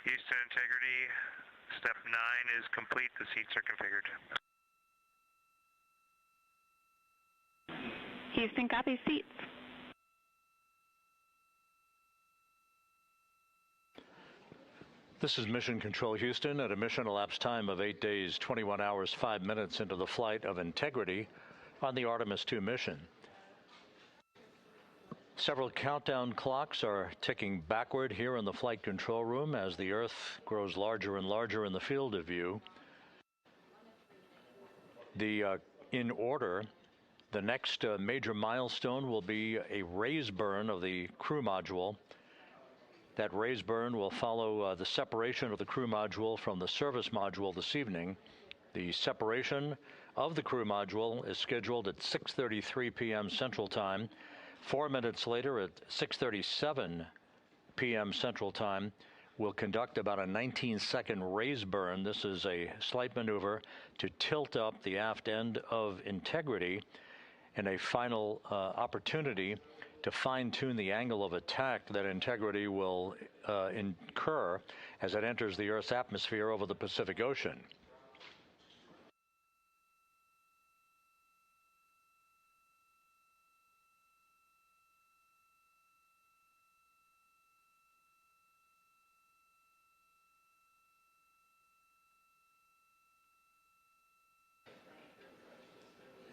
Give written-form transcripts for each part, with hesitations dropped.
Houston integrity, step 9 is complete, the seats are configured. Houston, copy, seats. This is Mission Control Houston at a mission elapsed time of 8 days, 21 hours, 5 minutes into the flight of Integrity on the Artemis 2 mission. Several countdown clocks are ticking backward here in the flight control room as the Earth grows larger and larger in the field of view. In order, the next major milestone will be a raise burn of the crew module. That raise burn will follow the separation of the crew module from the service module this evening. The separation of the crew module is scheduled at 6:33 p.m. Central Time. 4 minutes later, at 6:37 p.m. Central Time, we'll conduct about a 19-second raise burn. This is a slight maneuver to tilt up the aft end of Integrity in a final opportunity to fine-tune the angle of attack that Integrity will incur as it enters the Earth's atmosphere over the Pacific Ocean.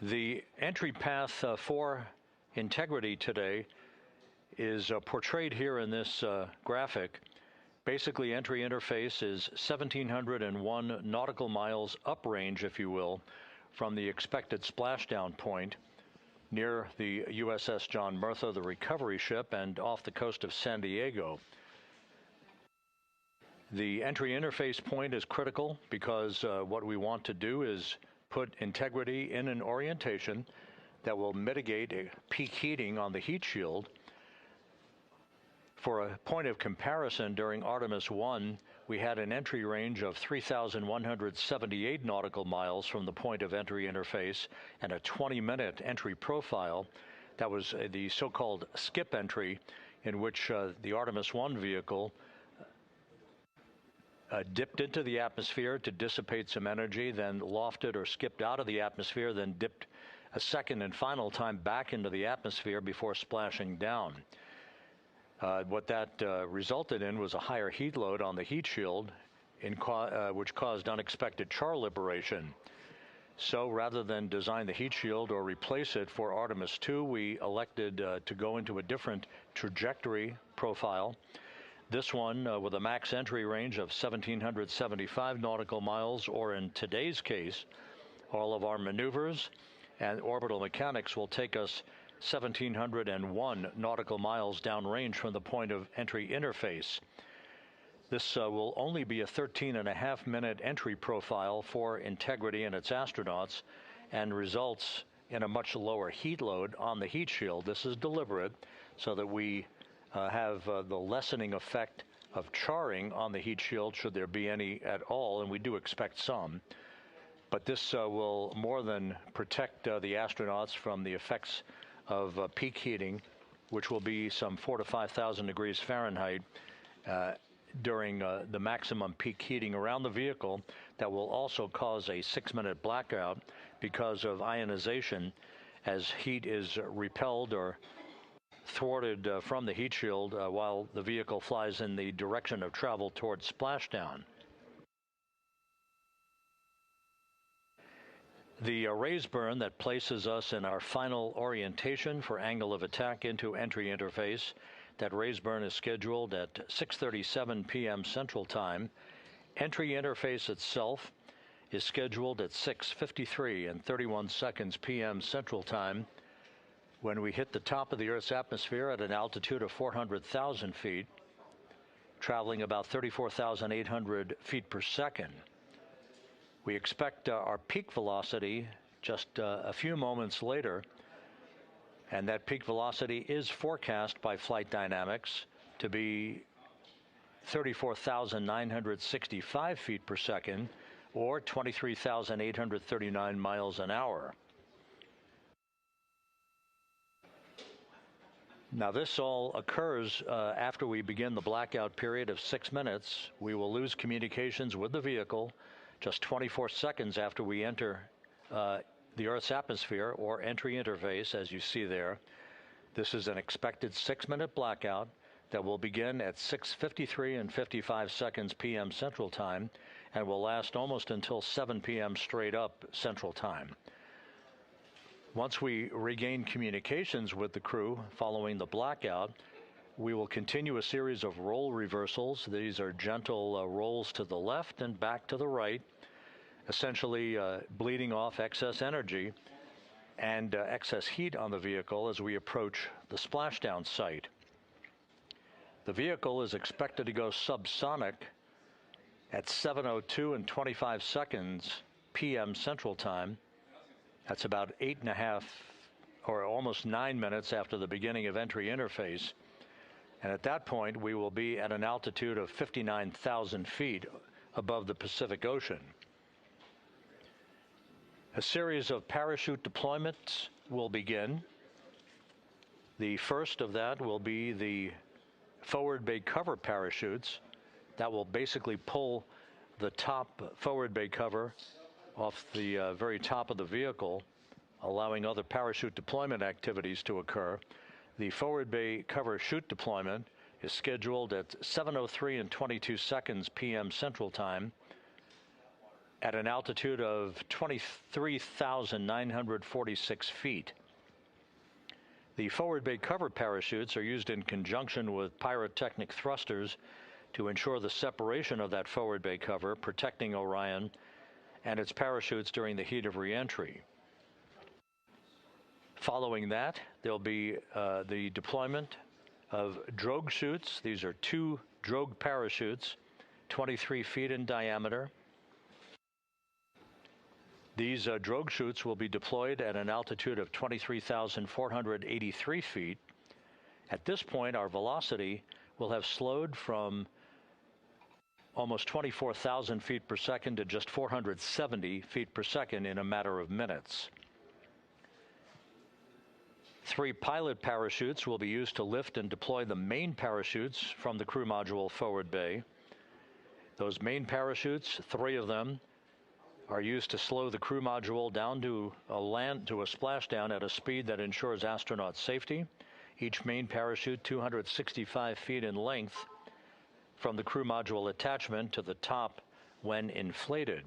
The entry path for Integrity today is portrayed here in this graphic. Basically, entry interface is 1,701 nautical miles uprange, if you will, from the expected splashdown point near the USS John Murtha, the recovery ship, and off the coast of San Diego. The entry interface point is critical because what we want to do is put Integrity in an orientation that will mitigate peak heating on the heat shield. For a point of comparison, during Artemis 1, we had an entry range of 3,178 nautical miles from the point of entry interface and a 20-minute entry profile. That was the so-called skip entry, in which the Artemis 1 vehicle dipped into the atmosphere to dissipate some energy, then lofted or skipped out of the atmosphere, then dipped a second and final time back into the atmosphere before splashing down. What that resulted in was a higher heat load on the heat shield, which caused unexpected char liberation. So rather than design the heat shield or replace it for Artemis 2, we elected to go into a different trajectory profile. This one with a max entry range of 1,775 nautical miles, or in today's case, all of our maneuvers and orbital mechanics will take us 1,701 nautical miles downrange from the point of entry interface. This will only be a 13.5-minute entry profile for Integrity and its astronauts and results in a much lower heat load on the heat shield. This is deliberate so that we have the lessening effect of charring on the heat shield, should there be any at all, and we do expect some. But this will more than protect the astronauts from the effects of peak heating, which will be some 4,000 to 5,000 degrees Fahrenheit during the maximum peak heating around the vehicle. That will also cause a 6-minute blackout because of ionization as heat is repelled or thwarted from the heat shield while the vehicle flies in the direction of travel towards splashdown. The raise burn that places us in our final orientation for angle of attack into entry interface, that raise burn is scheduled at 6:37 p.m. Central Time. Entry interface itself is scheduled at 6:53 and 31 seconds p.m. Central Time, when we hit the top of the Earth's atmosphere at an altitude of 400,000 feet, traveling about 34,800 feet per second. We expect our peak velocity just a few moments later, and that peak velocity is forecast by flight dynamics to be 34,965 feet per second, or 23,839 miles an hour. Now, this all occurs after we begin the blackout period of 6 minutes. We will lose communications with the vehicle just 24 seconds after we enter the Earth's atmosphere or entry interface, as you see there. This is an expected 6-minute blackout that will begin at 6:53 and 55 seconds p.m. Central Time and will last almost until 7 p.m. straight up Central Time. Once we regain communications with the crew following the blackout, we will continue a series of role reversals. These are gentle rolls to the left and back to the right, essentially bleeding off excess energy and excess heat on the vehicle as we approach the splashdown site. The vehicle is expected to go subsonic at 7:02 and 25 seconds p.m. Central Time. That's about 8.5 or almost 9 minutes after the beginning of entry interface. And at that point, we will be at an altitude of 59,000 feet above the Pacific Ocean. A series of parachute deployments will begin. The first of that will be the forward bay cover parachutes that will basically pull the top forward bay cover off the very top of the vehicle, allowing other parachute deployment activities to occur. The forward bay cover chute deployment is scheduled at 7:03 and 22 seconds p.m. Central Time at an altitude of 23,946 feet. The forward bay cover parachutes are used in conjunction with pyrotechnic thrusters to ensure the separation of that forward bay cover, protecting Orion and its parachutes during the heat of re-entry. Following that, there'll be the deployment of drogue chutes. These are 2 drogue parachutes, 23 feet in diameter. These drogue chutes will be deployed at an altitude of 23,483 feet. At this point, our velocity will have slowed from almost 24,000 feet per second to just 470 feet per second in a matter of minutes. 3 pilot parachutes will be used to lift and deploy the main parachutes from the crew module forward bay. Those main parachutes, 3 of them, are used to slow the crew module down to a splashdown at a speed that ensures astronaut safety. Each main parachute 265 feet in length from the crew module attachment to the top when inflated.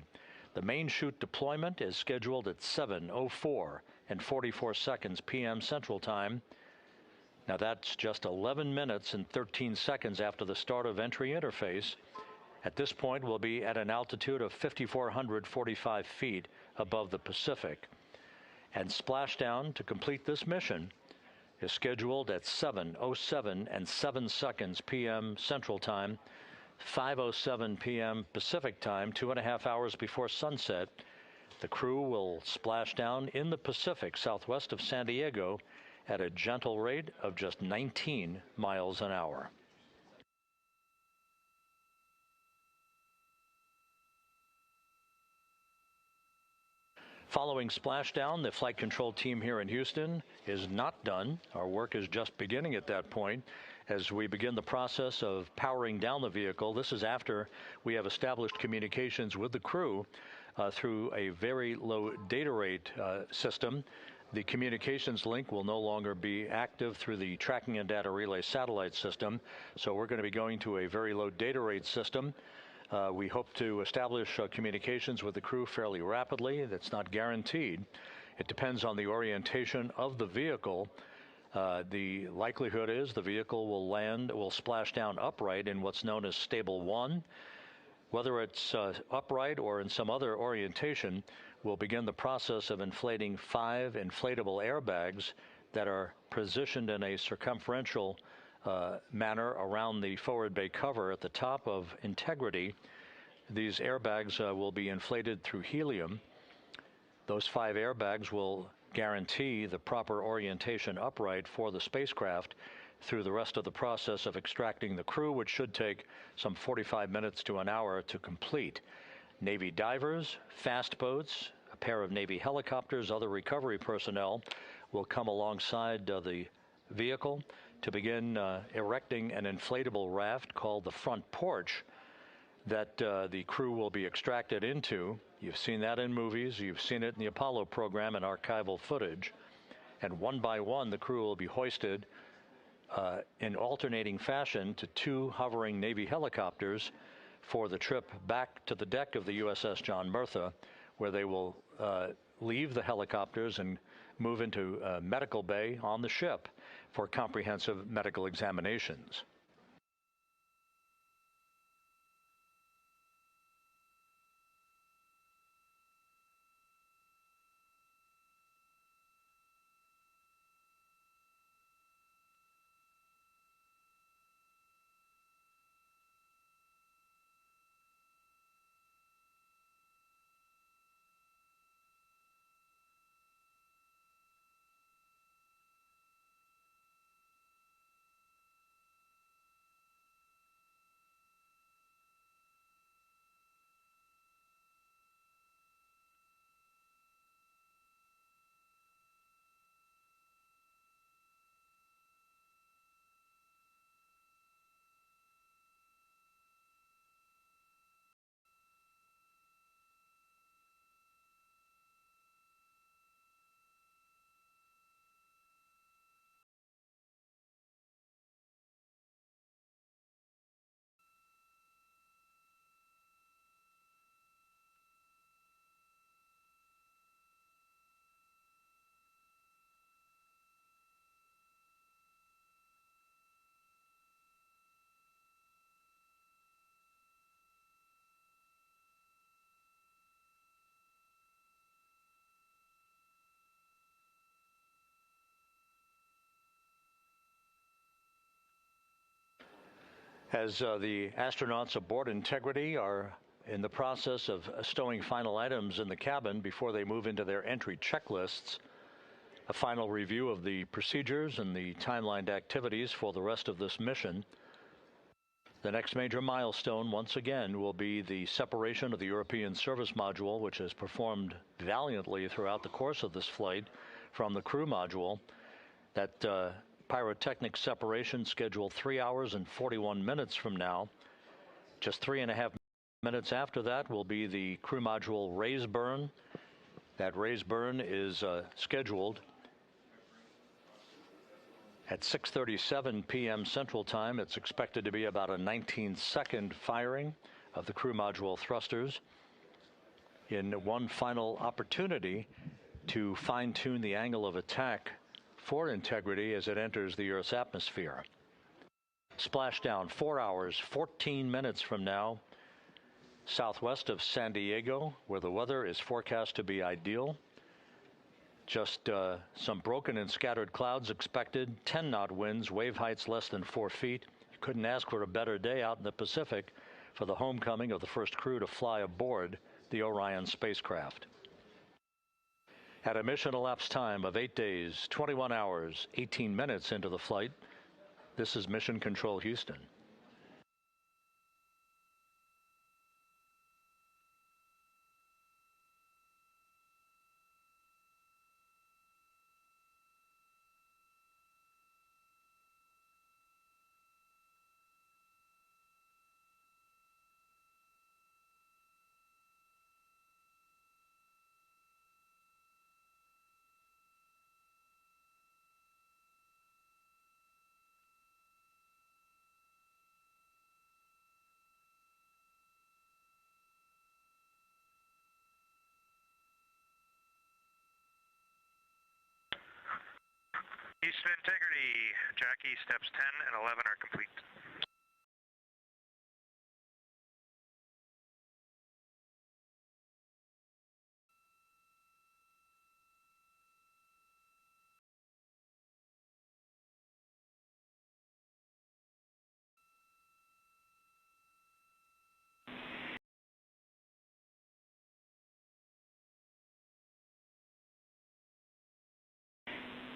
The main chute deployment is scheduled at 7:04 and 44 seconds p.m. Central Time. Now that's just 11 minutes and 13 seconds after the start of entry interface. At this point, we'll be at an altitude of 5,445 feet above the Pacific. And splashdown to complete this mission is scheduled at 7:07 and 7 seconds p.m. Central Time, 5:07 p.m. Pacific Time, 2.5 hours before sunset. The crew will splash down in the Pacific southwest of San Diego at a gentle rate of just 19 miles an hour. Following splashdown, the flight control team here in Houston is not done. Our work is just beginning at that point as we begin the process of powering down the vehicle. This is after we have established communications with the crew through a very low data rate system. The communications link will no longer be active through the tracking and data relay satellite system, so we're going to be going to a very low data rate system. We hope to establish communications with the crew fairly rapidly. That's not guaranteed. It depends on the orientation of the vehicle. The likelihood is the vehicle will splash down upright in what's known as Stable 1. Whether it's upright or in some other orientation, we'll begin the process of inflating 5 inflatable airbags that are positioned in a circumferential manner around the forward bay cover at the top of integrity. These airbags will be inflated through helium. Those 5 airbags will guarantee the proper orientation upright for the spacecraft through the rest of the process of extracting the crew, which should take some 45 minutes to an hour to complete. Navy divers, fast boats, a pair of Navy helicopters, other recovery personnel will come alongside the vehicle to begin erecting an inflatable raft called the front porch that the crew will be extracted into. You've seen that in movies. You've seen it in the Apollo program and archival footage. And one by one, the crew will be hoisted in alternating fashion to two hovering Navy helicopters for the trip back to the deck of the USS John Murtha, where they will leave the helicopters and move into medical bay on the ship for comprehensive medical examinations. As the astronauts aboard Integrity are in the process of stowing final items in the cabin before they move into their entry checklists, a final review of the procedures and the timelined activities for the rest of this mission. The next major milestone, once again, will be the separation of the European service module, which has performed valiantly throughout the course of this flight, from the crew module. That pyrotechnic separation scheduled 3 hours and 41 minutes from now. Just 3.5 minutes after that will be the crew module raise burn. That raise burn is scheduled at 6:37 p.m. Central Time. It's expected to be about a 19-second firing of the crew module thrusters in one final opportunity to fine-tune the angle of attack for Integrity as it enters the Earth's atmosphere. Splashdown 4 hours, 14 minutes from now, southwest of San Diego, where the weather is forecast to be ideal. Just some broken and scattered clouds expected, 10-knot winds, wave heights less than 4 feet. You couldn't ask for a better day out in the Pacific for the homecoming of the first crew to fly aboard the Orion spacecraft. At a mission elapsed time of 8 days, 21 hours, 18 minutes into the flight, this is Mission Control Houston. Houston Integrity, Jackie, steps 10 and 11 are complete.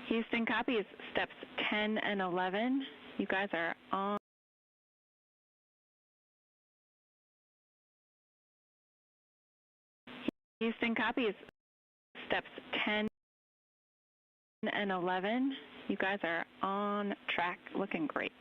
Houston copies steps 10 and 11. You guys are on. Houston copies steps 10 and 11. You guys are on track, looking great.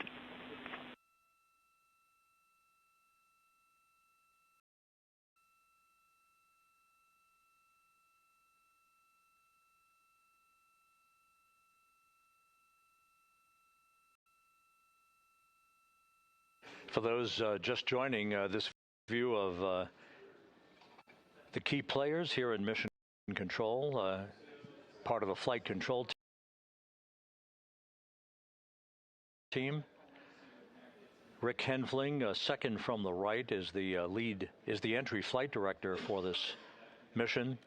For those just joining, this view of the key players here in Mission Control, part of a flight control team. Rick Henfling, second from the right, is the entry flight director for this mission.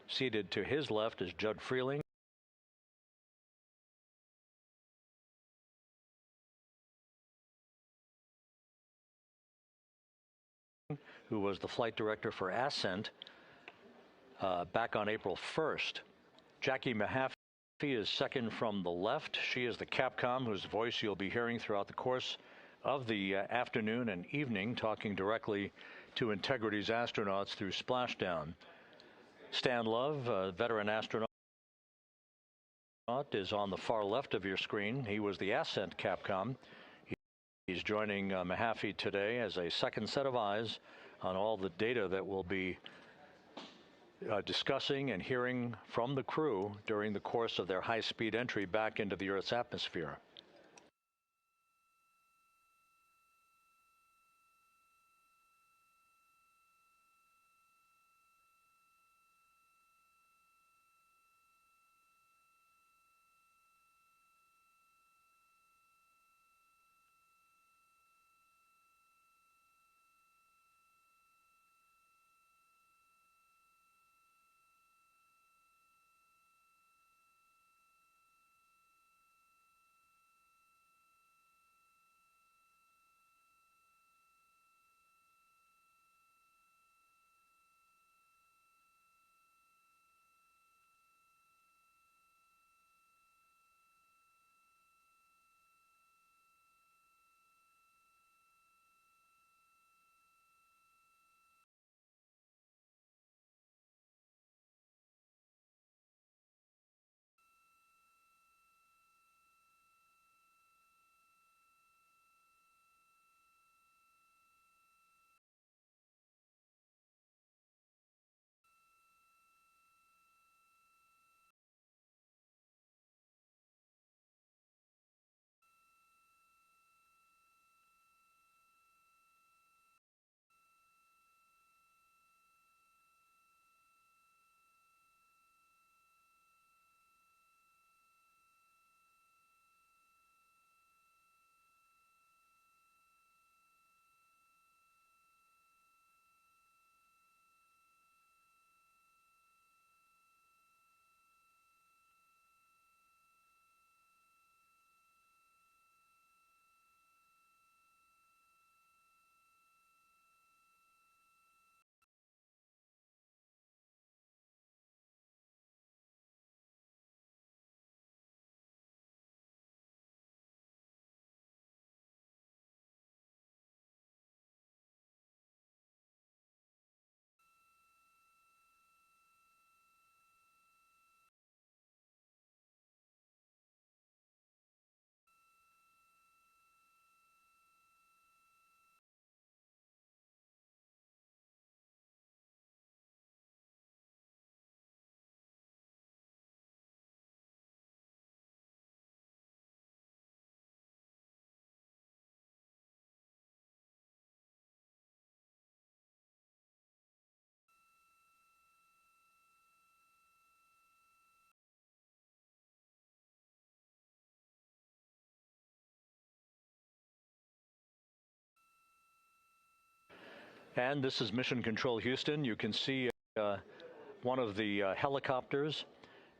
Seated to his left is Judd Freeling, who was the flight director for Ascent back on April 1st. Jackie Mahaffey is second from the left. She is the Capcom, whose voice you'll be hearing throughout the course of the afternoon and evening, talking directly to Integrity's astronauts through Splashdown. Stan Love, veteran astronaut, is on the far left of your screen. He was the Ascent Capcom. He's joining Mahaffey today as a second set of eyes on all the data that we'll be discussing and hearing from the crew during the course of their high-speed entry back into the Earth's atmosphere. And this is Mission Control Houston. You can see one of the helicopters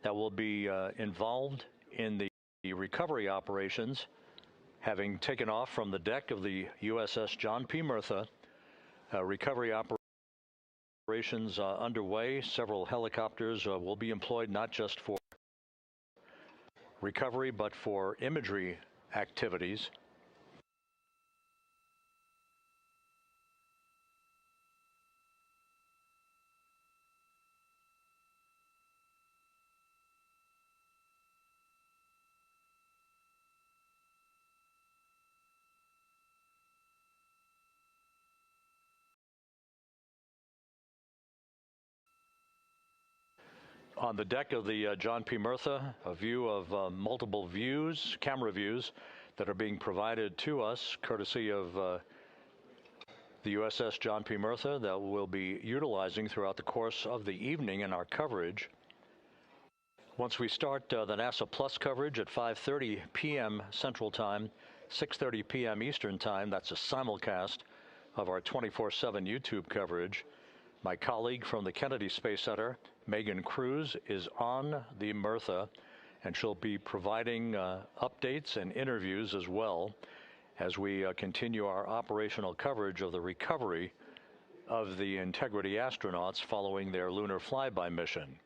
that will be involved in the recovery operations, having taken off from the deck of the USS John P. Murtha. Recovery operations underway. Several helicopters will be employed not just for recovery, but for imagery activities. On the deck of the John P. Murtha, a view of multiple views, camera views, that are being provided to us, courtesy of the USS John P. Murtha, that we'll be utilizing throughout the course of the evening in our coverage. Once we start the NASA Plus coverage at 5:30 p.m. Central Time, 6:30 p.m. Eastern Time, that's a simulcast of our 24/7 YouTube coverage. My colleague from the Kennedy Space Center, Megan Cruz, is on the Murtha, and she'll be providing updates and interviews as well as we continue our operational coverage of the recovery of the Integrity astronauts following their lunar flyby mission.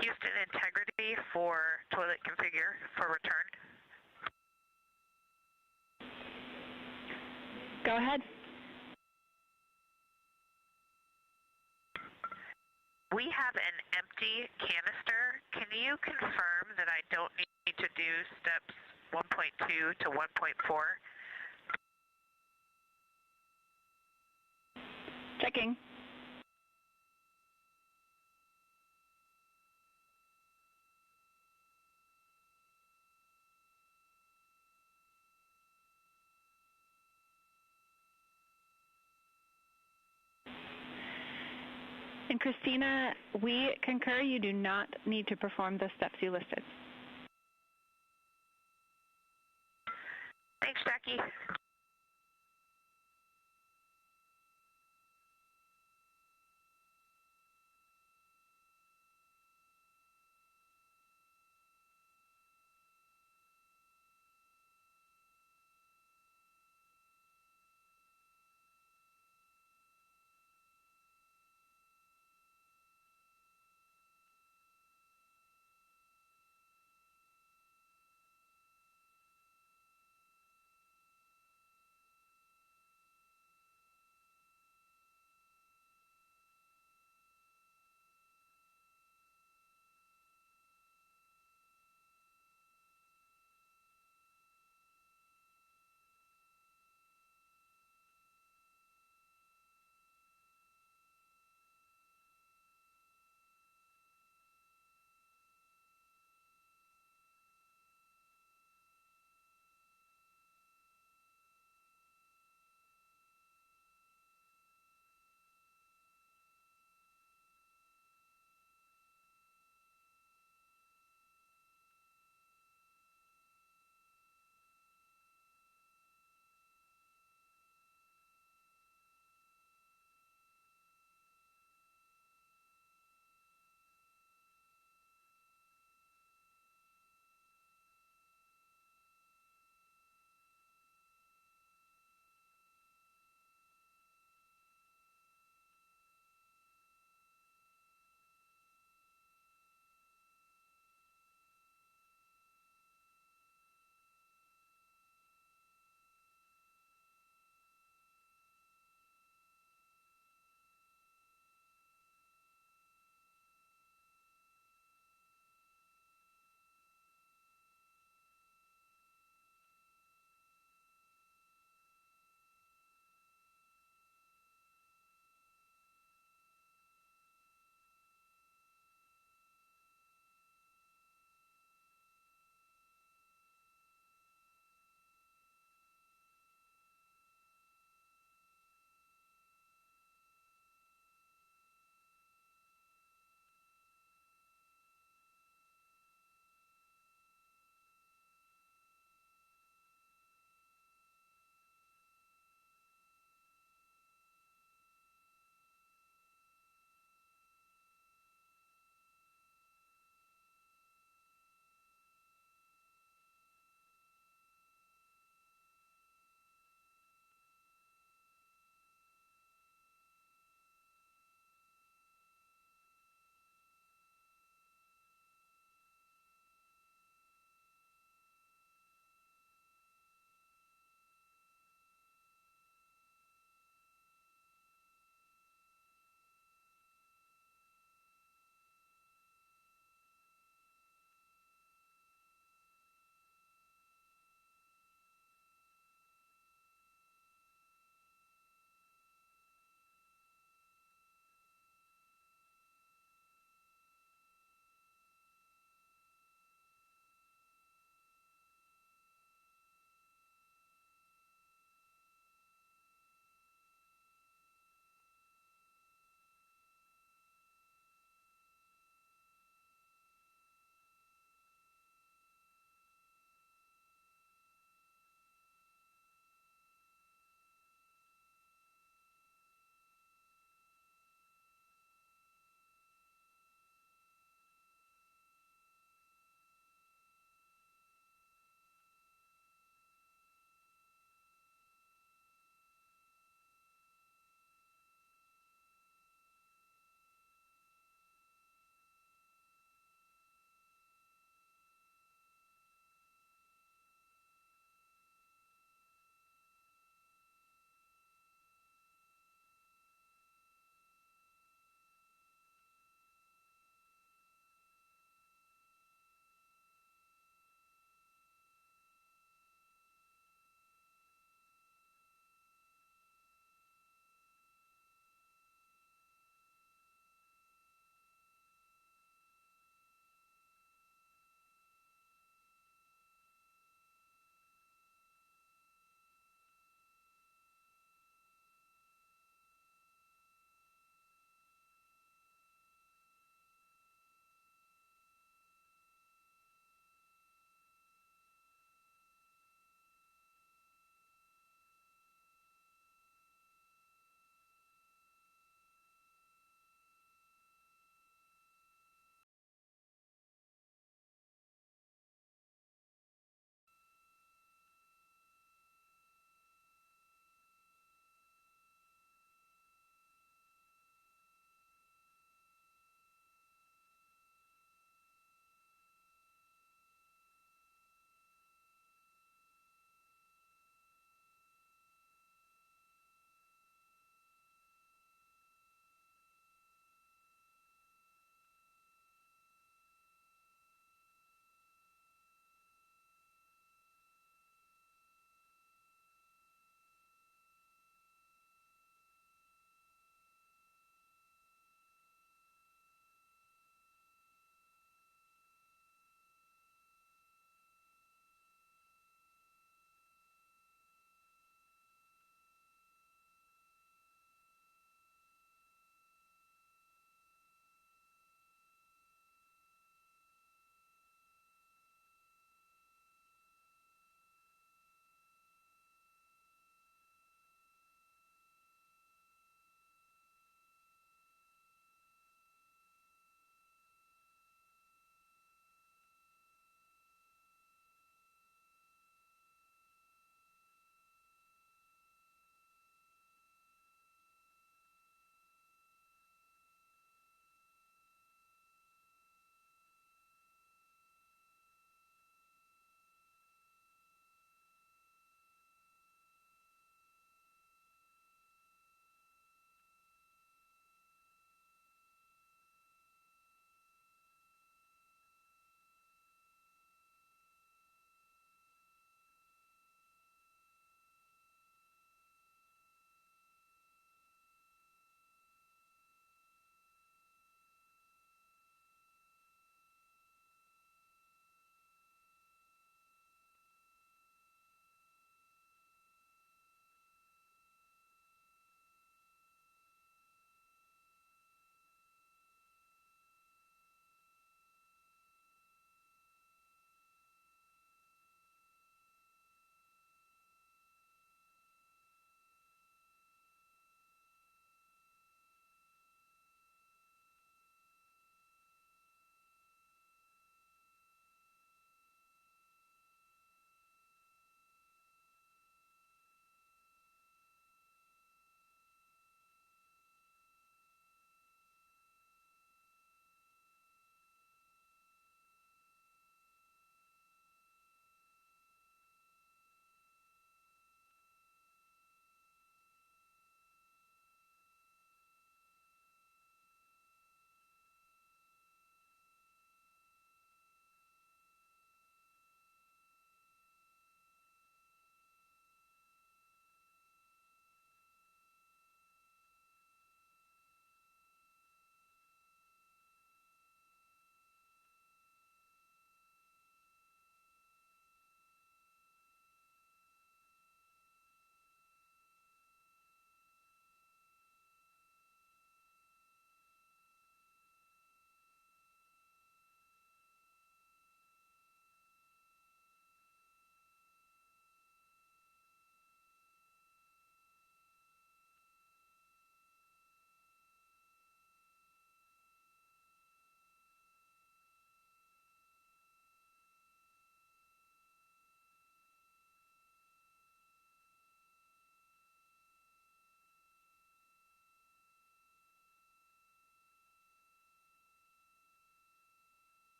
Houston, integrity for toilet configure for return. Go ahead. We have an empty canister. Can you confirm that I don't need to do steps 1.2 to 1.4? Checking. And Christina, we concur you do not need to perform the steps you listed. Thanks, Jackie.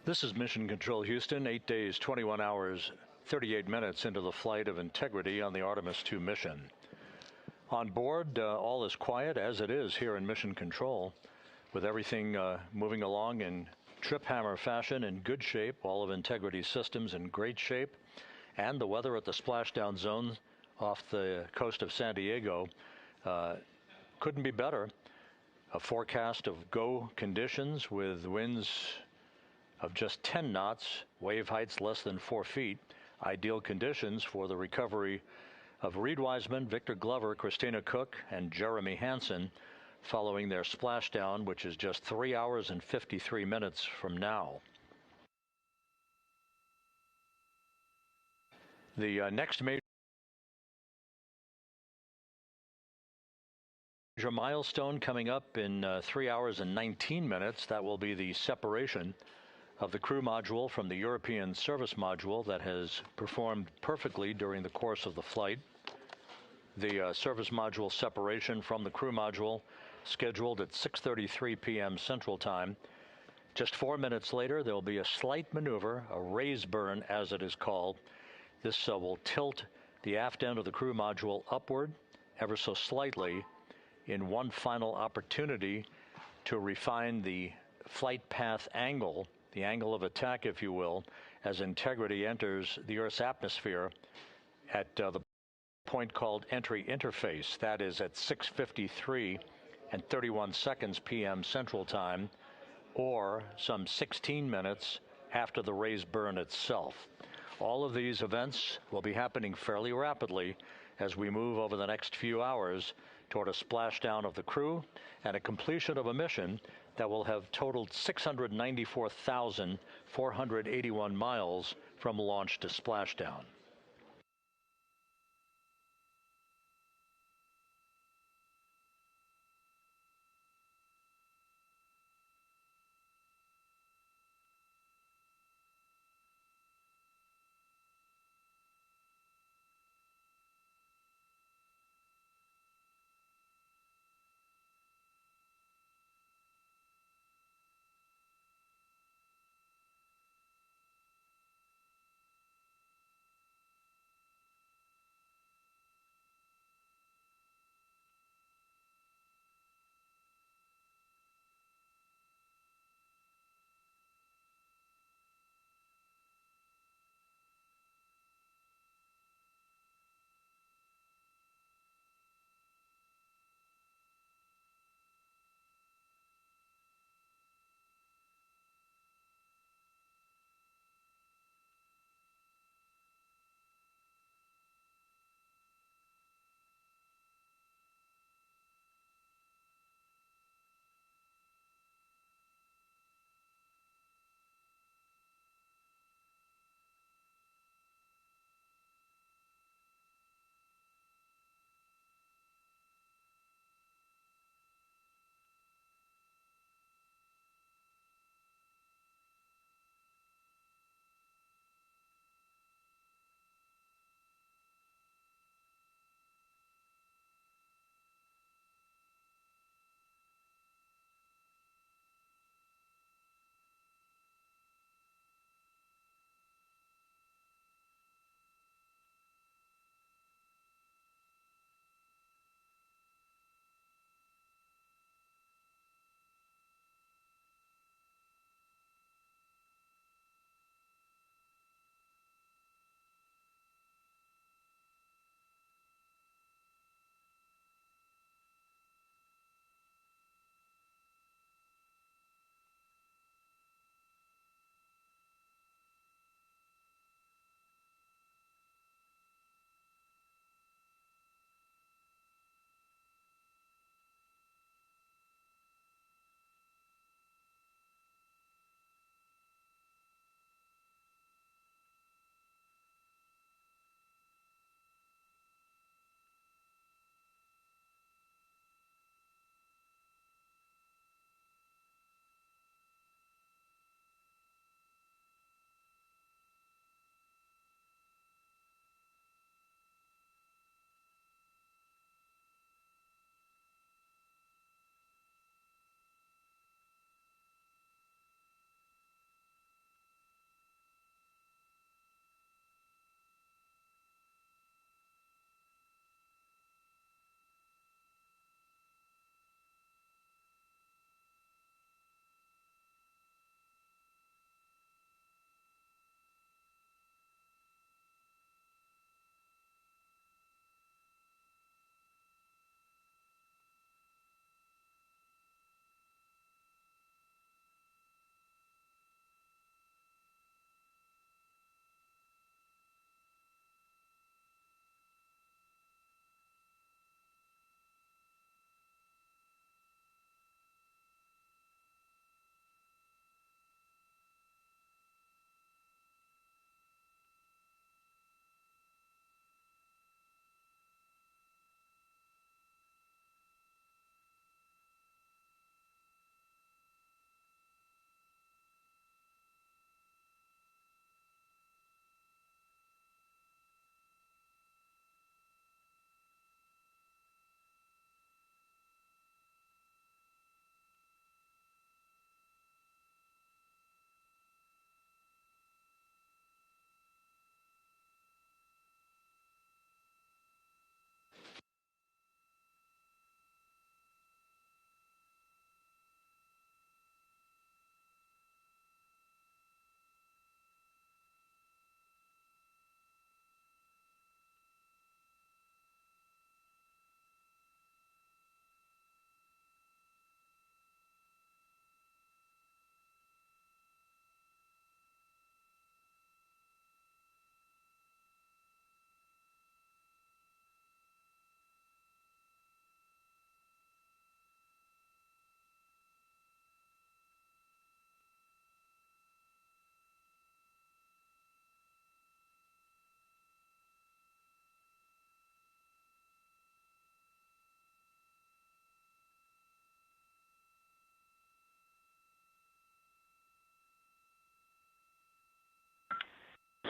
This is Mission Control Houston, 8 days, 21 hours, 38 minutes into the flight of Integrity on the Artemis 2 mission. On board, all is quiet, as it is here in Mission Control, with everything moving along in trip hammer fashion, in good shape, all of Integrity's systems in great shape, and the weather at the splashdown zone off the coast of San Diego couldn't be better. A forecast of go conditions with winds of just 10 knots, wave heights less than 4 feet, ideal conditions for the recovery of Reed Wiseman, Victor Glover, Christina Cook, and Jeremy Hansen following their splashdown, which is just 3 hours and 53 minutes from now. The next major milestone coming up in 3 hours and 19 minutes, that will be the separation of the crew module from the European service module that has performed perfectly during the course of the flight. The service module separation from the crew module scheduled at 6:33 p.m. Central Time. Just 4 minutes later, there will be a slight maneuver, a raise burn as it is called. This will tilt the aft end of the crew module upward ever so slightly in one final opportunity to refine the flight path angle, the angle of attack, if you will, as Integrity enters the Earth's atmosphere at the point called entry interface. That is at 6:53 and 31 seconds p.m. Central Time, or some 16 minutes after the raise burn itself. All of these events will be happening fairly rapidly as we move over the next few hours toward a splashdown of the crew and a completion of a mission that will have totaled 694,481 miles from launch to splashdown.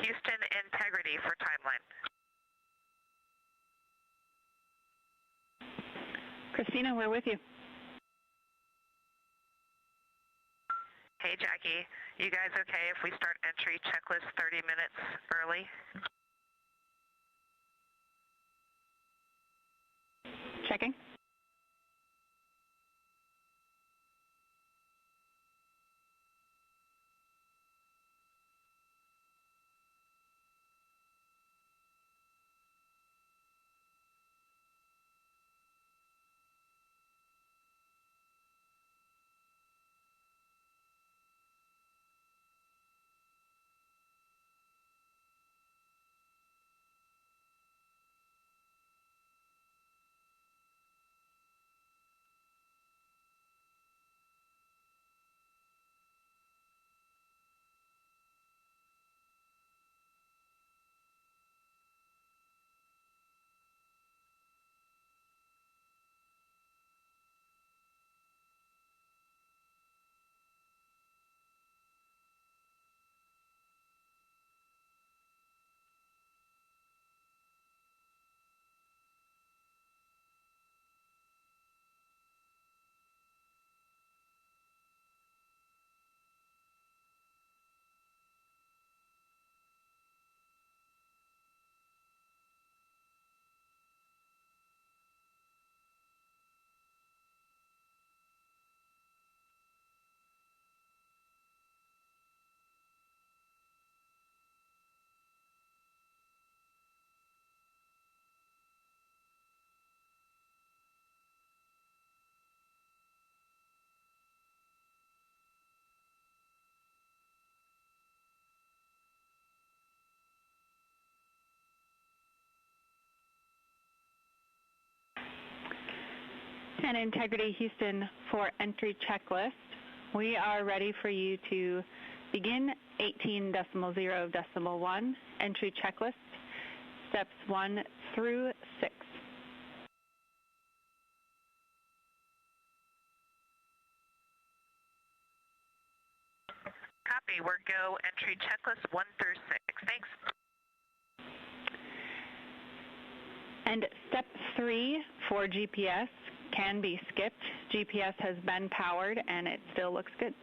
Houston, integrity for timeline. Christina, we're with you. Hey, Jackie. You guys okay if we start entry checklist 30 minutes early? Checking. And Integrity Houston for entry checklist. We are ready for you to begin 18.0.1 entry checklist, steps 1 through 6. Copy. We're go entry checklist 1 through 6. Thanks. And step 3 for GPS can be skipped. GPS has been powered and it still looks good.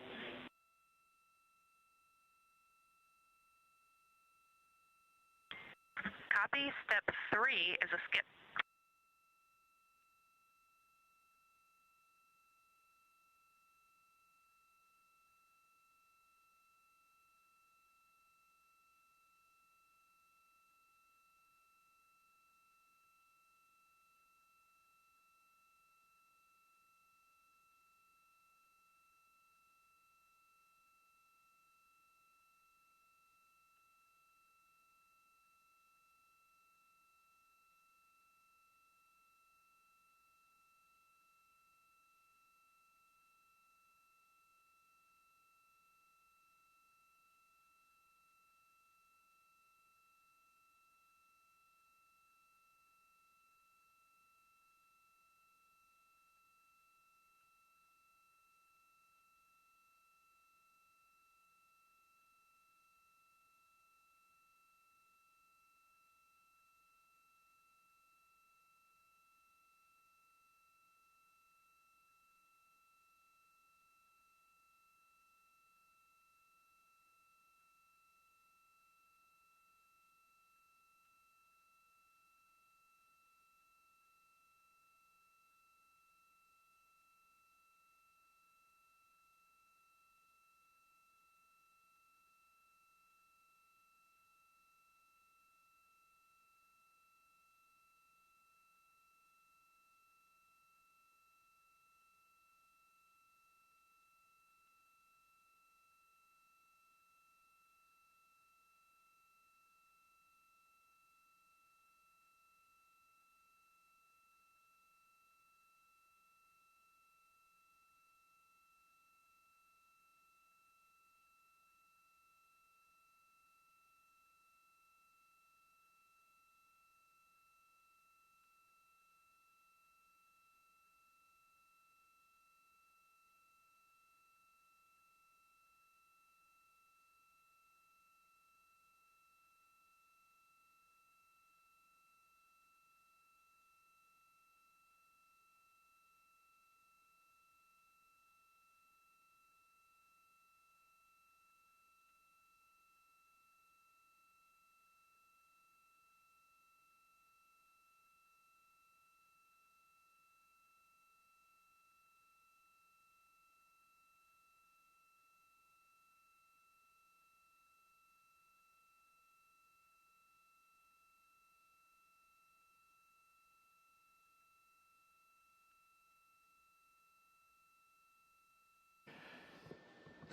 Copy. Step 3 is a skip.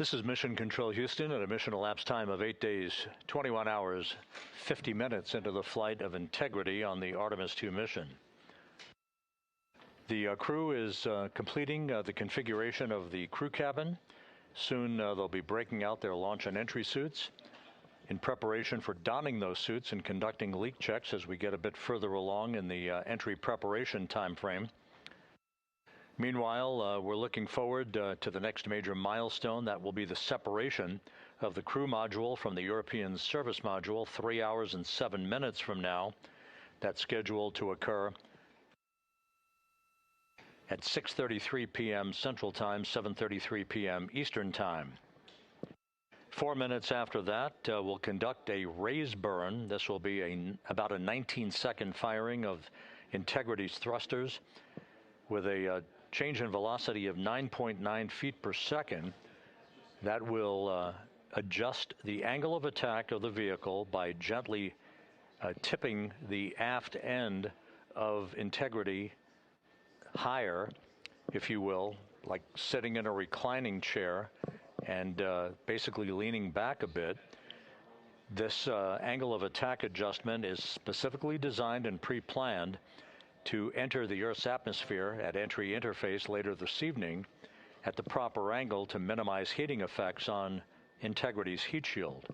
This is Mission Control Houston at a mission elapsed time of 8 days, 21 hours, 50 minutes into the flight of Integrity on the Artemis 2 mission. The crew is completing the configuration of the crew cabin. Soon they'll be breaking out their launch and entry suits in preparation for donning those suits and conducting leak checks as we get a bit further along in the entry preparation time frame. Meanwhile, we're looking forward to the next major milestone. That will be the separation of the crew module from the European service module 3 hours and 7 minutes from now. That's scheduled to occur at 6:33 p.m. Central Time, 7:33 p.m. Eastern Time. 4 minutes after that, we'll conduct a raise burn. This will be about a 19-second firing of Integrity's thrusters with a change in velocity of 9.9 feet per second. That will adjust the angle of attack of the vehicle by gently tipping the aft end of Integrity higher, if you will, like sitting in a reclining chair and basically leaning back a bit. This angle of attack adjustment is specifically designed and pre-planned to enter the Earth's atmosphere at entry interface later this evening at the proper angle to minimize heating effects on Integrity's heat shield.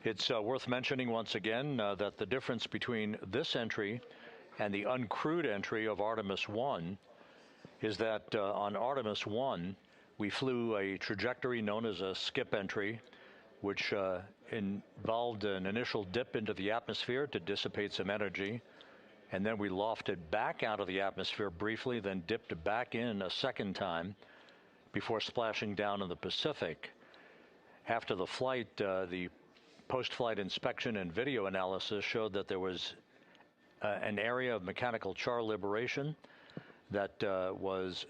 It's worth mentioning once again that the difference between this entry and the uncrewed entry of Artemis 1 is that on Artemis 1, we flew a trajectory known as a skip entry, which involved an initial dip into the atmosphere to dissipate some energy. And then we lofted back out of the atmosphere briefly, then dipped back in a second time before splashing down in the Pacific. After the flight, the post-flight inspection and video analysis showed that there was an area of mechanical char liberation that was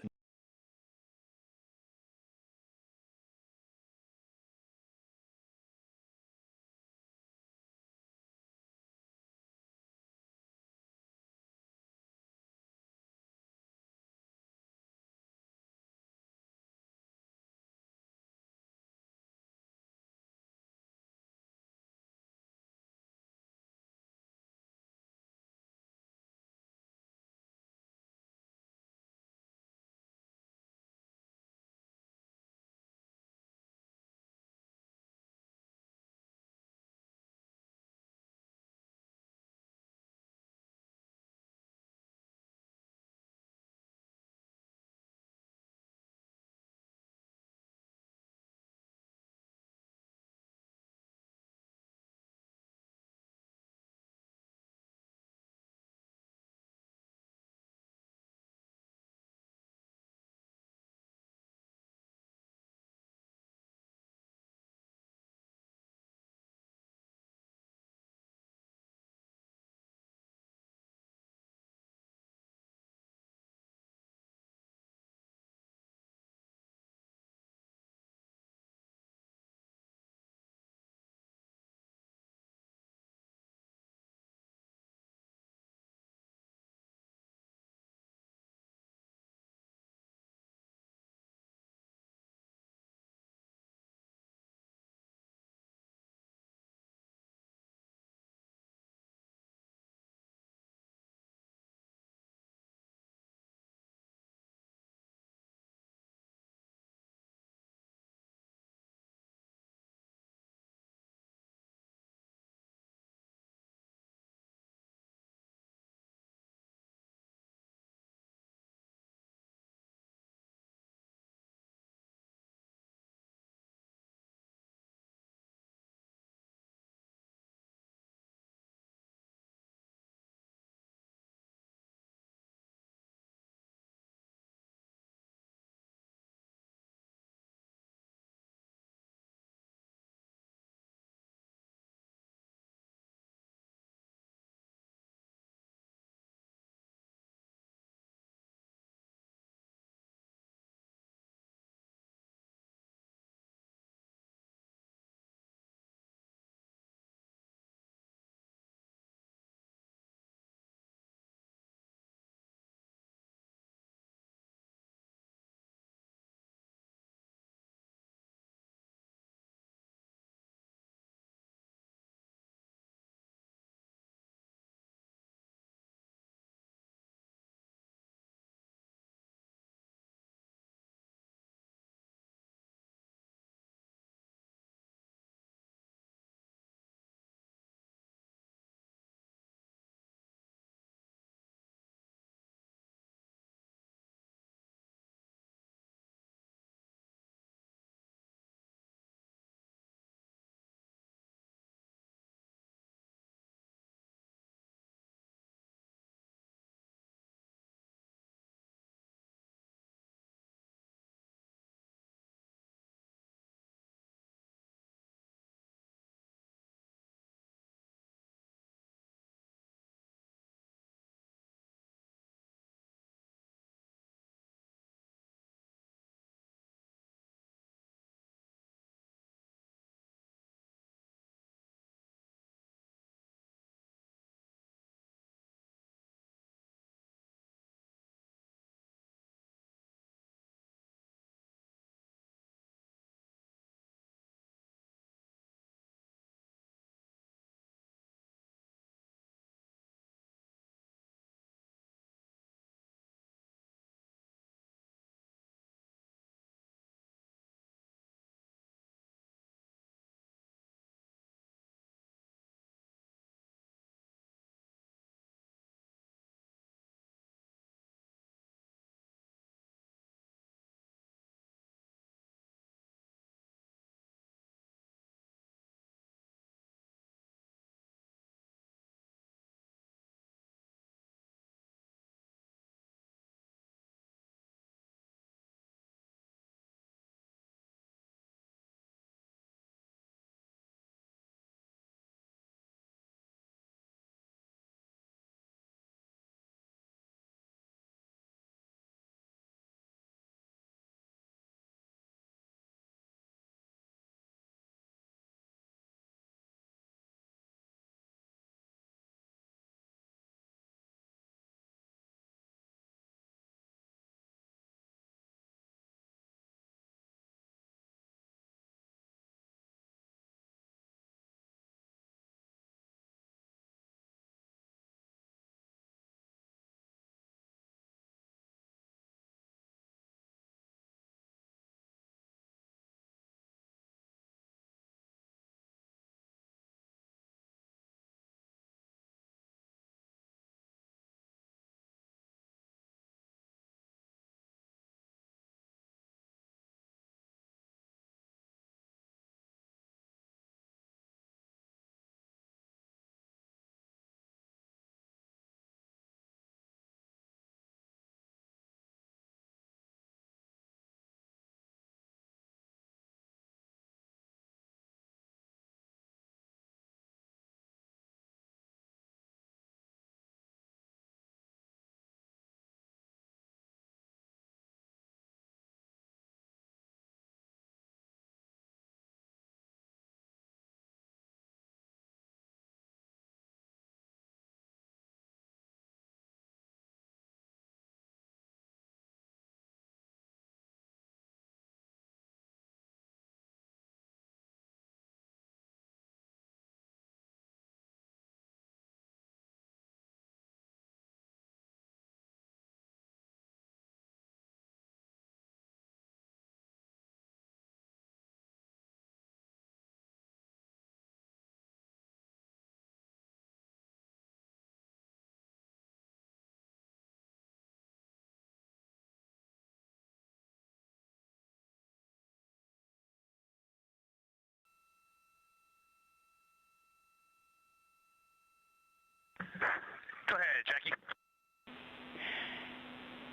Go ahead, Jackie.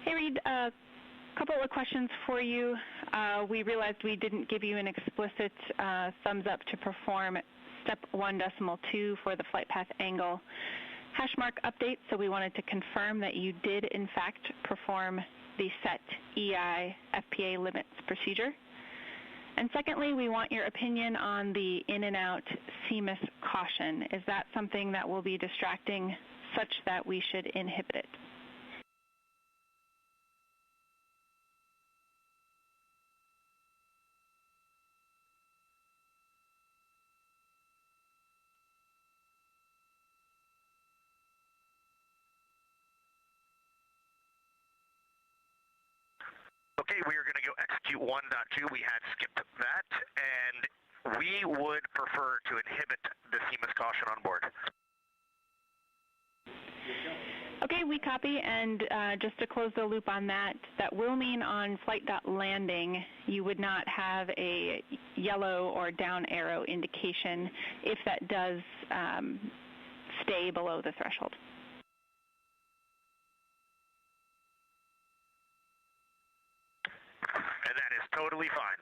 Hey, Reed. A couple of questions for you. We realized we didn't give you an explicit thumbs up to perform step 1.2 for the flight path angle hash mark update, so we wanted to confirm that you did, in fact, perform the set EI FPA limits procedure. And secondly, we want your opinion on the in and out CMIS caution. Is that something that will be distracting such that we should inhibit it? Okay, we are going to go execute 1.2. We had skipped that, and we would prefer to inhibit the CMIS caution on board. Okay, we copy, and just to close the loop on that, that will mean on flight.landing you would not have a yellow or down arrow indication if that does stay below the threshold. And that is totally fine.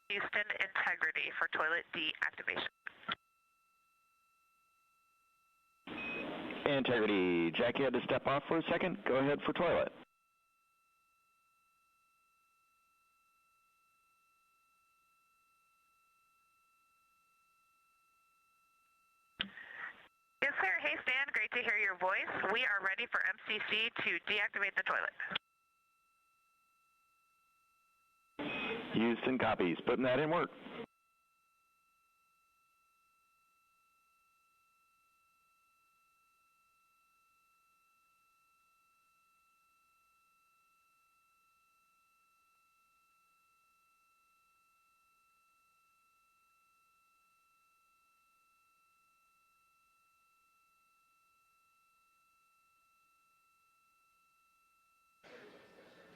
Houston, integrity for toilet deactivation. Integrity, Jackie had to step off for a second. Go ahead for toilet. Yes, sir. Hey, Stan. Great to hear your voice. We are ready for MCC to deactivate the toilet. Houston copies. Putting that in work.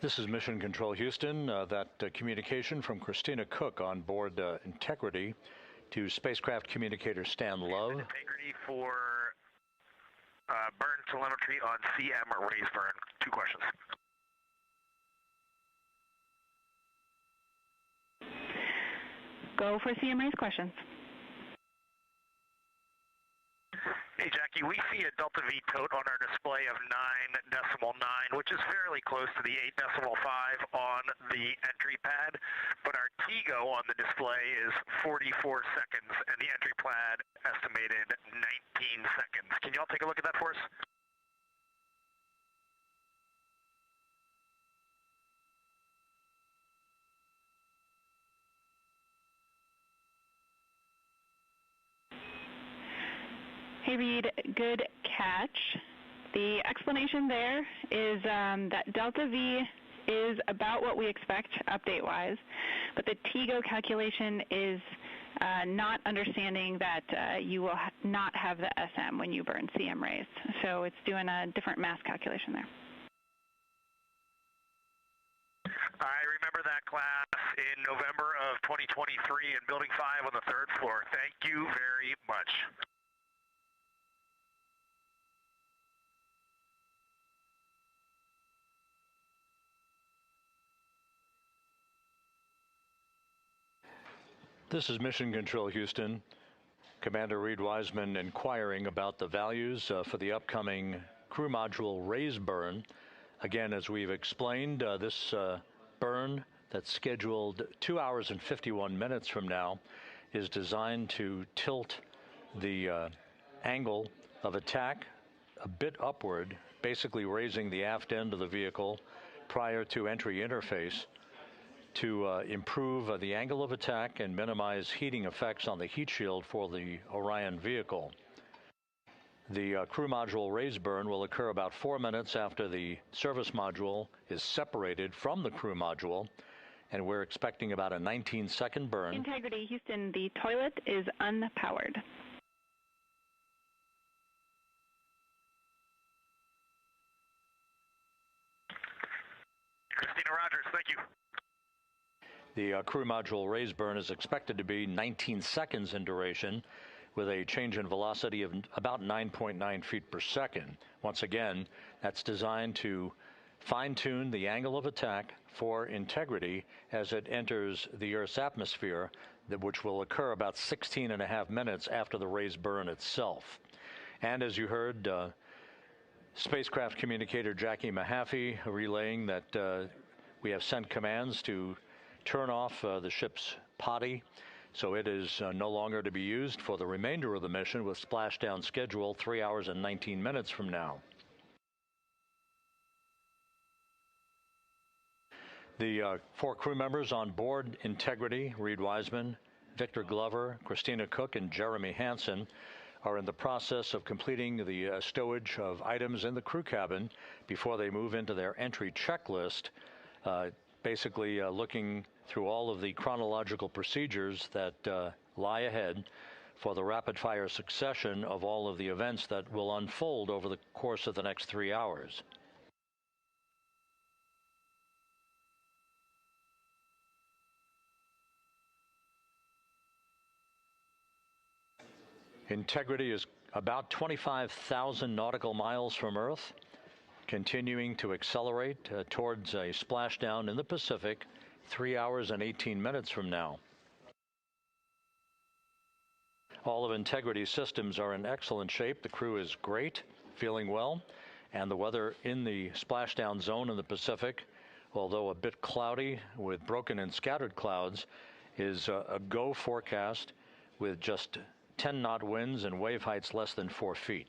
This is Mission Control Houston. That communication from Christina Cook on board Integrity to spacecraft communicator Stan Love. Integrity for burn telemetry on CM raise burn. 2 questions. Go for CM raise questions. Hey, Jackie, we see a Delta V tote on our display of 9.9, which is fairly close to the 8.5 on the entry pad, but our TGO on the display is 44 seconds, and the entry pad estimated 19 seconds. Can y'all take a look at that for us? Hey, Reed, good catch. The explanation there is that Delta V is about what we expect update-wise, but the TGO calculation is not understanding that you will not have the SM when you burn CM rays. So it's doing a different mass calculation there. I remember that class in November of 2023 in Building 5 on the 3rd floor. Thank you very much. This is Mission Control Houston. Commander Reed Wiseman inquiring about the values for the upcoming crew module raise burn. Again, as we've explained, this burn that's scheduled 2 hours and 51 minutes from now is designed to tilt the angle of attack a bit upward, basically raising the aft end of the vehicle prior to entry interface to improve the angle of attack and minimize heating effects on the heat shield for the Orion vehicle. The crew module raise burn will occur about 4 minutes after the service module is separated from the crew module, and we're expecting about a 19-second burn. Integrity, Houston, the toilet is unpowered. Christina Rogers, thank you. The crew module raise burn is expected to be 19 seconds in duration, with a change in velocity of about 9.9 feet per second. Once again, that's designed to fine-tune the angle of attack for Integrity as it enters the Earth's atmosphere, which will occur about 16.5 minutes after the raise burn itself. And as you heard, spacecraft communicator Jackie Mahaffey relaying that we have sent commands to turn off the ship's potty, so it is no longer to be used for the remainder of the mission, with splashdown scheduled 3 hours and 19 minutes from now. The 4 crew members on board Integrity, Reed Wiseman, Victor Glover, Christina Cook, and Jeremy Hansen, are in the process of completing the stowage of items in the crew cabin before they move into their entry checklist, basically looking through all of the chronological procedures that lie ahead for the rapid-fire succession of all of the events that will unfold over the course of the next 3 hours. Integrity is about 25,000 nautical miles from Earth, continuing to accelerate towards a splashdown in the Pacific 3 hours and 18 minutes from now. All of Integrity's systems are in excellent shape. The crew is great, feeling well, and the weather in the splashdown zone in the Pacific, although a bit cloudy with broken and scattered clouds, is a go forecast with just 10-knot winds and wave heights less than 4 feet.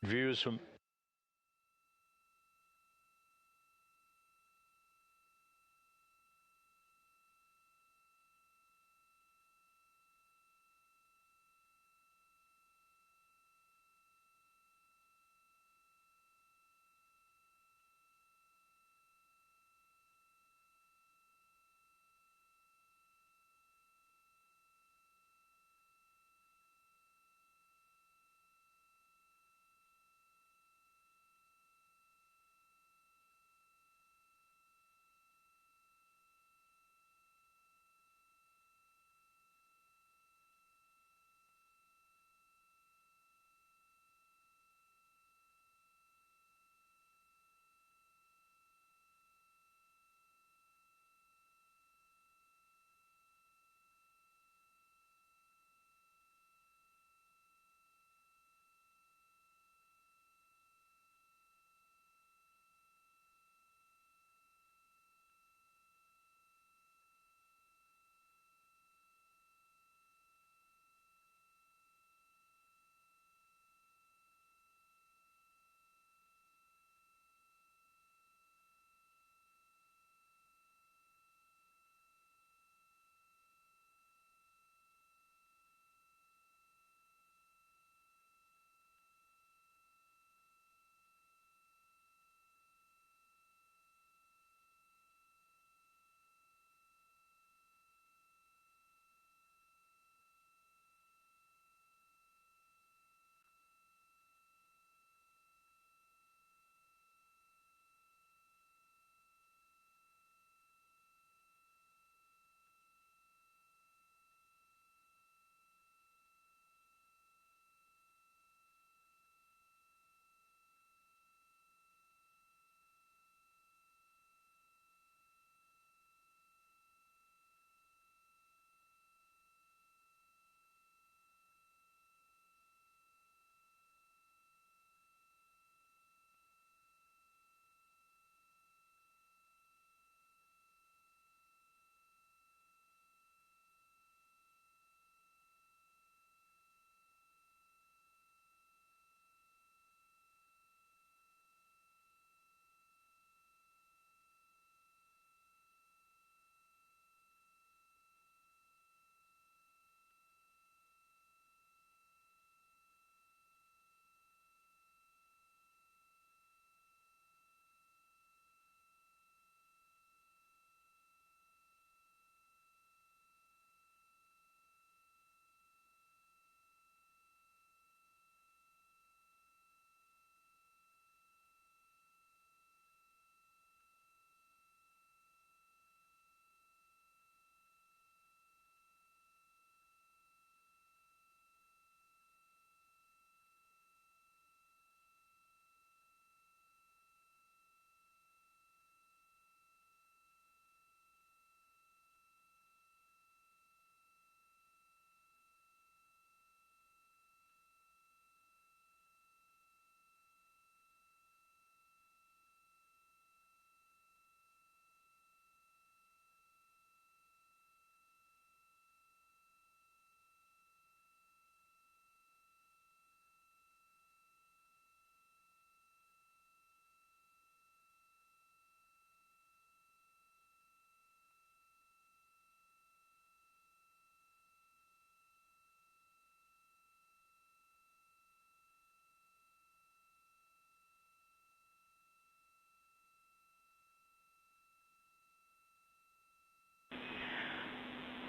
Views from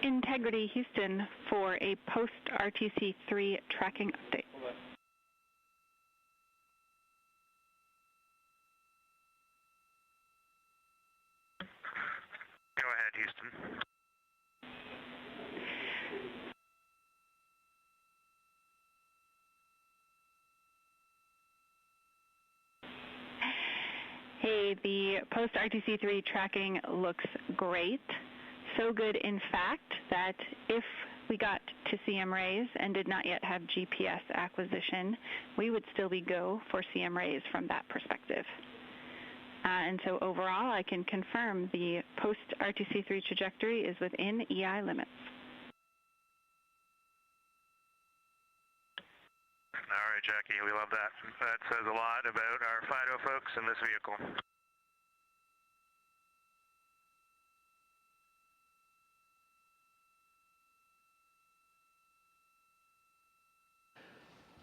Integrity Houston for a post-RTC3 tracking update. Go ahead, Houston. Hey, the post-RTC3 tracking looks great. So good, in fact, that if we got to CM rays and did not yet have GPS acquisition, we would still be go for CM rays from that perspective. And so overall, I can confirm the post-RTC3 trajectory is within EI limits. All right, Jackie, we love that. That says a lot about our FIDO folks in this vehicle.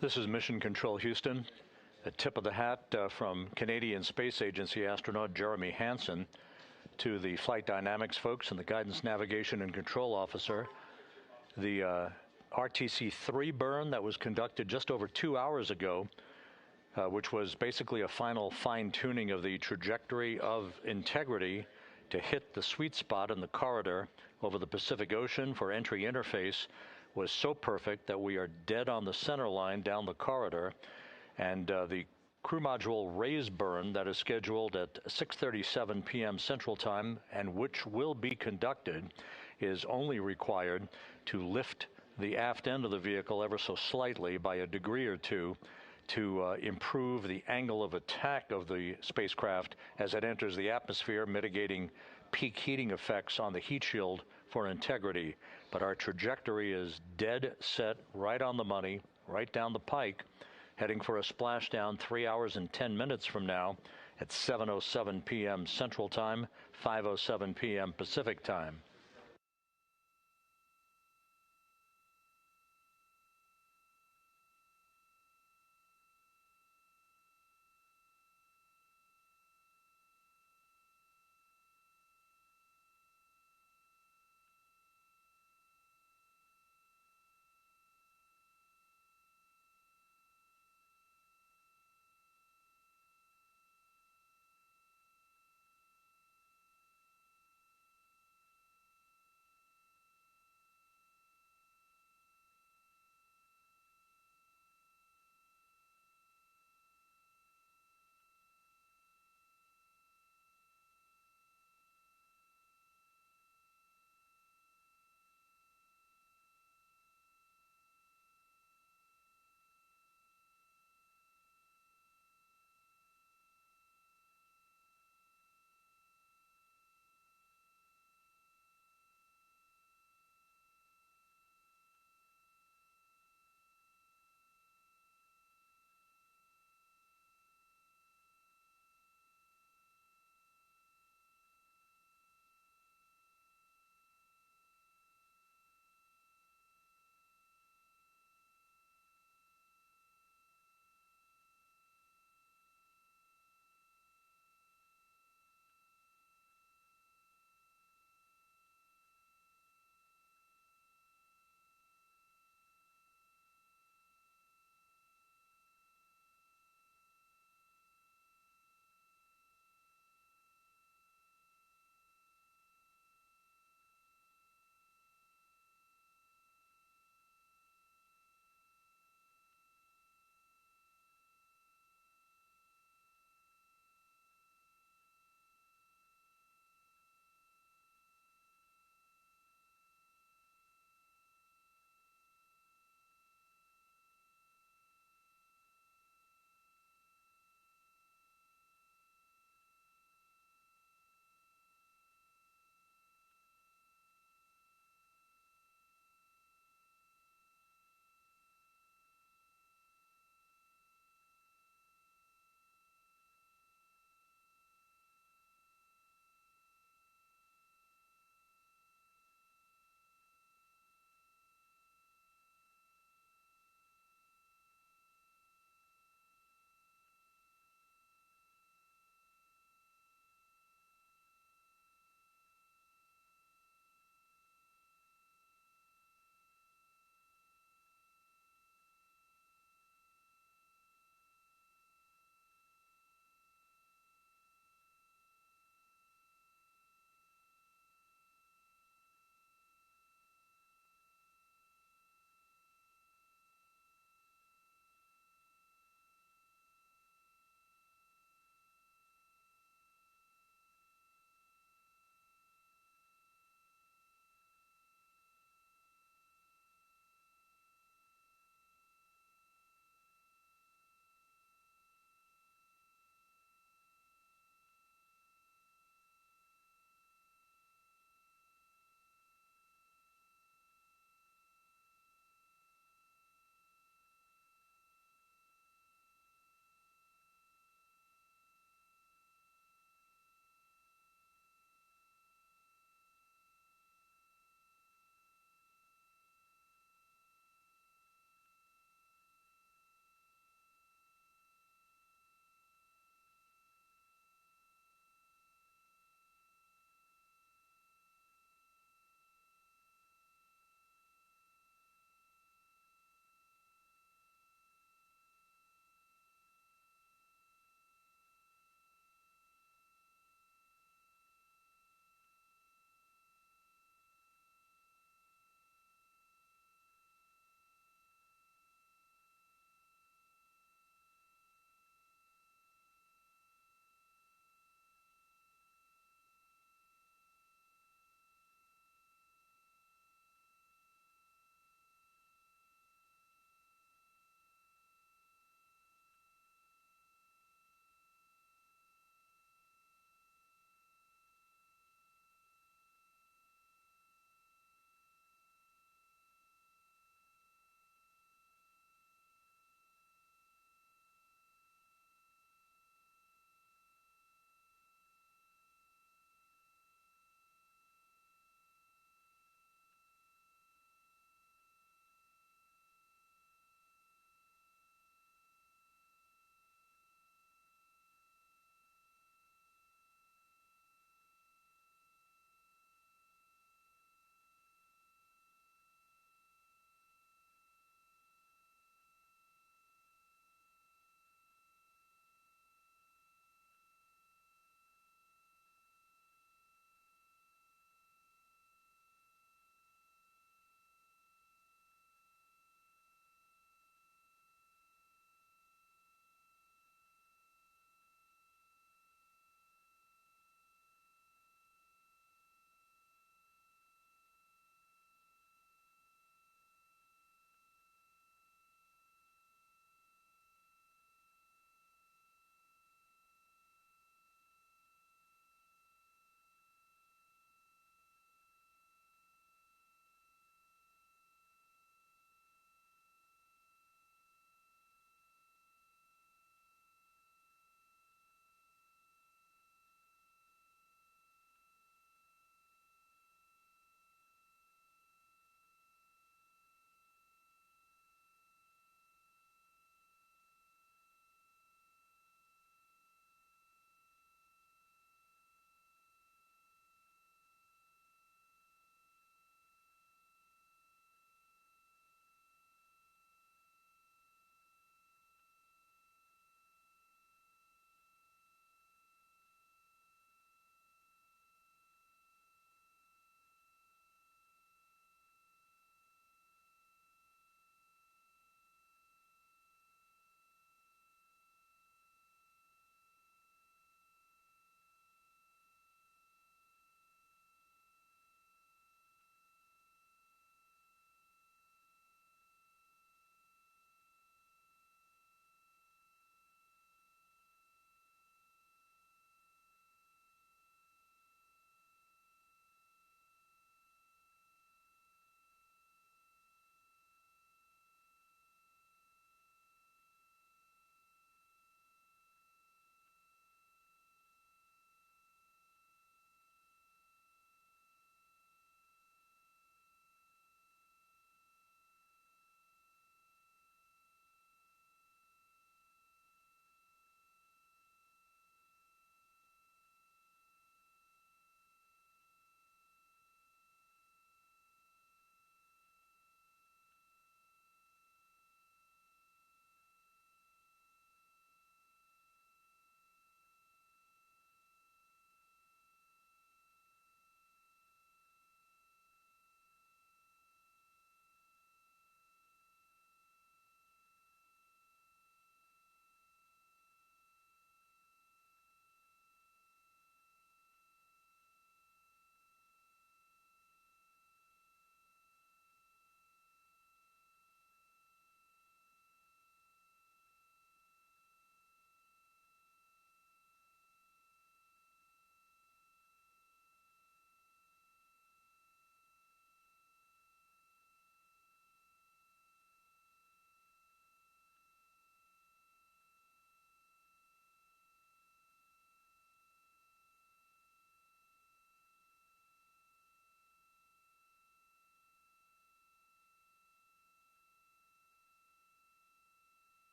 This is Mission Control Houston. A tip of the hat from Canadian Space Agency astronaut Jeremy Hansen to the flight dynamics folks and the guidance, navigation, and control officer. The RTC-3 burn that was conducted just over 2 hours ago, which was basically a final fine-tuning of the trajectory of integrity to hit the sweet spot in the corridor over the Pacific Ocean for entry interface, was so perfect that we are dead on the center line down the corridor. And the crew module raise burn that is scheduled at 6:37 p.m. Central Time and which will be conducted is only required to lift the aft end of the vehicle ever so slightly by a degree or two to improve the angle of attack of the spacecraft as it enters the atmosphere, mitigating peak heating effects on the heat shield for integrity. But our trajectory is dead set, right on the money, right down the pike, heading for a splashdown 3 hours and 10 minutes from now at 7:07 p.m. Central Time, 5:07 p.m. Pacific Time.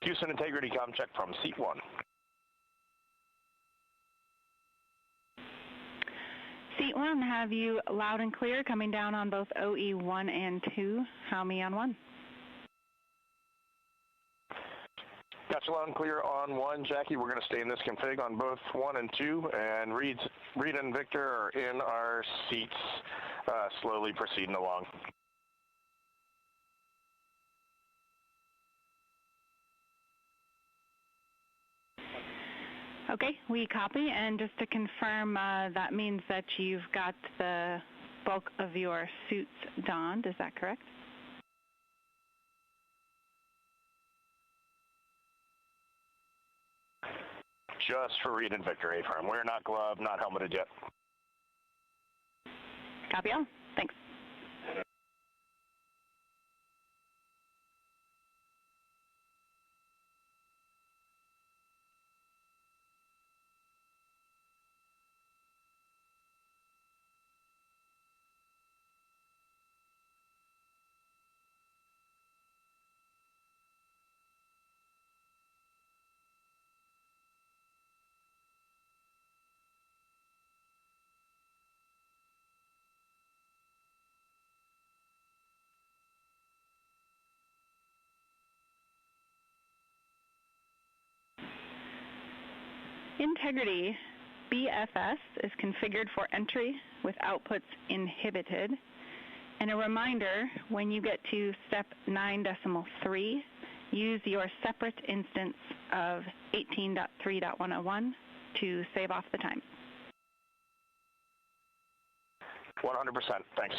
Houston integrity com check from seat 1. Seat 1, have you loud and clear coming down on both OE 1 and 2? How me on 1? Got you loud and clear on 1, Jackie. We're going to stay in this config on both 1 and 2, and Reed and Victor are in our seats, slowly proceeding along. Okay, we copy, and just to confirm, that means that you've got the bulk of your suits donned, is that correct? Just for Reed and Victor, A-firm. We're not gloved, not helmeted yet. Copy all. Thanks. Integrity BFS is configured for entry with outputs inhibited. And a reminder, when you get to step 9.3, use your separate instance of 18.3.101 to save off the time. 100%, thanks.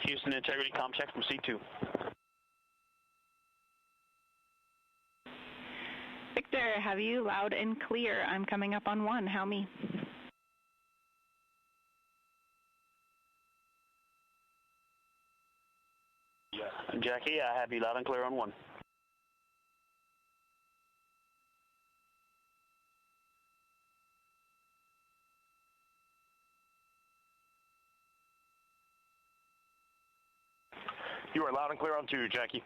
Houston integrity com check from C2. Victor, have you loud and clear? I'm coming up on 1. How me? Jackie, I have you loud and clear on 1. You are loud and clear on 2, Jackie.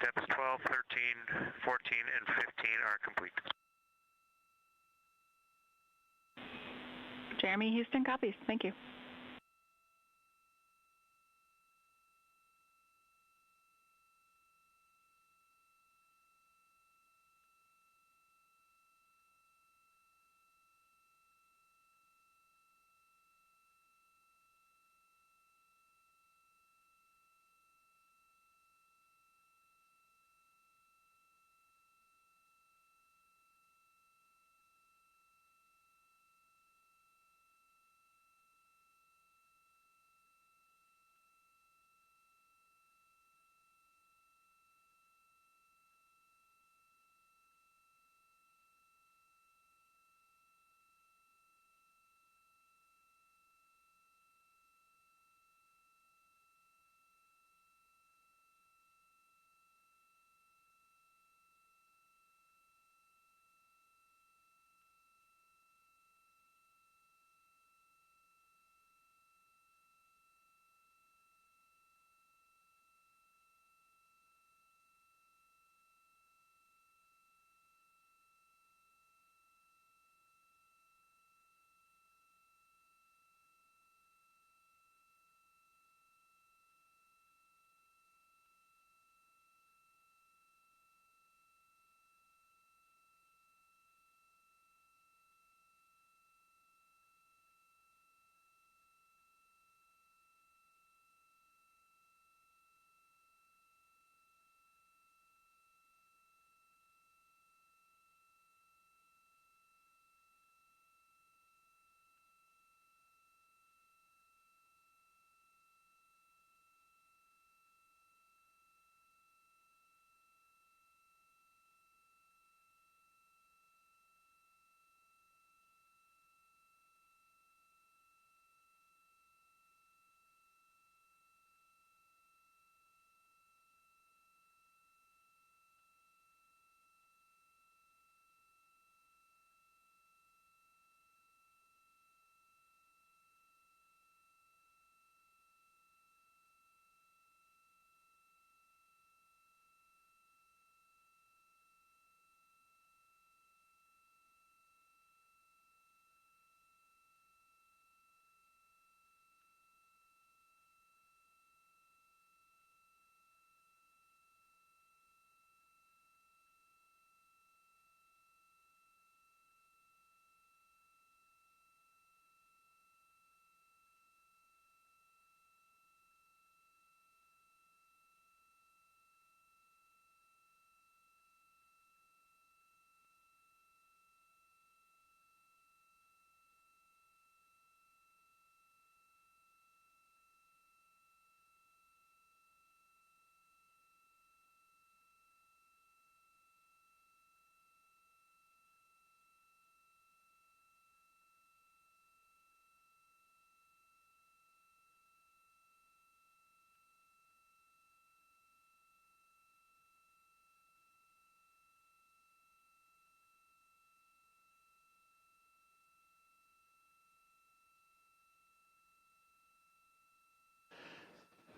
Steps 12, 13, 14, and 15 are complete. Jeremy Houston copies. Thank you.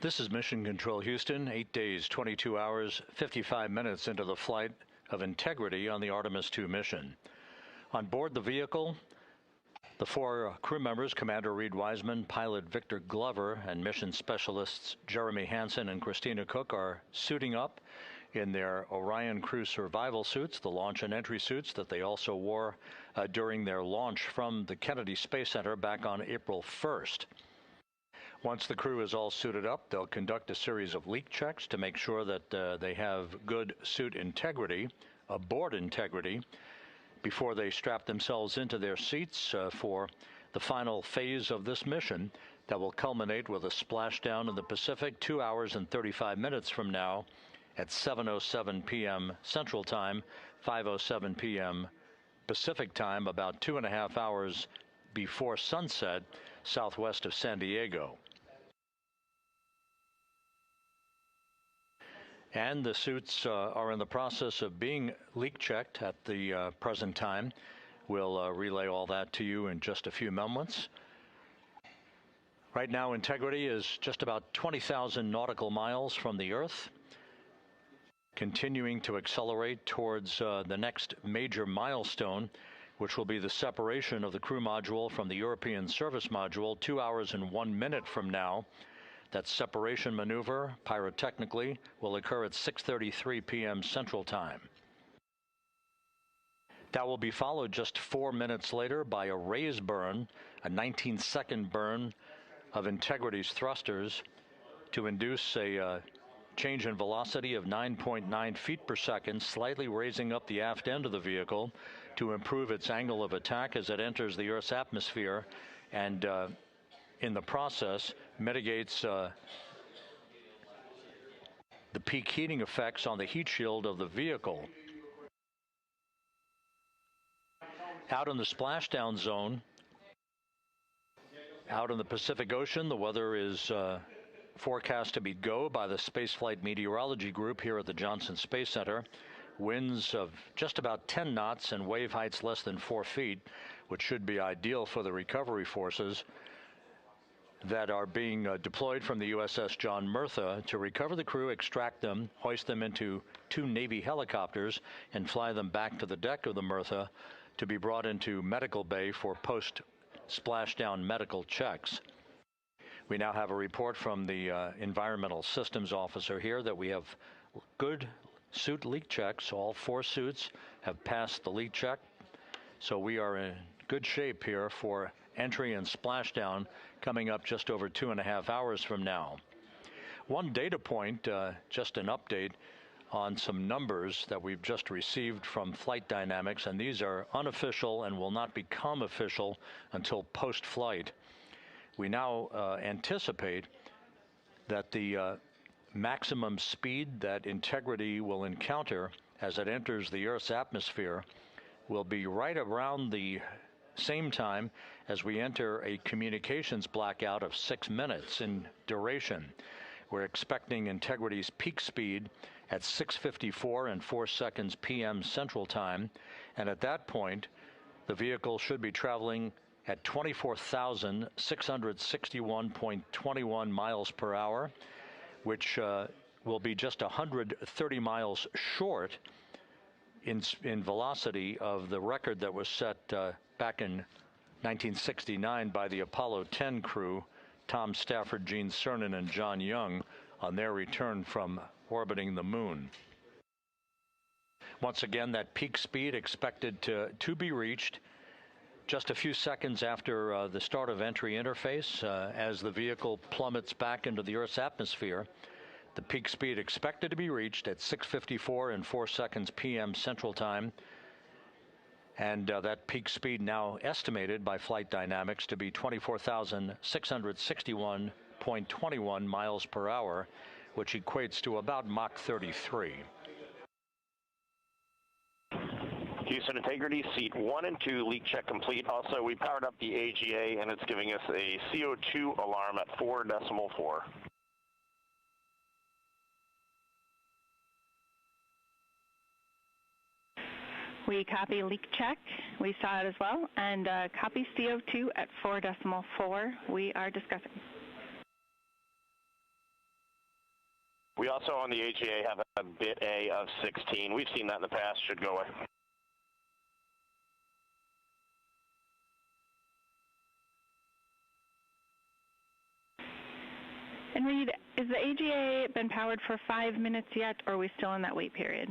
This is Mission Control Houston, 8 days, 22 hours, 55 minutes into the flight of Integrity on the Artemis II mission. On board the vehicle, the four crew members, Commander Reed Wiseman, pilot Victor Glover, and mission specialists Jeremy Hansen and Christina Cook are suiting up in their Orion crew survival suits, the launch and entry suits that they also wore during their launch from the Kennedy Space Center back on April 1st. Once the crew is all suited up, they'll conduct a series of leak checks to make sure that they have good suit integrity, aboard integrity, before they strap themselves into their seats for the final phase of this mission that will culminate with a splashdown in the Pacific 2 hours and 35 minutes from now at 7:07 p.m. Central Time, 5:07 p.m. Pacific Time, about 2.5 hours before sunset, southwest of San Diego. And the suits are in the process of being leak checked at the present time. We'll relay all that to you in just a few moments. Right now, Integrity is just about 20,000 nautical miles from the Earth. continuing to accelerate towards the next major milestone, which will be the separation of the crew module from the European service module 2 hours and 1 minute from now. That separation maneuver, pyrotechnically, will occur at 6:33 p.m. Central Time. That will be followed just 4 minutes later by a raise burn, a 19-second burn of Integrity's thrusters to induce a change in velocity of 9.9 feet per second, slightly raising up the aft end of the vehicle to improve its angle of attack as it enters the Earth's atmosphere, and in the process mitigates the peak heating effects on the heat shield of the vehicle. Out in the splashdown zone, out in the Pacific Ocean, the weather is forecast to be go by the Spaceflight Meteorology Group here at the Johnson Space Center. Winds of just about 10 knots and wave heights less than 4 feet, which should be ideal for the recovery forces that are being deployed from the USS John Murtha to recover the crew, extract them, hoist them into 2 Navy helicopters, and fly them back to the deck of the Murtha to be brought into medical bay for post-splashdown medical checks. We now have a report from the environmental systems officer here that we have good suit leak checks. All 4 suits have passed the leak check, so we are in good shape here for entry and splashdown coming up just over 2.5 hours from now. One data point, just an update on some numbers that we've just received from Flight Dynamics, and these are unofficial and will not become official until post-flight. We now anticipate that the maximum speed that Integrity will encounter as it enters the Earth's atmosphere will be right around the same time as we enter a communications blackout of 6 minutes in duration. We're expecting Integrity's peak speed at 6:54 and 4 seconds p.m. Central Time, and at that point, the vehicle should be traveling at 24,661.21 miles per hour, which will be just 130 miles short in velocity of the record that was set back in 1969 by the Apollo 10 crew, Tom Stafford, Gene Cernan, and John Young, on their return from orbiting the moon. Once again, that peak speed expected to be reached just a few seconds after the start of entry interface, as the vehicle plummets back into the Earth's atmosphere. The peak speed expected to be reached at 6:54 and 4 seconds p.m. Central Time, and that peak speed now estimated by Flight Dynamics to be 24,661.21 miles per hour, which equates to about Mach 33. Houston Integrity, seat 1 and 2, leak check complete. Also, we powered up the AGA, and it's giving us a CO2 alarm at 4.4. We copy leak check. We saw it as well. And copy CO2 at 4.4. We are discussing. We also on the AGA have a bit A of 16. We've seen that in the past. Should go away. And Reed, is the AGA been powered for 5 minutes yet, or are we still in that wait period?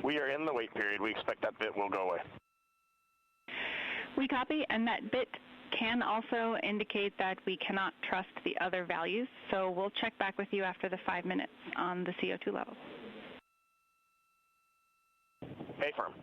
We are in the wait period. We expect that bit will go away. We copy, and that bit can also indicate that we cannot trust the other values, so we'll check back with you after the 5 minutes on the CO2 levels. A-firm.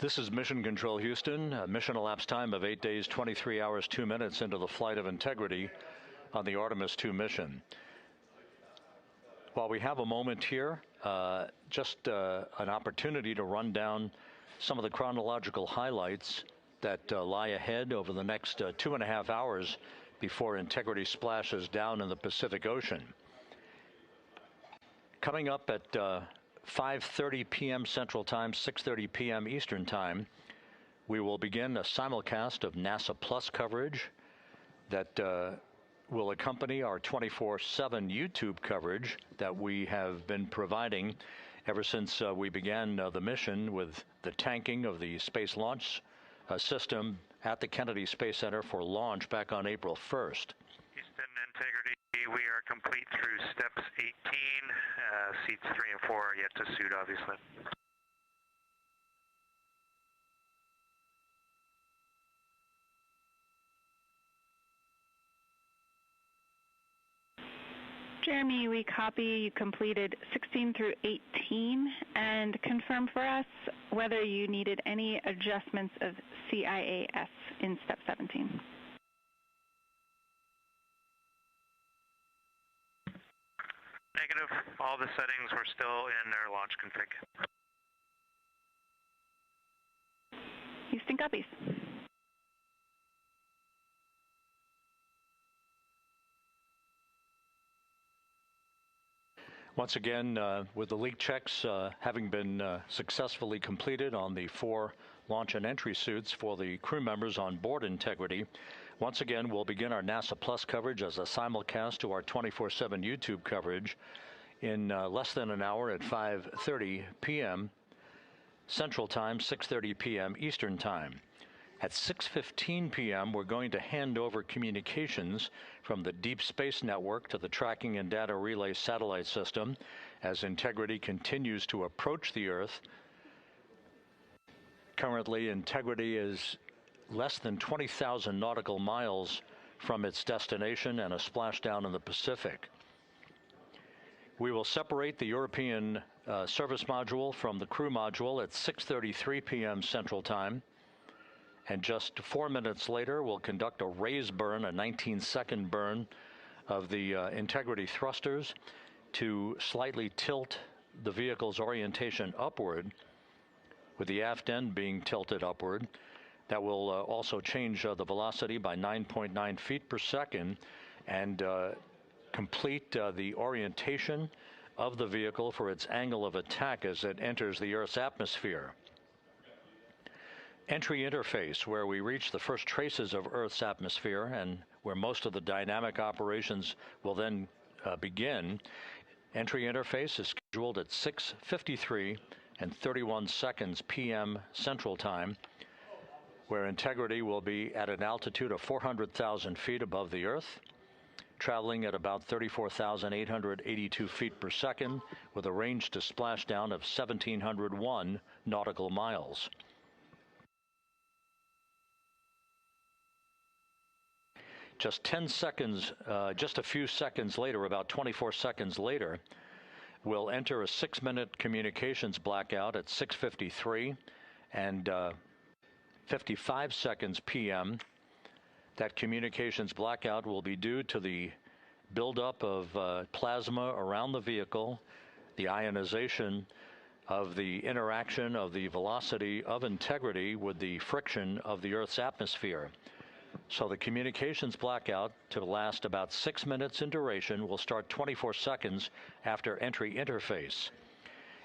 This is Mission Control Houston. Mission elapsed time of 8 days, 23 hours, 2 minutes into the flight of Integrity on the Artemis 2 mission. While we have a moment here, just an opportunity to run down some of the chronological highlights that lie ahead over the next 2.5 hours before Integrity splashes down in the Pacific Ocean. Coming up at 5:30 p.m. Central Time, 6:30 p.m. Eastern Time, we will begin a simulcast of NASA Plus coverage that will accompany our 24/7 YouTube coverage that we have been providing ever since we began the mission with the tanking of the Space Launch System at the Kennedy Space Center for launch back on April 1st. Houston, Integrity, we are complete through steps 18. Seats 3 and 4 are yet to suit, obviously. Jeremy, we copy you completed 16 through 18, and confirm for us whether you needed any adjustments of CIAS in step 17. Negative. All the settings were still in their launch config. Houston copies. Once again, with the leak checks having been successfully completed on the 4 launch and entry suits for the crew members on board Integrity, once again we'll begin our NASA Plus coverage as a simulcast to our 24/7 YouTube coverage in less than an hour at 5:30 p.m. Central Time, 6:30 p.m. Eastern Time. At 6:15 p.m., we're going to hand over communications from the Deep Space Network to the Tracking and Data Relay Satellite System as Integrity continues to approach the Earth. Currently, Integrity is less than 20,000 nautical miles from its destination and a splashdown in the Pacific. We will separate the European service module from the crew module at 6:33 p.m. Central Time. And just 4 minutes later, we'll conduct a raise burn, a 19-second burn of the Integrity thrusters to slightly tilt the vehicle's orientation upward, with the aft end being tilted upward. That will also change the velocity by 9.9 feet per second and complete the orientation of the vehicle for its angle of attack as it enters the Earth's atmosphere. Entry interface, where we reach the first traces of Earth's atmosphere and where most of the dynamic operations will then begin. Entry interface is scheduled at 6:53 and 31 seconds p.m. Central Time, where Integrity will be at an altitude of 400,000 feet above the Earth, traveling at about 34,882 feet per second with a range to splashdown of 1,701 nautical miles. Just 10 seconds, just a few seconds later, about 24 seconds later, we'll enter a 6-minute communications blackout at 6:53 and 55 seconds p.m. That communications blackout will be due to the buildup of plasma around the vehicle, the ionization of the interaction of the velocity of Integrity with the friction of the Earth's atmosphere. So the communications blackout, to last about 6 minutes in duration, will start 24 seconds after entry interface.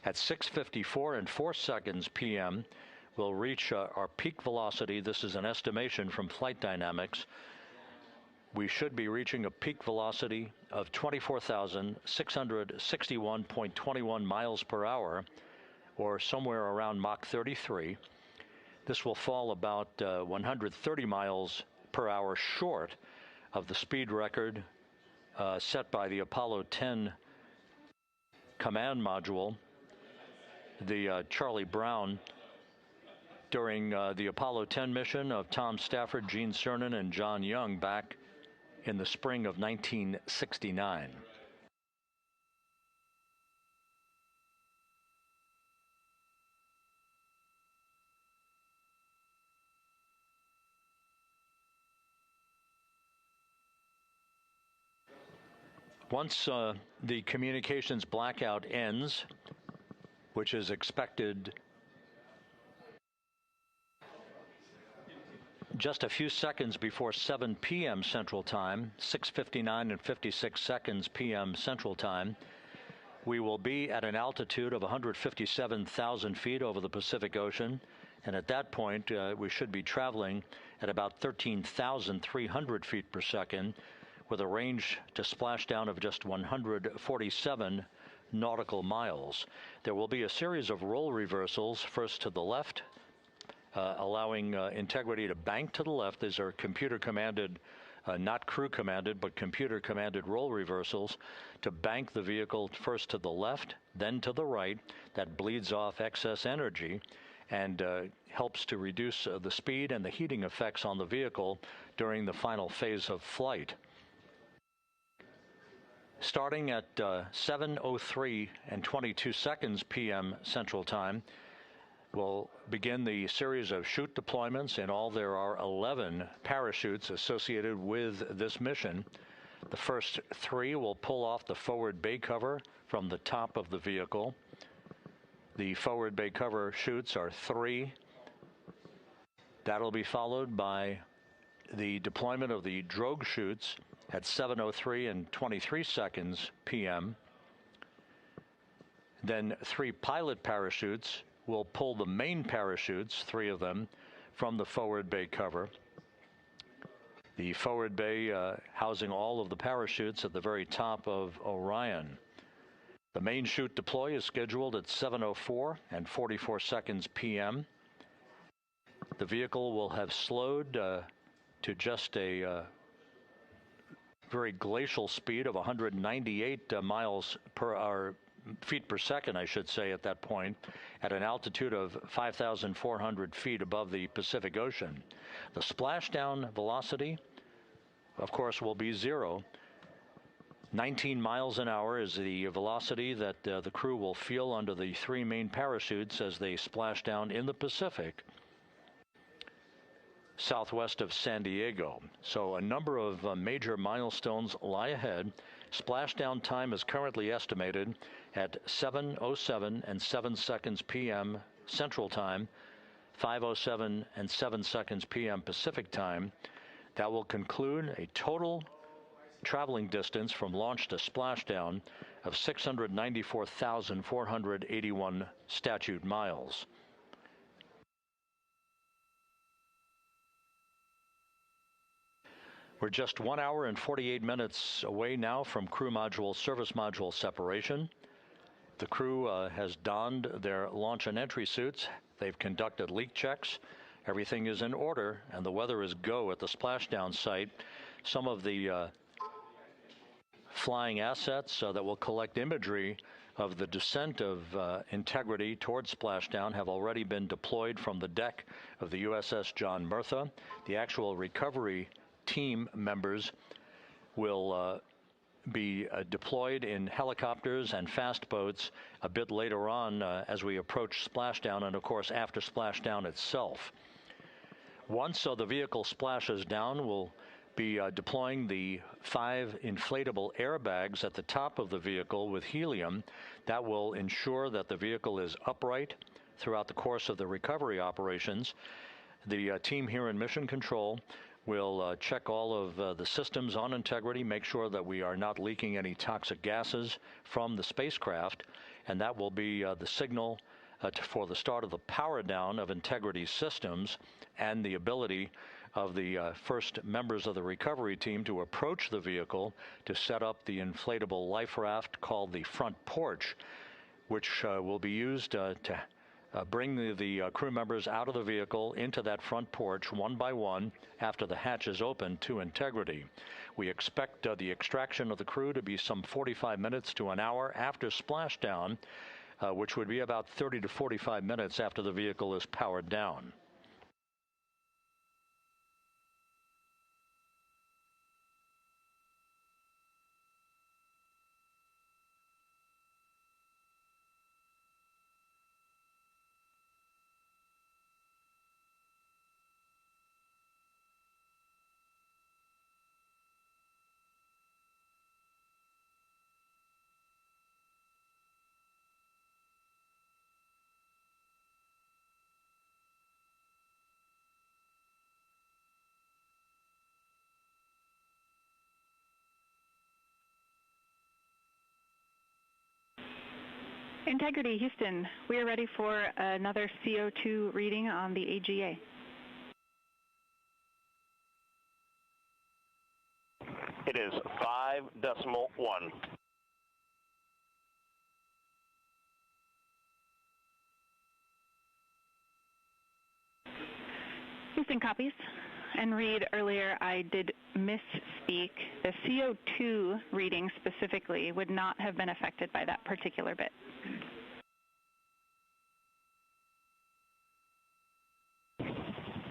At 6:54 and 4 seconds p.m., we'll reach our peak velocity. This is an estimation from Flight Dynamics. We should be reaching a peak velocity of 24,661.21 miles per hour, or somewhere around Mach 33. This will fall about 130 miles per hour short of the speed record set by the Apollo 10 command module, the Charlie Brown, during the Apollo 10 mission of Tom Stafford, Gene Cernan, and John Young back in the spring of 1969. Once the communications blackout ends, which is expected just a few seconds before 7 p.m. Central Time, 6:59 and 56 seconds p.m. Central Time, we will be at an altitude of 157,000 feet over the Pacific Ocean, and at that point we should be traveling at about 13,300 feet per second with a range to splashdown of just 147 nautical miles. There will be a series of roll reversals, first to the left, allowing integrity to bank to the left. These are computer-commanded, not crew-commanded, but computer-commanded roll reversals to bank the vehicle first to the left, then to the right. That bleeds off excess energy and helps to reduce the speed and the heating effects on the vehicle during the final phase of flight. Starting at 7:03 and 22 seconds p.m. Central Time, we'll begin the series of chute deployments. In all, there are 11 parachutes associated with this mission. The first 3 will pull off the forward bay cover from the top of the vehicle. The forward bay cover chutes are 3. That'll be followed by the deployment of the drogue chutes at 7:03 and 23 seconds p.m. Then 3 pilot parachutes will pull the main parachutes, 3 of them, from the forward bay cover. The forward bay housing all of the parachutes at the very top of Orion. The main chute deploy is scheduled at 7:04 and 44 seconds p.m. The vehicle will have slowed to just a very glacial speed of 198 miles per hour, feet per second, I should say, at that point, at an altitude of 5,400 feet above the Pacific Ocean. The splashdown velocity, of course, will be 0. 19 miles an hour is the velocity that the crew will feel under the 3 main parachutes as they splash down in the Pacific, southwest of San Diego. So a number of major milestones lie ahead. Splashdown time is currently estimated at 7:07 and 7 seconds p.m. Central Time, 5:07 and 7 seconds p.m. Pacific Time. That will conclude a total traveling distance from launch to splashdown of 694,481 statute miles. We're just 1 hour and 48 minutes away now from crew module, service module separation. The crew has donned their launch and entry suits. They've conducted leak checks. Everything is in order, and the weather is go at the splashdown site. Some of the flying assets that will collect imagery of the descent of Integrity towards splashdown have already been deployed from the deck of the USS John Murtha. The actual recovery team members will be deployed in helicopters and fast boats a bit later on as we approach splashdown, and of course after splashdown itself. Once the vehicle splashes down, we'll be deploying the 5 inflatable airbags at the top of the vehicle with helium. That will ensure that the vehicle is upright throughout the course of the recovery operations. The team here in Mission Control will check all of the systems on Integrity, make sure that we are not leaking any toxic gases from the spacecraft, and that will be the signal for the start of the power down of Integrity systems and the ability of the first members of the recovery team to approach the vehicle to set up the inflatable life raft called the front porch, which will be used to bring the crew members out of the vehicle into that front porch one by one after the hatch is open to Integrity. We expect the extraction of the crew to be some 45 minutes to an hour after splashdown, which would be about 30 to 45 minutes after the vehicle is powered down. Integrity, Houston, we are ready for another CO2 reading on the AGA. It is 5.1. Houston copies. And Reed, earlier I did misspeak. The CO2 reading specifically would not have been affected by that particular bit.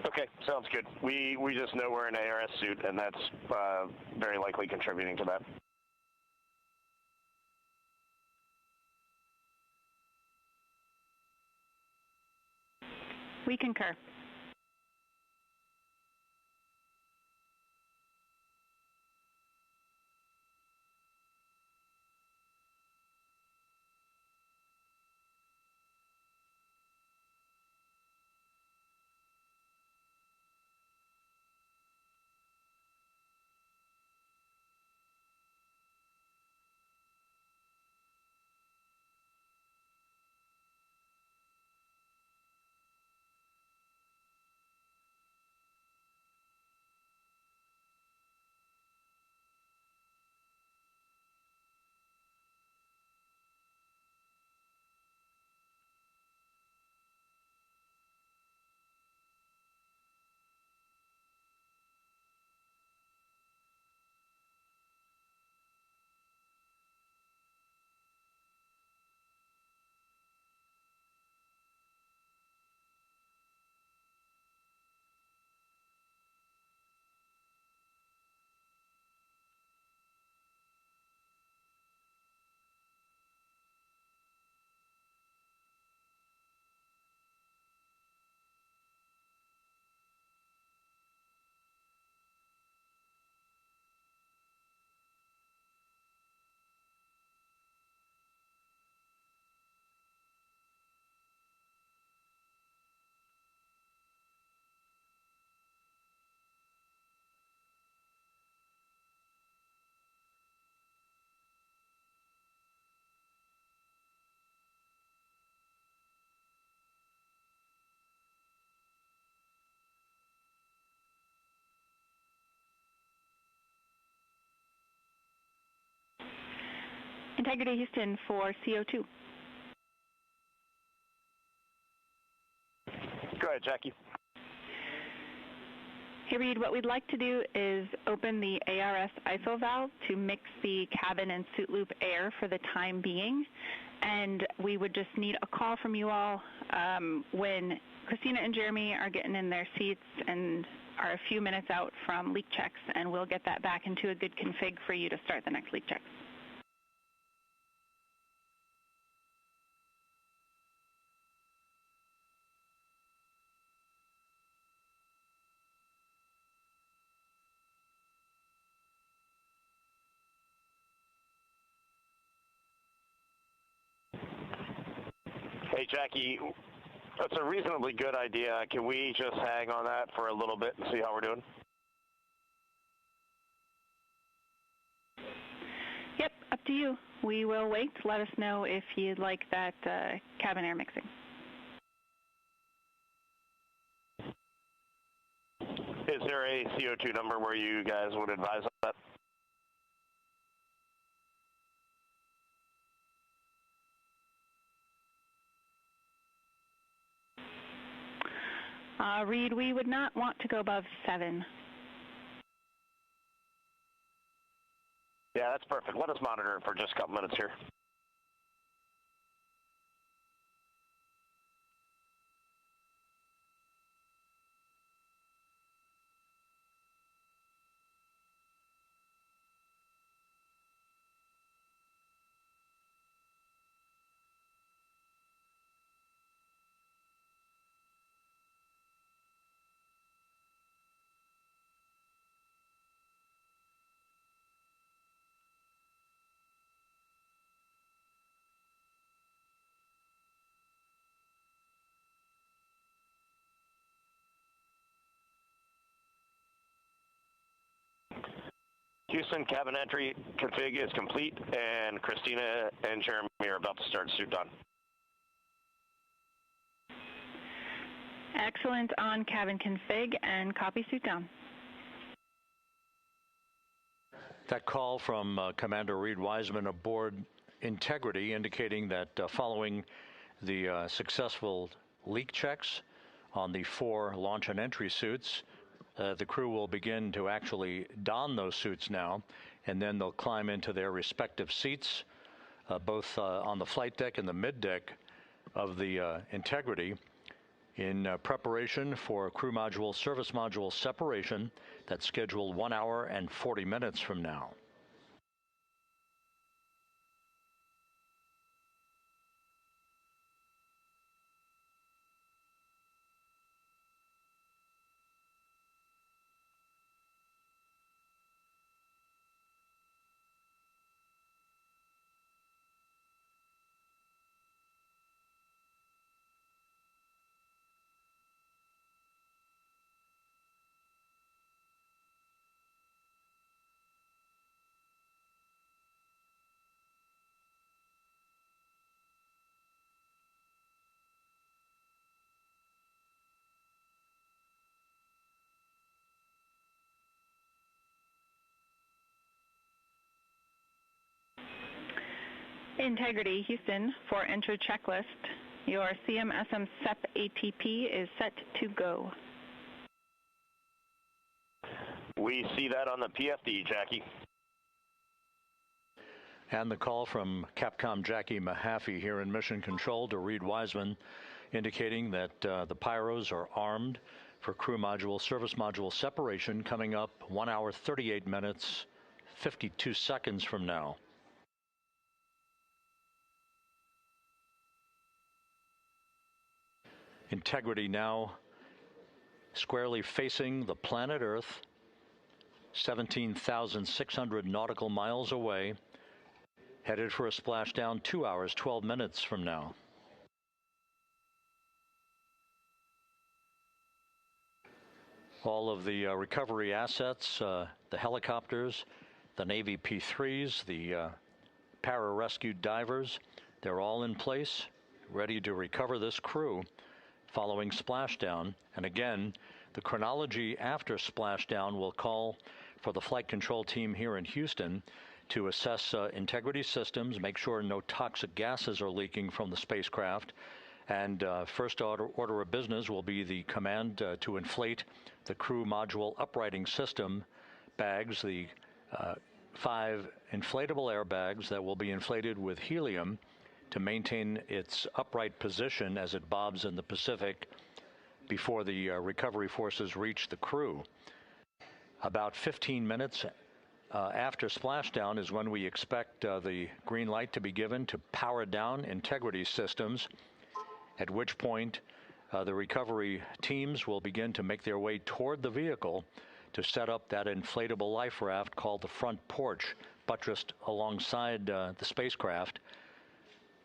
Okay, sounds good. We just know we're in an ARS suit, and that's very likely contributing to that. We concur. Integrity, Houston, for CO2. Go ahead, Jackie. Hey, Reed, what we'd like to do is open the ARS ISO valve to mix the cabin and suit loop air for the time being. And we would just need a call from you all when Christina and Jeremy are getting in their seats and are a few minutes out from leak checks, and we'll get that back into a good config for you to start the next leak check. Hey, Jackie, that's a reasonably good idea. Can we just hang on that for a little bit and see how we're doing? Yep, up to you. We will wait. Let us know if you'd like that cabin air mixing. Is there a CO2 number where you guys would advise on that? Reed, we would not want to go above 7. Yeah, that's perfect. Let us monitor it for just a couple minutes here. Houston, cabin entry config is complete, and Christina and Jeremy are about to start suit done. Excellent on cabin config and copy suit down. That call from Commander Reed Wiseman aboard Integrity indicating that following the successful leak checks on the 4 launch and entry suits, the crew will begin to actually don those suits now, and then they'll climb into their respective seats, both on the flight deck and the mid deck of the Integrity, in preparation for crew module, service module separation that's scheduled 1 hour and 40 minutes from now. Integrity, Houston, for entry checklist. Your CMSM SEP ATP is set to go. We see that on the PFD, Jackie. And the call from Capcom Jackie Mahaffey here in Mission Control to Reed Wiseman, indicating that the pyros are armed for crew module, service module separation coming up 1 hour, 38 minutes, 52 seconds from now. Integrity now squarely facing the planet Earth, 17,600 nautical miles away, headed for a splashdown 2 hours, 12 minutes from now. All of the recovery assets, the helicopters, the Navy P-3s, the para-rescue divers, they're all in place, ready to recover this crew following splashdown. And again, the chronology after splashdown will call for the flight control team here in Houston to assess integrity systems, make sure no toxic gases are leaking from the spacecraft. And first order of business will be the command to inflate the crew module uprighting system bags, the 5 inflatable airbags that will be inflated with helium to maintain its upright position as it bobs in the Pacific before the recovery forces reach the crew. About 15 minutes after splashdown is when we expect the green light to be given to power down integrity systems, at which point the recovery teams will begin to make their way toward the vehicle to set up that inflatable life raft called the front porch, buttressed alongside the spacecraft.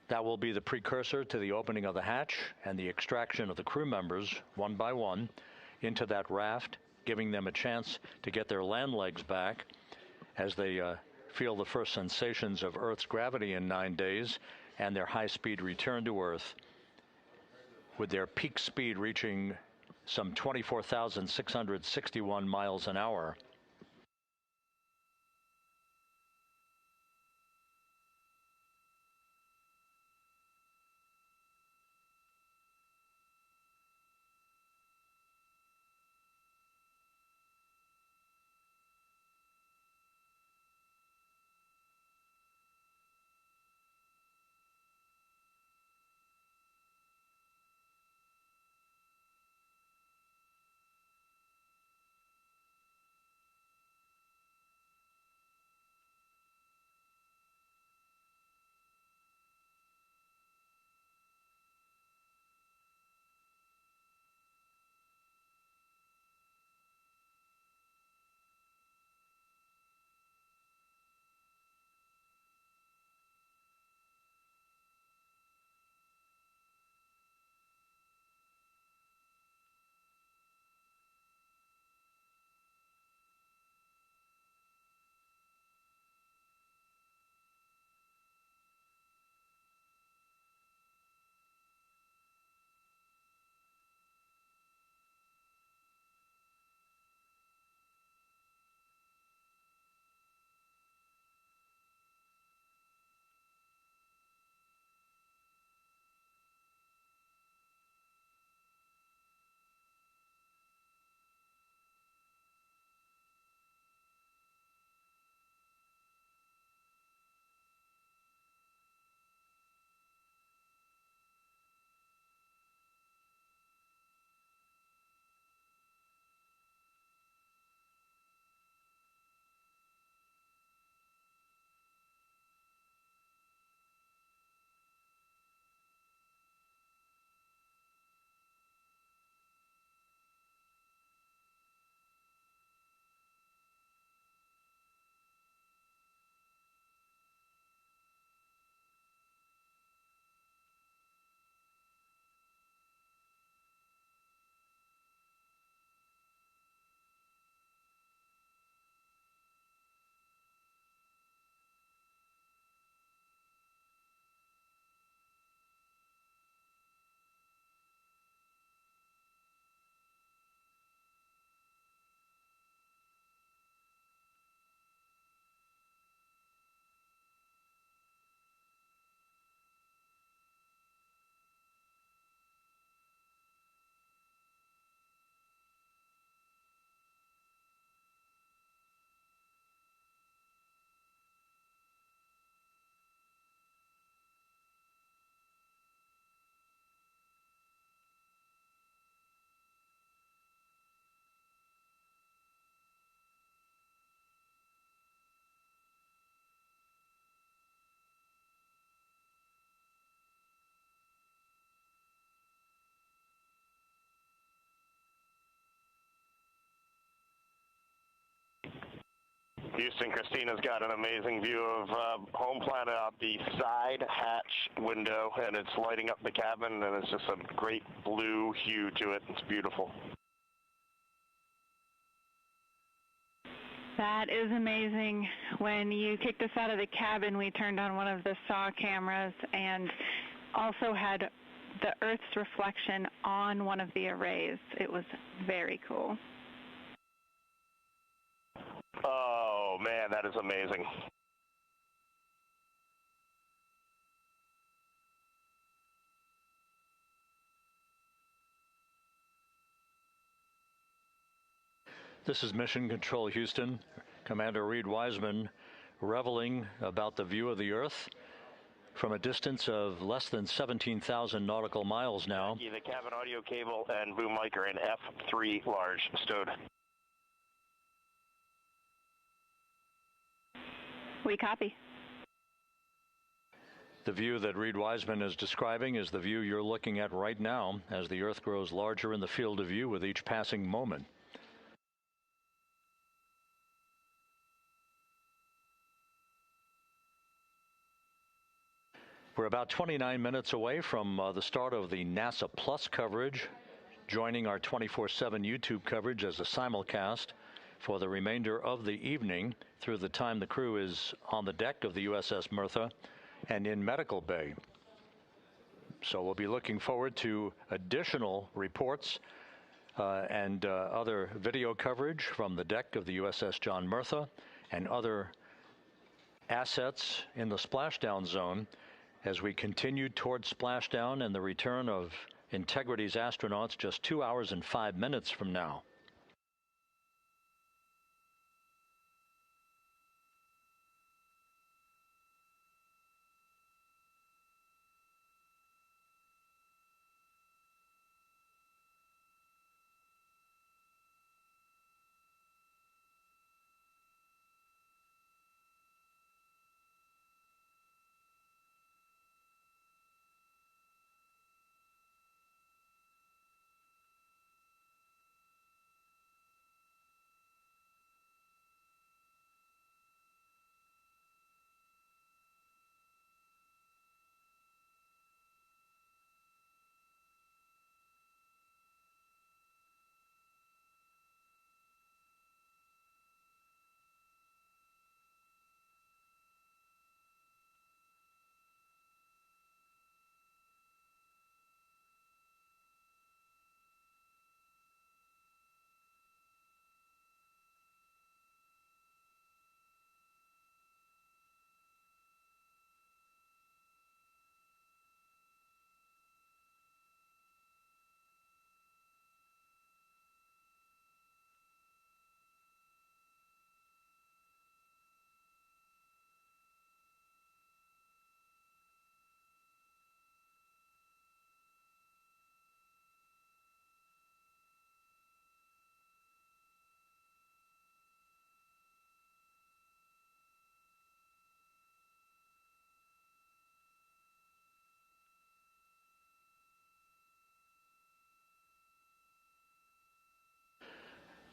That will be the precursor to the opening of the hatch and the extraction of the crew members, one by one, into that raft, giving them a chance to get their land legs back as they feel the first sensations of Earth's gravity in 9 days and their high-speed return to Earth, with their peak speed reaching some 24,661 miles an hour. Houston, Christina's got an amazing view of home planet out the side hatch window, and it's lighting up the cabin, and it's just a great blue hue to it. It's beautiful. That is amazing. When you kicked us out of the cabin, we turned on one of the SAW cameras and also had the Earth's reflection on one of the arrays. It was very cool. Oh, man, that is amazing. This is Mission Control Houston. Commander Reed Wiseman reveling about the view of the Earth from a distance of less than 17,000 nautical miles now. The cabin audio cable and boom mic are in F3 large stowed. We copy. The view that Reed Wiseman is describing is the view you're looking at right now as the Earth grows larger in the field of view with each passing moment. We're about 29 minutes away from the start of the NASA Plus coverage, joining our 24/7 YouTube coverage as a simulcast for the remainder of the evening through the time the crew is on the deck of the USS Mertha and in medical bay. So we'll be looking forward to additional reports and other video coverage from the deck of the USS John Mertha and other assets in the splashdown zone as we continue toward splashdown and the return of Integrity's astronauts just 2 hours and 5 minutes from now.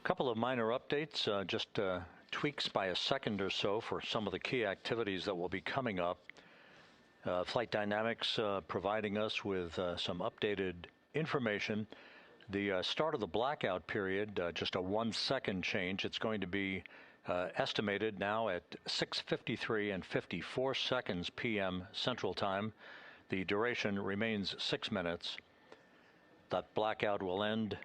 Couple of minor updates, just tweaks by a second or so for some of the key activities that will be coming up. Flight Dynamics providing us with some updated information. The start of the blackout period, just a 1 second change. It's going to be estimated now at 6:53 and 54 seconds p.m. Central Time. The duration remains 6 minutes. That blackout will end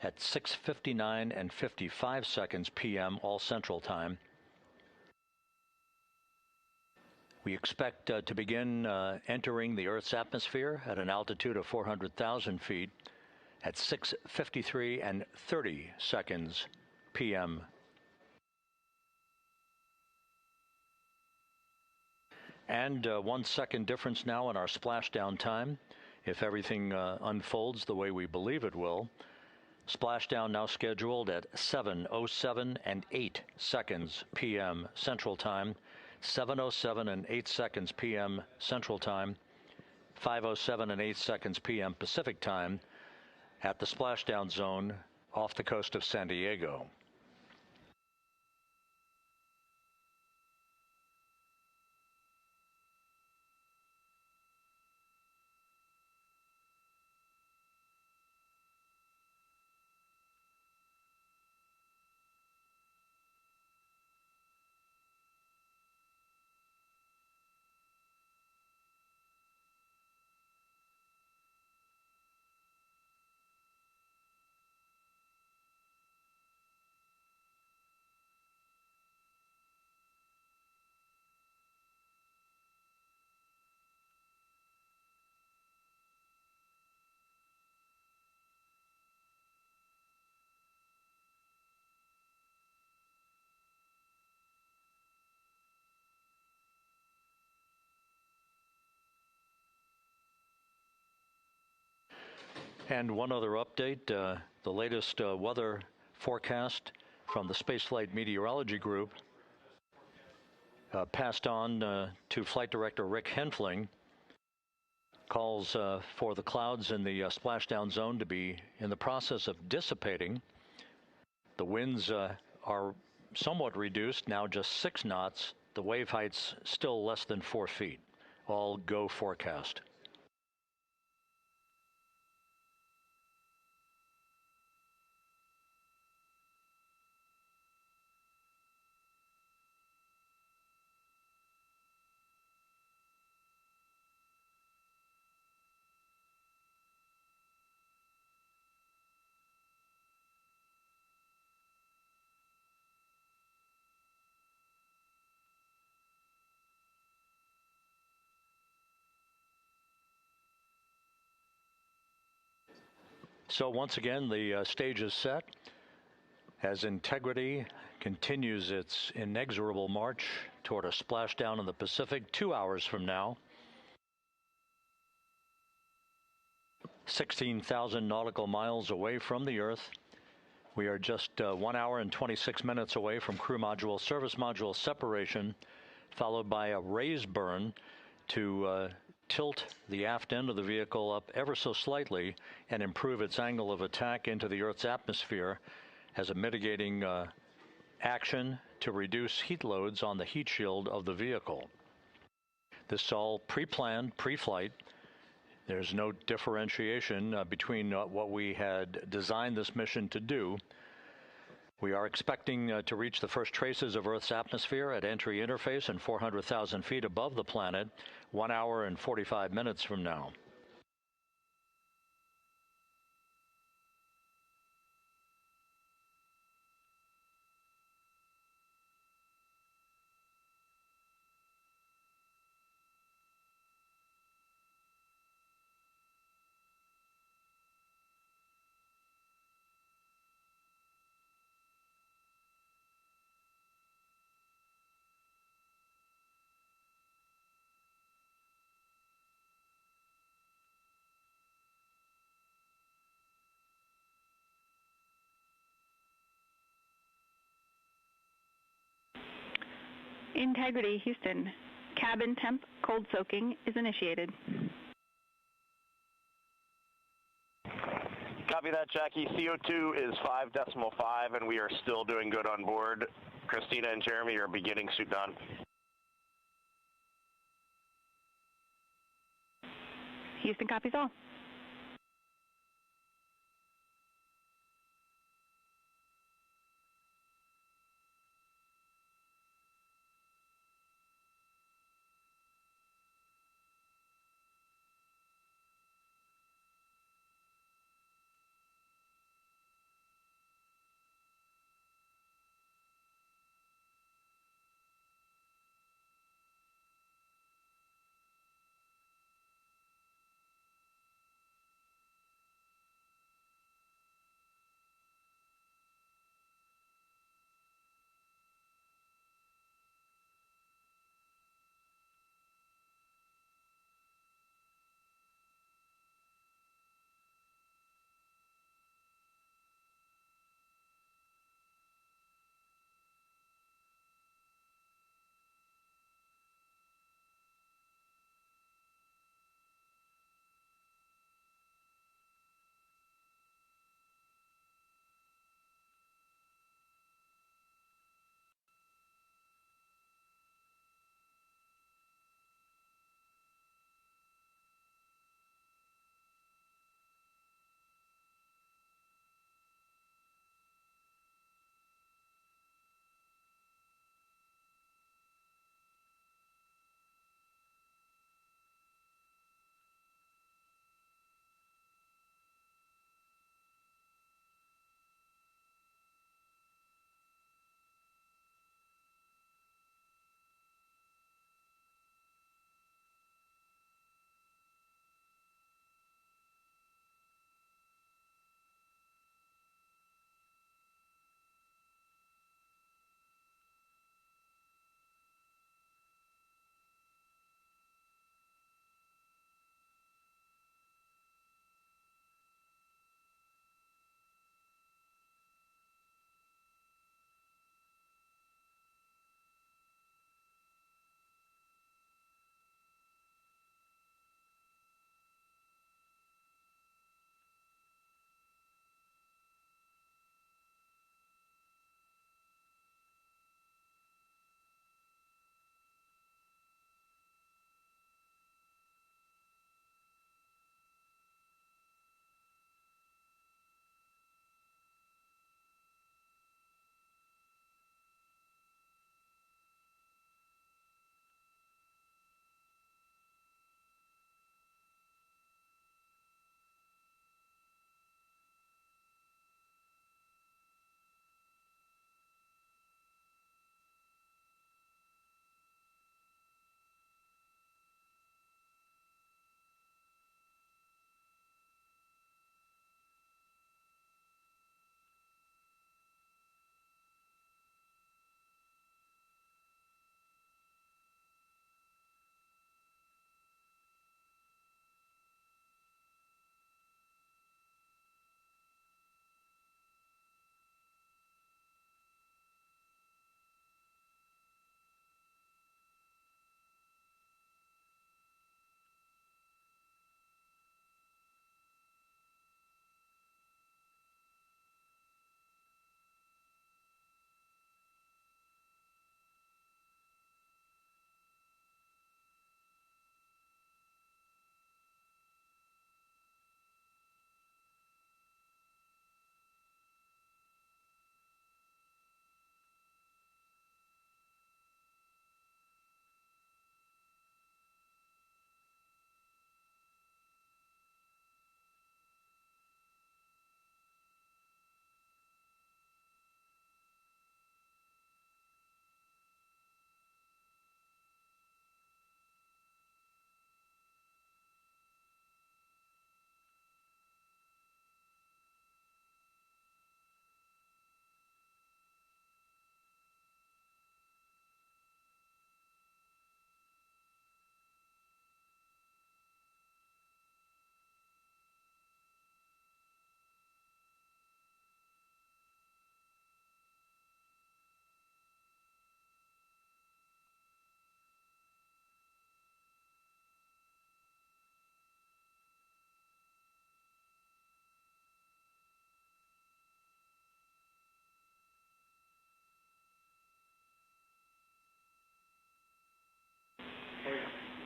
at 6:59 and 55 seconds p.m. all Central Time. We expect to begin entering the Earth's atmosphere at an altitude of 400,000 feet at 6:53 and 30 seconds p.m. And 1 second difference now in our splashdown time, if everything unfolds the way we believe it will. Splashdown now scheduled at 7:07 and 8 seconds p.m. Central Time, 7:07 and 8 seconds p.m. Central Time, 5:07 and 8 seconds p.m. Pacific Time at the splashdown zone off the coast of San Diego. And one other update, the latest weather forecast from the Spaceflight Meteorology Group passed on to Flight Director Rick Henfling, calls for the clouds in the splashdown zone to be in the process of dissipating. The winds are somewhat reduced, now just 6 knots. The wave height's still less than 4 feet. All go forecast. So once again, the stage is set as Integrity continues its inexorable march toward a splashdown in the Pacific 2 hours from now. 16,000 nautical miles away from the Earth. We are just 1 hour and 26 minutes away from crew module, service module separation, followed by a raise burn to tilt the aft end of the vehicle up ever so slightly and improve its angle of attack into the Earth's atmosphere as a mitigating action to reduce heat loads on the heat shield of the vehicle. This is all pre-planned, pre-flight. There's no differentiation between what we had designed this mission to do. We are expecting to reach the first traces of Earth's atmosphere at entry interface and 400,000 feet above the planet 1 hour and 45 minutes from now. Integrity, Houston. Cabin temp cold soaking is initiated. Copy that, Jackie. CO2 is 5.5, and we are still doing good on board. Christina and Jeremy are beginning suit down. Houston copies all.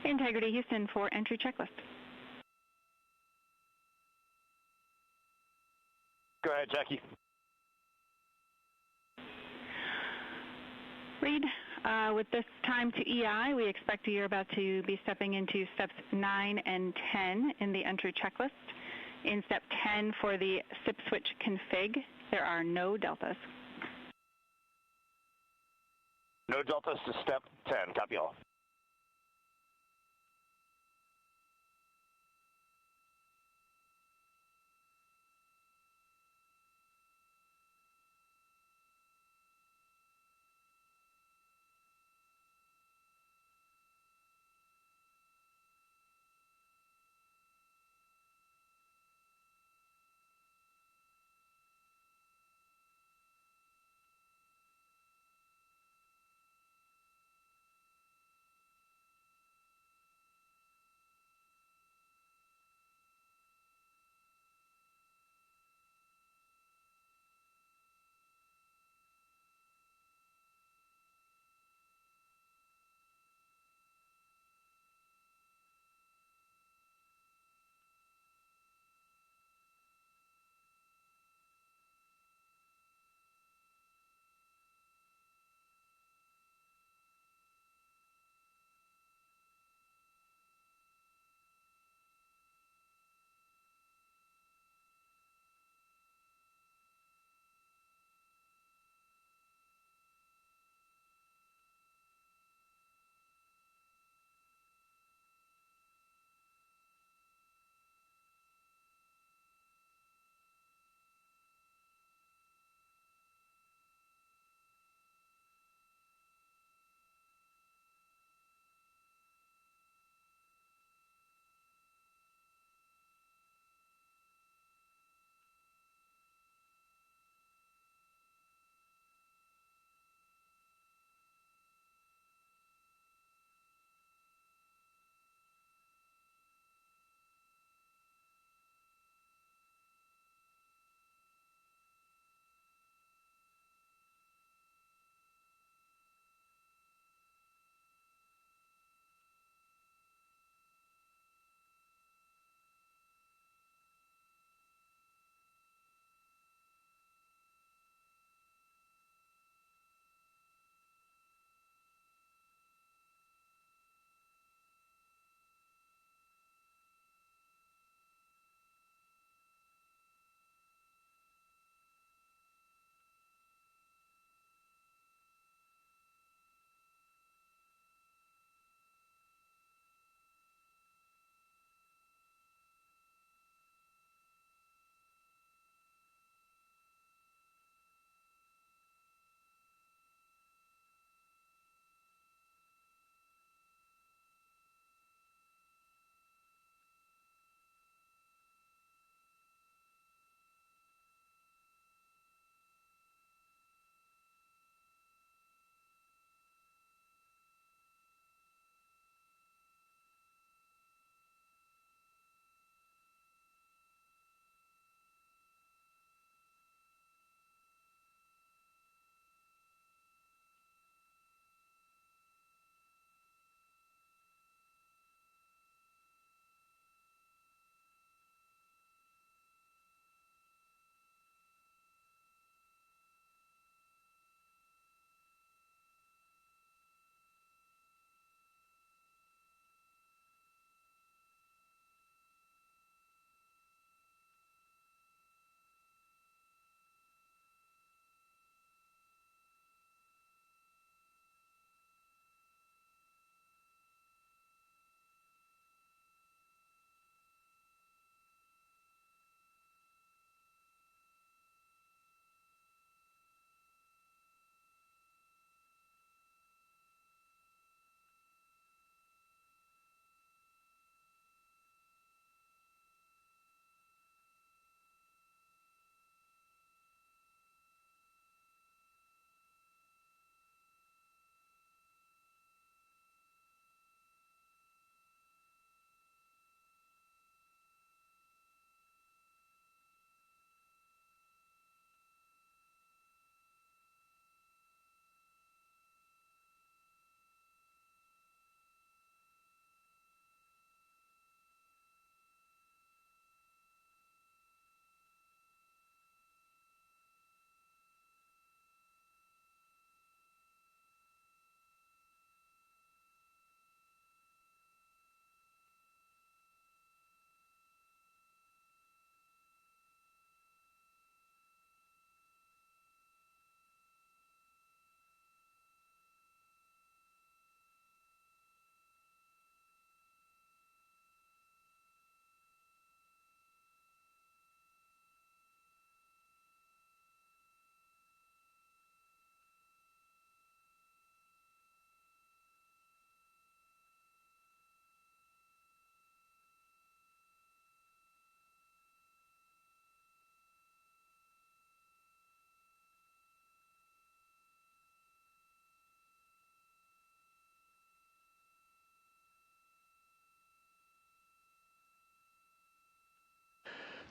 Integrity Houston for entry checklist. Go ahead, Jackie. Read, with this time to EI, we expect you're about to be stepping into steps 9 and 10 in the entry checklist. In step 10 for the SIP switch config, there are no deltas. No deltas to step 10. Copy all.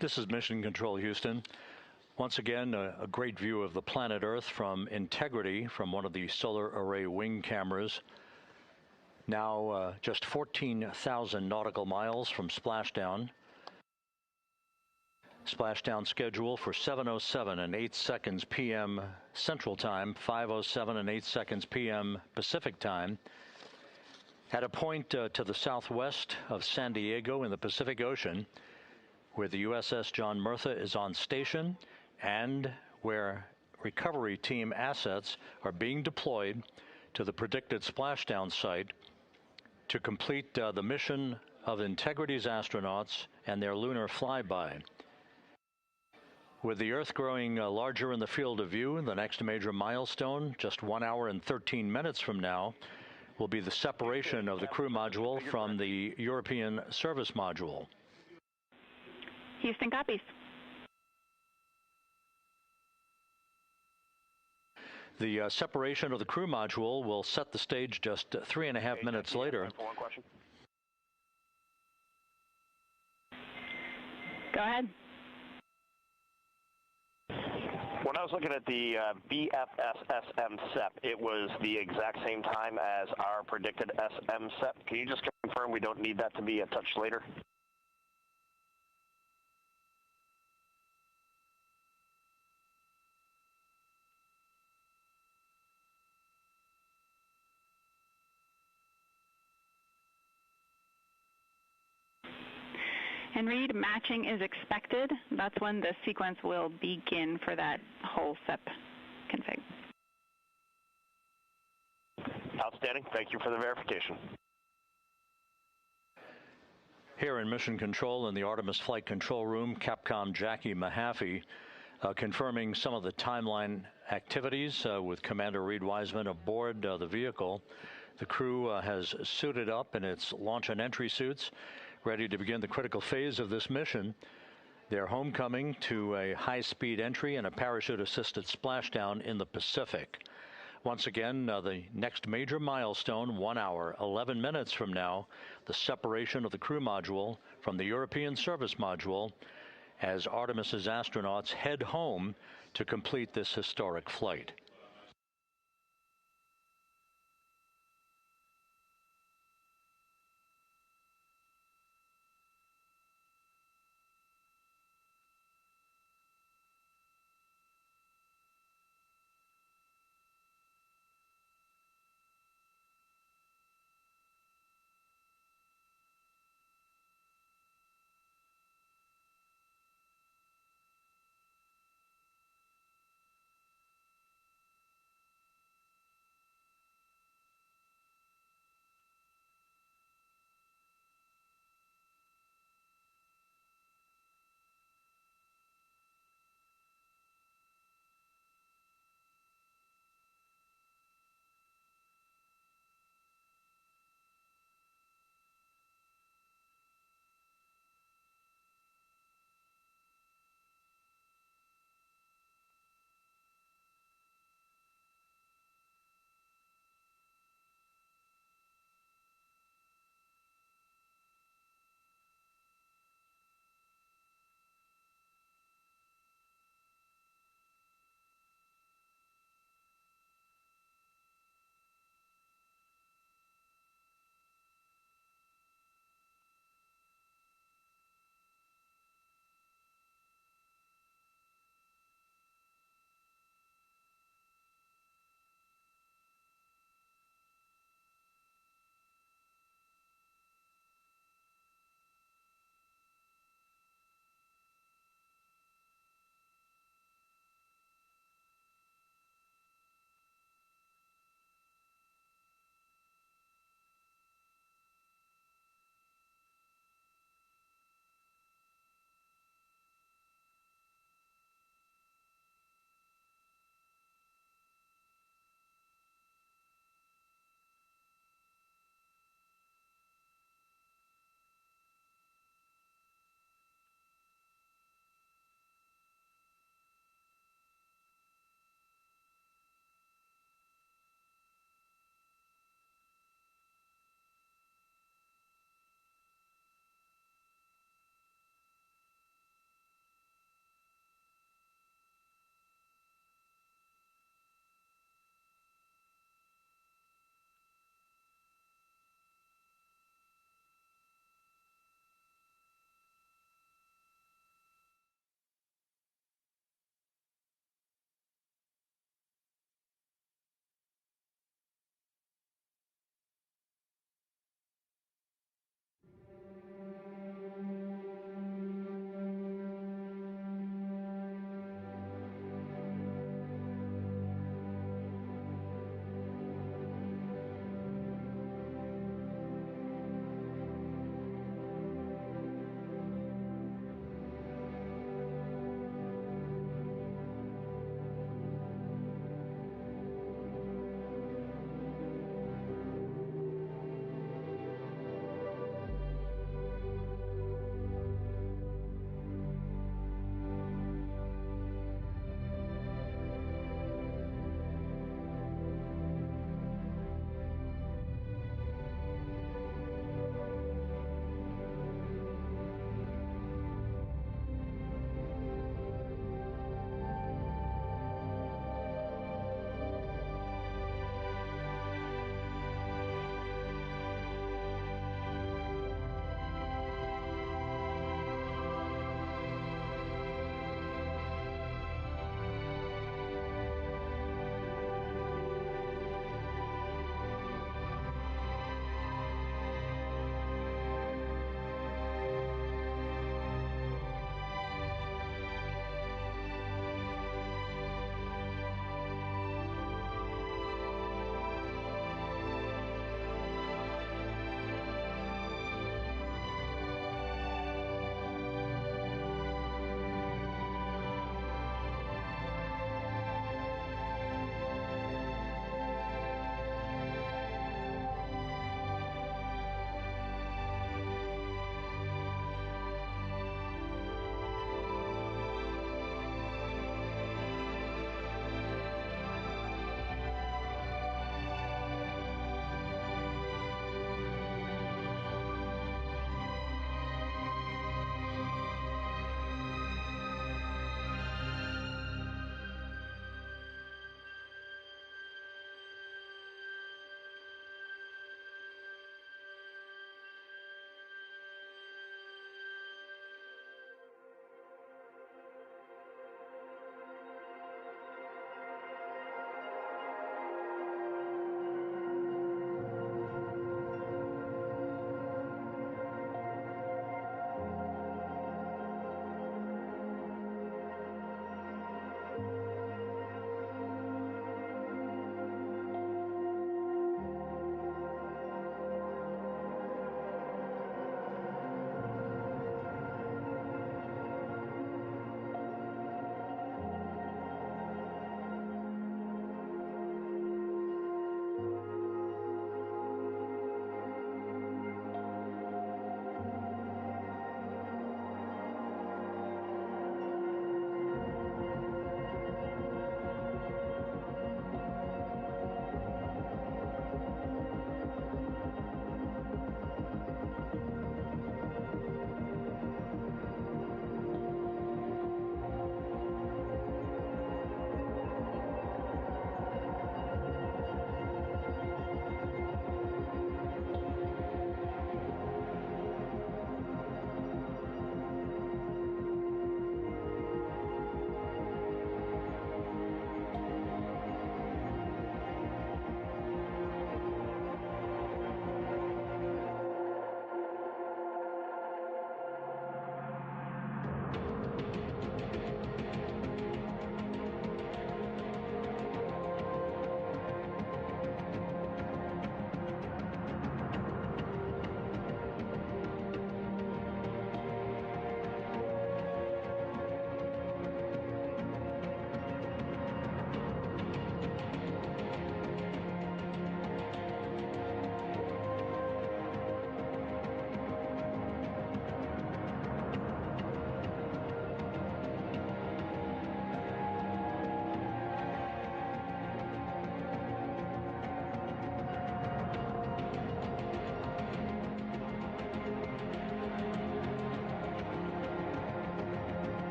This is Mission Control, Houston. Once again, a great view of the planet Earth from Integrity from one of the solar array wing cameras. Now just 14,000 nautical miles from Splashdown. Splashdown schedule for 7:07 and 8 seconds p.m. Central Time, 5:07 and 8 seconds p.m. Pacific Time. At a point to the southwest of San Diego in the Pacific Ocean, where the USS John Murtha is on station and where recovery team assets are being deployed to the predicted splashdown site to complete the mission of Integrity's astronauts and their lunar flyby. With the Earth growing larger in the field of view, the next major milestone, just 1 hour and 13 minutes from now, will be the separation of the crew module from the European service module. Houston copies. The separation of the crew module will set the stage just 3.5 minutes later. One question. Go ahead. When I was looking at the BFS-SM SEP, it was the exact same time as our predicted SM SEP. Can you just confirm we don't need that to be a touch later? And Reed, matching is expected. That's when the sequence will begin for that whole SEP config. Outstanding. Thank you for the verification. Here in Mission Control in the Artemis Flight Control Room, Capcom Jackie Mahaffey confirming some of the timeline activities with Commander Reed Wiseman aboard the vehicle. The crew has suited up in its launch and entry suits, ready to begin the critical phase of this mission. Their homecoming to a high-speed entry and a parachute-assisted splashdown in the Pacific. Once again, the next major milestone, 1 hour, 11 minutes from now, the separation of the crew module from the European service module as Artemis's astronauts head home to complete this historic flight.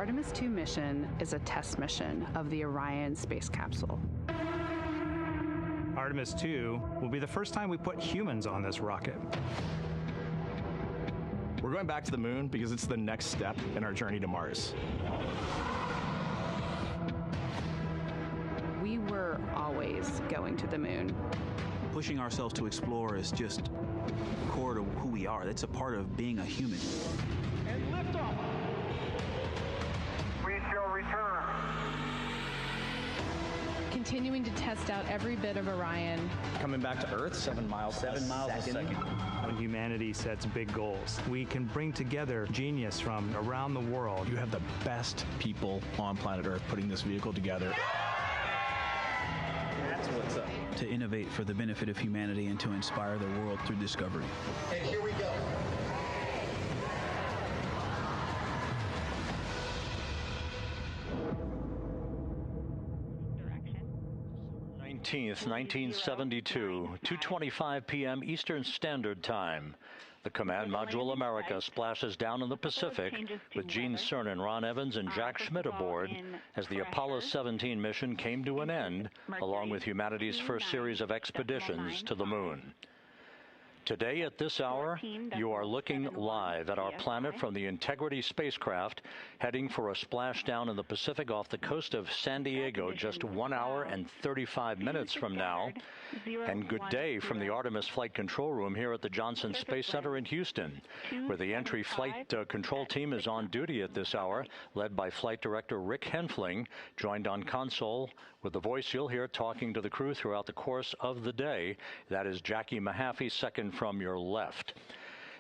Artemis 2 mission is a test mission of the Orion space capsule. Artemis 2 will be the first time we put humans on this rocket. We're going back to the moon because it's the next step in our journey to Mars. We were always going to the moon. Pushing ourselves to explore is just core to who we are. That's a part of being a human. And liftoff. We shall return. Continuing to test out every bit of Orion. Coming back to Earth, 7 miles a second. When humanity sets big goals, we can bring together genius from around the world. You have the best people on planet Earth putting this vehicle together. That's what's up. To innovate for the benefit of humanity and to inspire the world through discovery. And here we go. Direction. 19th, 1972, 2:25 p.m. Eastern Standard Time. The Command Module America splashes down in the Pacific with Gene Cernan, Ron Evans, and Jack Schmidt aboard as the Apollo 17 mission came to an end, along with humanity's first series of expeditions to the moon. Today at this hour, you are looking live at our planet from the Integrity spacecraft, heading for a splashdown in the Pacific off the coast of San Diego just 1 hour and 35 minutes from now. And good day from the Artemis Flight Control Room here at the Johnson Space Center in Houston, where the entry flight control team is on duty at this hour, led by Flight Director Rick Henfling, joined on console with the voice you'll hear talking to the crew throughout the course of the day. That is Jackie Mahaffey, second from your left.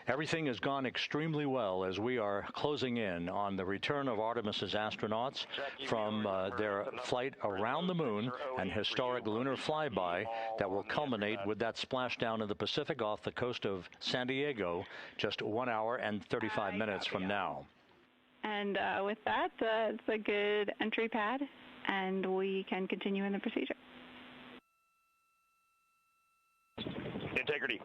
Everything has gone extremely well as we are closing in on the return of Artemis's astronauts from their flight around the moon and historic lunar flyby that will culminate with that splashdown in the Pacific off the coast of San Diego just 1 hour and 35 minutes from now. And with that, it's a good entry pad, and we can continue in the procedure. Integrity.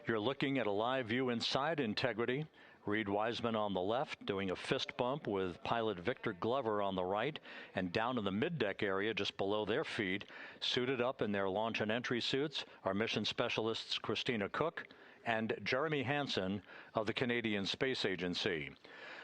You're looking at a live view inside Integrity. Reed Wiseman on the left doing a fist bump with pilot Victor Glover on the right, and down in the middeck area just below their feet, suited up in their launch and entry suits, are mission specialists Christina Cook and Jeremy Hansen of the Canadian Space Agency.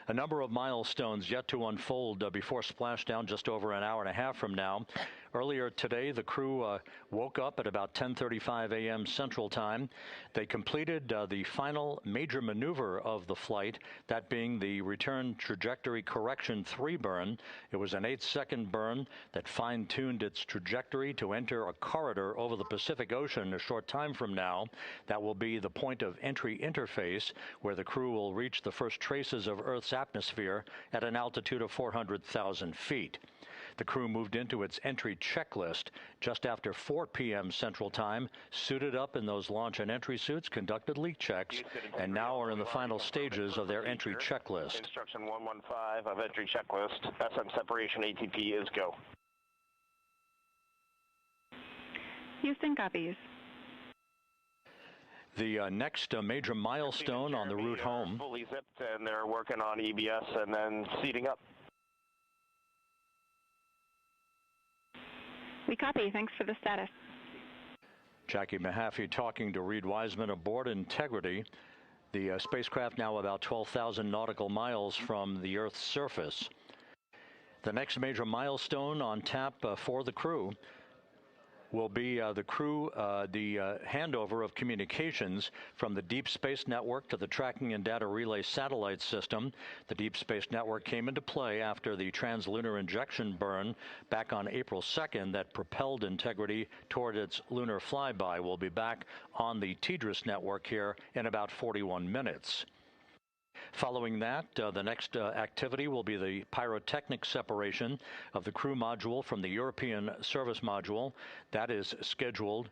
A number of milestones yet to unfold before splashdown just over an hour and a half from now. Earlier today, the crew woke up at about 10:35 a.m. Central Time. They completed the final major maneuver of the flight, that being the return trajectory correction 3 burn. It was an 8-second burn that fine-tuned its trajectory to enter a corridor over the Pacific Ocean a short time from now. That will be the point of entry interface where the crew will reach the first traces of Earth's atmosphere at an altitude of 400,000 feet. The crew moved into its entry checklist just after 4 p.m. Central Time, suited up in those launch and entry suits, conducted leak checks, and now are in the final stages of their entry checklist. Instruction 115 of entry checklist. SM separation ATP is go. Houston copies. The next major milestone on the route home. Fully zipped, and they're working on EBS and then seating up. We copy. Thanks for the status. Jackie Mahaffey talking to Reed Wiseman aboard Integrity. The spacecraft now about 12,000 nautical miles from the Earth's surface. The next major milestone on tap for the crew will be the handover of communications from the Deep Space Network to the Tracking and Data Relay Satellite System. The Deep Space Network came into play after the translunar injection burn back on April 2nd that propelled Integrity toward its lunar flyby. We'll be back on the TDRS network here in about 41 minutes. Following that, the next activity will be the pyrotechnic separation of the crew module from the European service module. That is scheduled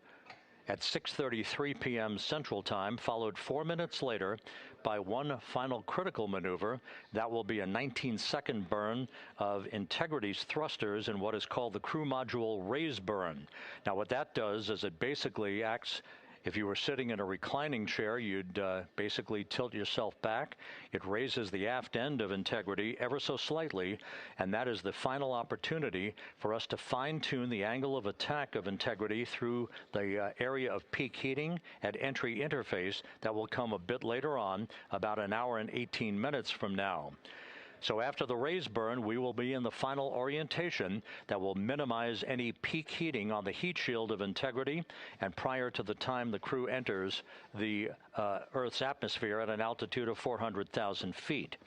at 6:33 p.m. Central Time, followed 4 minutes later by one final critical maneuver. That will be a 19-second burn of Integrity's thrusters in what is called the crew module raise burn. Now, what that does is it basically acts If you were sitting in a reclining chair, you'd basically tilt yourself back. It raises the aft end of Integrity ever so slightly, and that is the final opportunity for us to fine-tune the angle of attack of Integrity through the area of peak heating at entry interface that will come a bit later on, about an hour and 18 minutes from now. So after the raise burn, we will be in the final orientation that will minimize any peak heating on the heat shield of Integrity and prior to the time the crew enters the Earth's atmosphere at an altitude of 400,000 feet.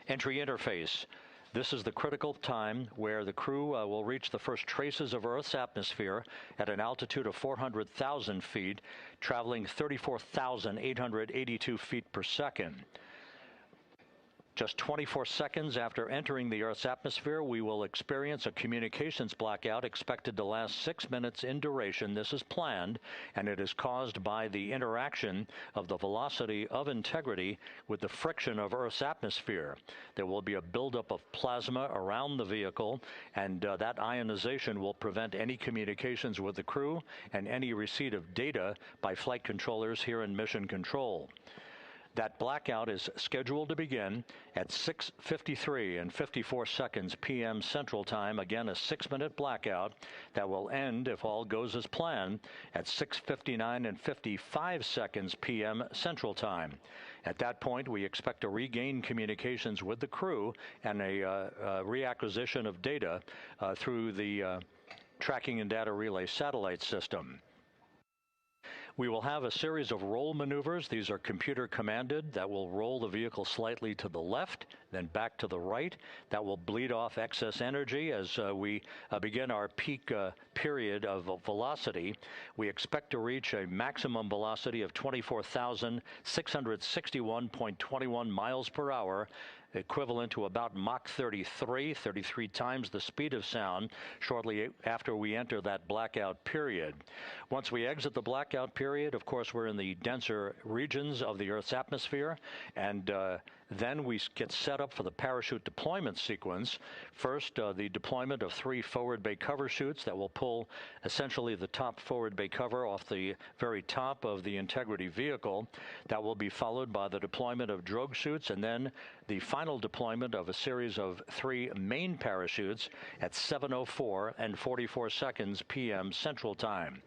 Entry interface. This is the critical time where the crew will reach the first traces of Earth's atmosphere at an altitude of 400,000 feet, traveling 34,882 feet per second. Just 24 seconds after entering the Earth's atmosphere, we will experience a communications blackout expected to last 6 minutes in duration. This is planned, and it is caused by the interaction of the velocity of Integrity with the friction of Earth's atmosphere. There will be a buildup of plasma around the vehicle, and that ionization will prevent any communications with the crew and any receipt of data by flight controllers here in Mission Control. That blackout is scheduled to begin at 6:53 and 54 seconds p.m. Central Time. Again, a 6-minute blackout that will end, if all goes as planned, at 6:59 and 55 seconds p.m. Central Time. At that point, we expect to regain communications with the crew and a reacquisition of data through the Tracking and Data Relay satellite system. We will have a series of roll maneuvers. These are computer commanded that will roll the vehicle slightly to the left, then back to the right. That will bleed off excess energy as we begin our peak period of velocity. We expect to reach a maximum velocity of 24,661.21 miles per hour, equivalent to about Mach 33 times the speed of sound, shortly after we enter that blackout period. Once we exit the blackout period, of course, we're in the denser regions of the Earth's atmosphere, and then we get set up for the parachute deployment sequence. First, the deployment of 3 forward bay cover chutes that will pull essentially the top forward bay cover off the very top of the Integrity vehicle. That will be followed by the deployment of drogue chutes, and then the final deployment of a series of 3 main parachutes at 7:04 and 44 seconds p.m. Central Time.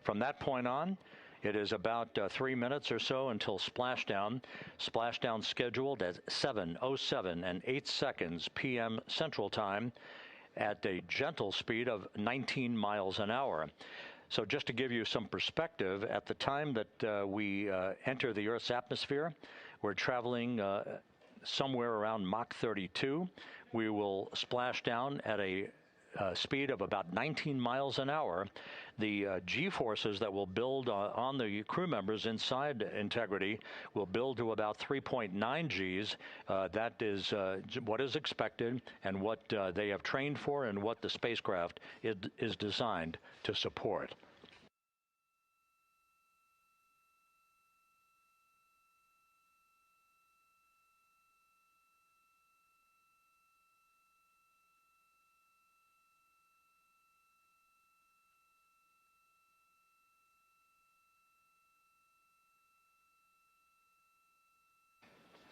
From that point on, it is about 3 minutes or so until splashdown. Splashdown scheduled at 7:07 and 8 seconds p.m. Central Time at a gentle speed of 19 miles an hour. So just to give you some perspective, at the time that we enter the Earth's atmosphere, we're traveling somewhere around Mach 32. We will splash down at a speed of about 19 miles an hour. The G-forces that will build on the crew members inside Integrity will build to about 3.9 Gs. That is what is expected and what they have trained for and what the spacecraft is designed to support.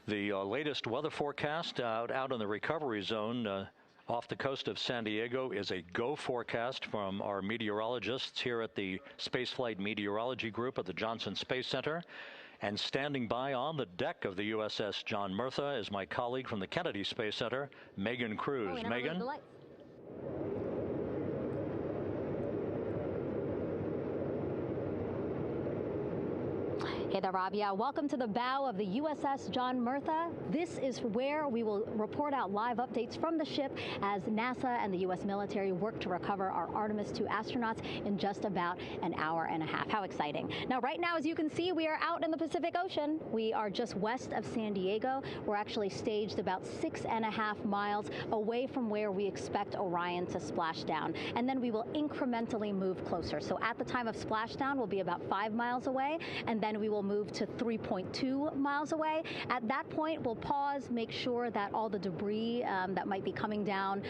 The latest weather forecast out in the recovery zone off the coast of San Diego is a go forecast from our meteorologists here at the Spaceflight Meteorology Group at the Johnson Space Center. And standing by on the deck of the USS John Murtha is my colleague from the Kennedy Space Center, Megan Cruz. Megan? Hey there, Rob. Yeah, welcome to the bow of the USS John Murtha. This is where we will report out live updates from the ship as NASA and the U.S. military work to recover our Artemis 2 astronauts in just about an hour and a half. How exciting. Now, right now, as you can see, we are out in the Pacific Ocean. We are just west of San Diego. We're actually staged about 6.5 miles away from where we expect Orion to splash down. And then we will incrementally move closer. So at the time of splashdown, we'll be about 5 miles away, and then we will will move to 3.2 miles away. At that point, we'll pause, make sure that all the debris that might be coming down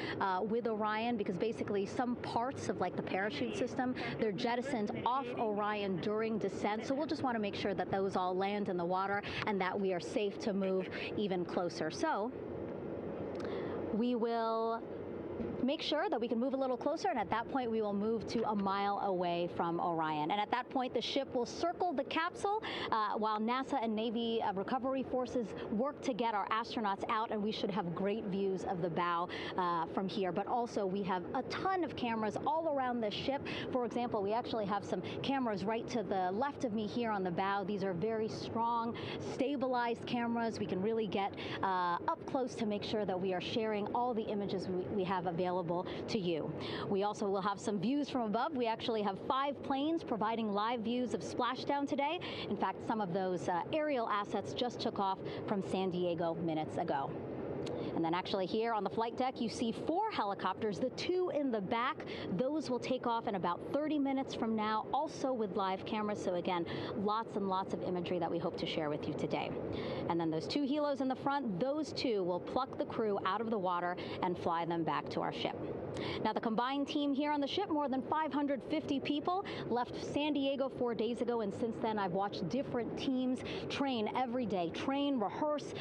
with Orion, because basically some parts of like the parachute system, they're jettisoned off Orion during descent. So we'll just want to make sure that those all land in the water and that we are safe to move even closer. So we will make sure that we can move a little closer, and at that point we will move to a mile away from Orion. And at that point the ship will circle the capsule while NASA and Navy recovery forces work to get our astronauts out, and we should have great views of the bow from here. But also we have a ton of cameras all around the ship. For example, we actually have some cameras right to the left of me here on the bow. These are very strong, stabilized cameras. We can really get up close to make sure that we are sharing all the images we have available to you. We also will have some views from above. We actually have 5 planes providing live views of Splashdown today. In fact, some of those aerial assets just took off from San Diego minutes ago. And then actually here on the flight deck, you see 4 helicopters, the 2 in the back. Those will take off in about 30 minutes from now, also with live cameras. So again, lots and lots of imagery that we hope to share with you today. And then those 2 helos in the front, those 2 will pluck the crew out of the water and fly them back to our ship. Now, the combined team here on the ship, more than 550 people, left San Diego 4 days ago, and since then I've watched different teams train every day, rehearse,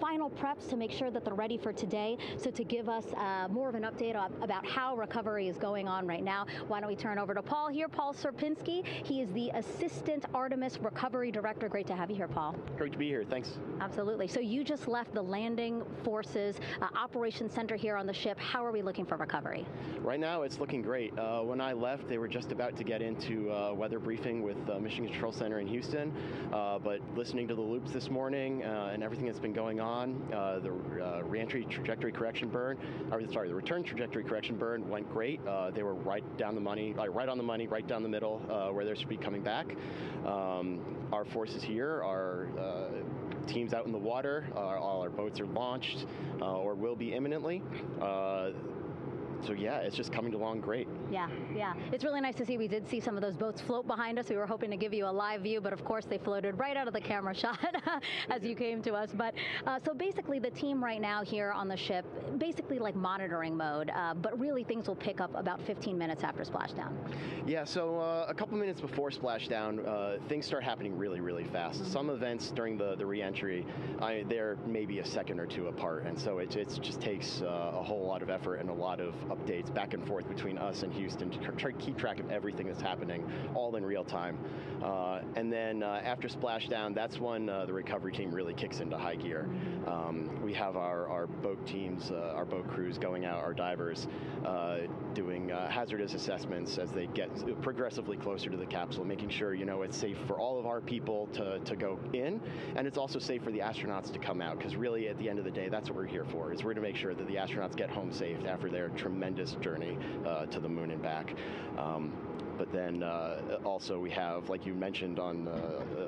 final preps to make sure that they're ready for today. So to give us more of an update about how recovery is going on right now, why don't we turn over to Paul here, Paul Serpinski. He is the Assistant Artemis Recovery Director. Great to have you here, Paul. Great to be here, thanks. Absolutely. So you just left the landing forces operations center here on the ship. How are we looking for recovery? Right now it's looking great. When I left, they were just about to get into weather briefing with Mission Control Center in Houston, but listening to the loops this morning and everything that's been going on, the reentry trajectory correction burn, the return trajectory correction burn went great. They were right down the money, right on the money, right down the middle where they should be coming back. Our forces here are teams out in the water. All our boats are launched or will be imminently. So yeah, it's just coming along great. Yeah. It's really nice to see. We did see some of those boats float behind us. We were hoping to give you a live view, but of course they floated right out of the camera shot as you came to us. But so basically the team right now here on the ship, basically like monitoring mode, but really things will pick up about 15 minutes after splashdown. Yeah, so a couple minutes before splashdown, things start happening really, really fast. Mm-hmm. Some events during the re-entry, they're maybe a second or 2 apart, and so it just takes a whole lot of effort and a lot of updates back and forth between us and Houston to try to keep track of everything that's happening, all in real time. And then after splashdown, that's when the recovery team really kicks into high gear. We have our boat teams, our boat crews going out, our divers doing hazardous assessments as they get progressively closer to the capsule, making sure it's safe for all of our people to go in, and it's also safe for the astronauts to come out, because really at the end of the day, that's what we're here for, is we're to make sure that the astronauts get home safe after their tremendous journey to the moon and back. But then also we have, like you mentioned on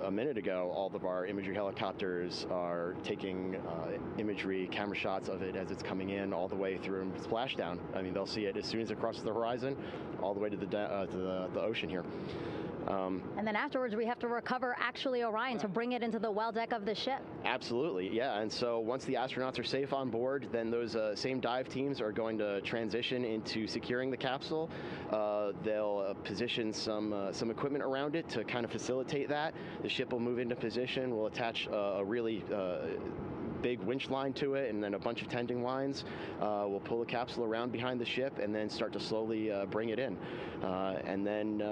a minute ago, all of our imagery helicopters are taking imagery, camera shots of it as it's coming in all the way through splashdown. I mean, they'll see it as soon as it crosses the horizon, all the way to the ocean here. And then afterwards, we have to recover actually Orion to bring it into the well deck of the ship. Absolutely, yeah. And so once the astronauts are safe on board, then those same dive teams are going to transition into securing the capsule. They'll position some equipment around it to kind of facilitate that. The ship will move into position. We'll attach a really big winch line to it, and then a bunch of tending lines. We'll pull the capsule around behind the ship and then start to slowly bring it in. And then,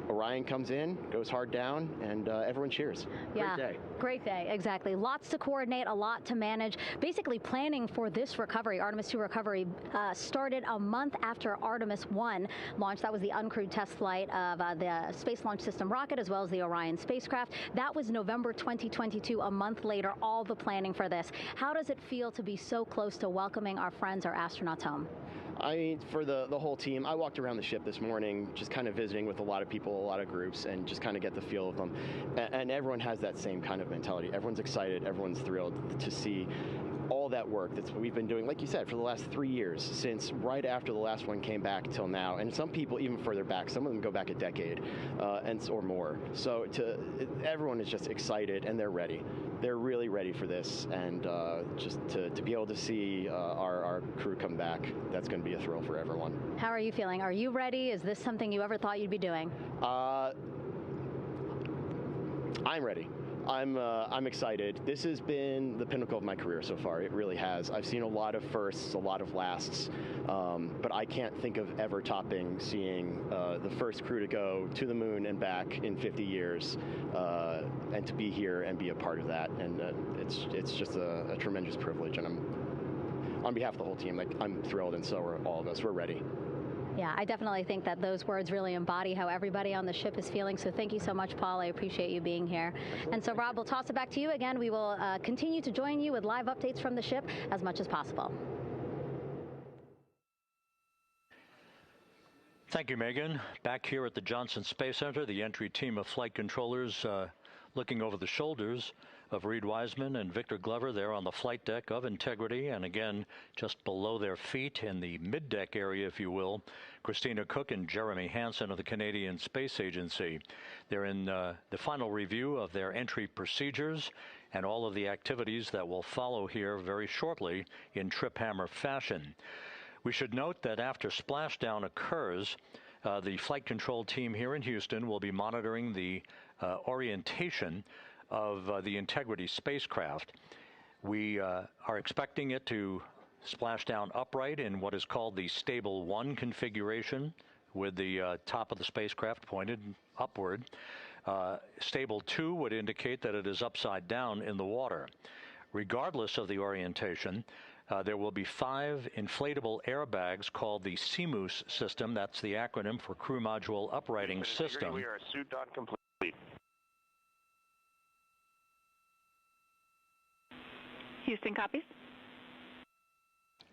Orion comes in, goes hard down, and everyone cheers. Yeah, great day. Great day, exactly. Lots to coordinate, a lot to manage. Basically, planning for this recovery, Artemis 2 recovery, started a month after Artemis 1 launched. That was the uncrewed test flight of the Space Launch System rocket, as well as the Orion spacecraft. That was November 2022, a month later, all the planning for this. How does it feel to be so close to welcoming our friends, our astronauts home? I mean, for the whole team, I walked around the ship this morning just kind of visiting with a lot of people, a lot of groups, and just kind of get the feel of them. And everyone has that same kind of mentality. Everyone's excited, everyone's thrilled to see all that work that we've been doing, like you said, for the last 3 years, since right after the last one came back till now, and some people even further back. Some of them go back a decade or more. So everyone is just excited and they're ready. They're really ready for this, and just to be able to see our crew come back, that's going to be a thrill for everyone. How are you feeling? Are you ready? Is this something you ever thought you'd be doing? I'm ready. I'm excited. This has been the pinnacle of my career so far. It really has. I've seen a lot of firsts, a lot of lasts, but I can't think of ever topping seeing the first crew to go to the moon and back in 50 years, and to be here and be a part of that. And it's just a tremendous privilege. And on behalf of the whole team, I'm thrilled, and so are all of us. We're ready. Yeah, I definitely think that those words really embody how everybody on the ship is feeling. So thank you so much, Paul. I appreciate you being here. And so, Rob, we'll toss it back to you again. We will continue to join you with live updates from the ship as much as possible. Thank you, Megan. Back here at the Johnson Space Center, the entry team of flight controllers looking over the shoulders of Reed Wiseman and Victor Glover there on the flight deck of Integrity, and again, just below their feet in the mid-deck area, if you will, Christina Cook and Jeremy Hansen of the Canadian Space Agency. They're in the final review of their entry procedures and all of the activities that will follow here very shortly in trip hammer fashion. We should note that after splashdown occurs, the flight control team here in Houston will be monitoring the orientation of the Integrity spacecraft. We are expecting it to splash down upright in what is called the Stable 1 configuration, with the top of the spacecraft pointed upward. Stable 2 would indicate that it is upside down in the water. Regardless of the orientation, there will be 5 inflatable airbags called the CMOOS system. That's the acronym for Crew Module Uprighting System. We are suit on complete. Houston copies.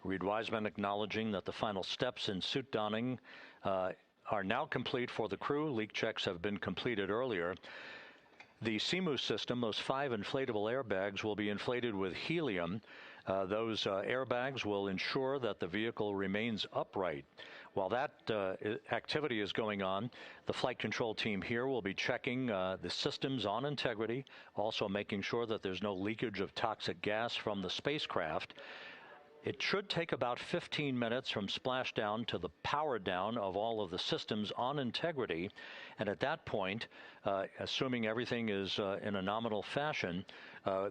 Reed Wiseman acknowledging that the final steps in suit donning are now complete for the crew. Leak checks have been completed earlier. The CMOOS system, those 5 inflatable airbags, will be inflated with helium. Those airbags will ensure that the vehicle remains upright. While that activity is going on, the flight control team here will be checking the systems on Integrity, also making sure that there's no leakage of toxic gas from the spacecraft. It should take about 15 minutes from splashdown to the power down of all of the systems on Integrity. And at that point, assuming everything is in a nominal fashion,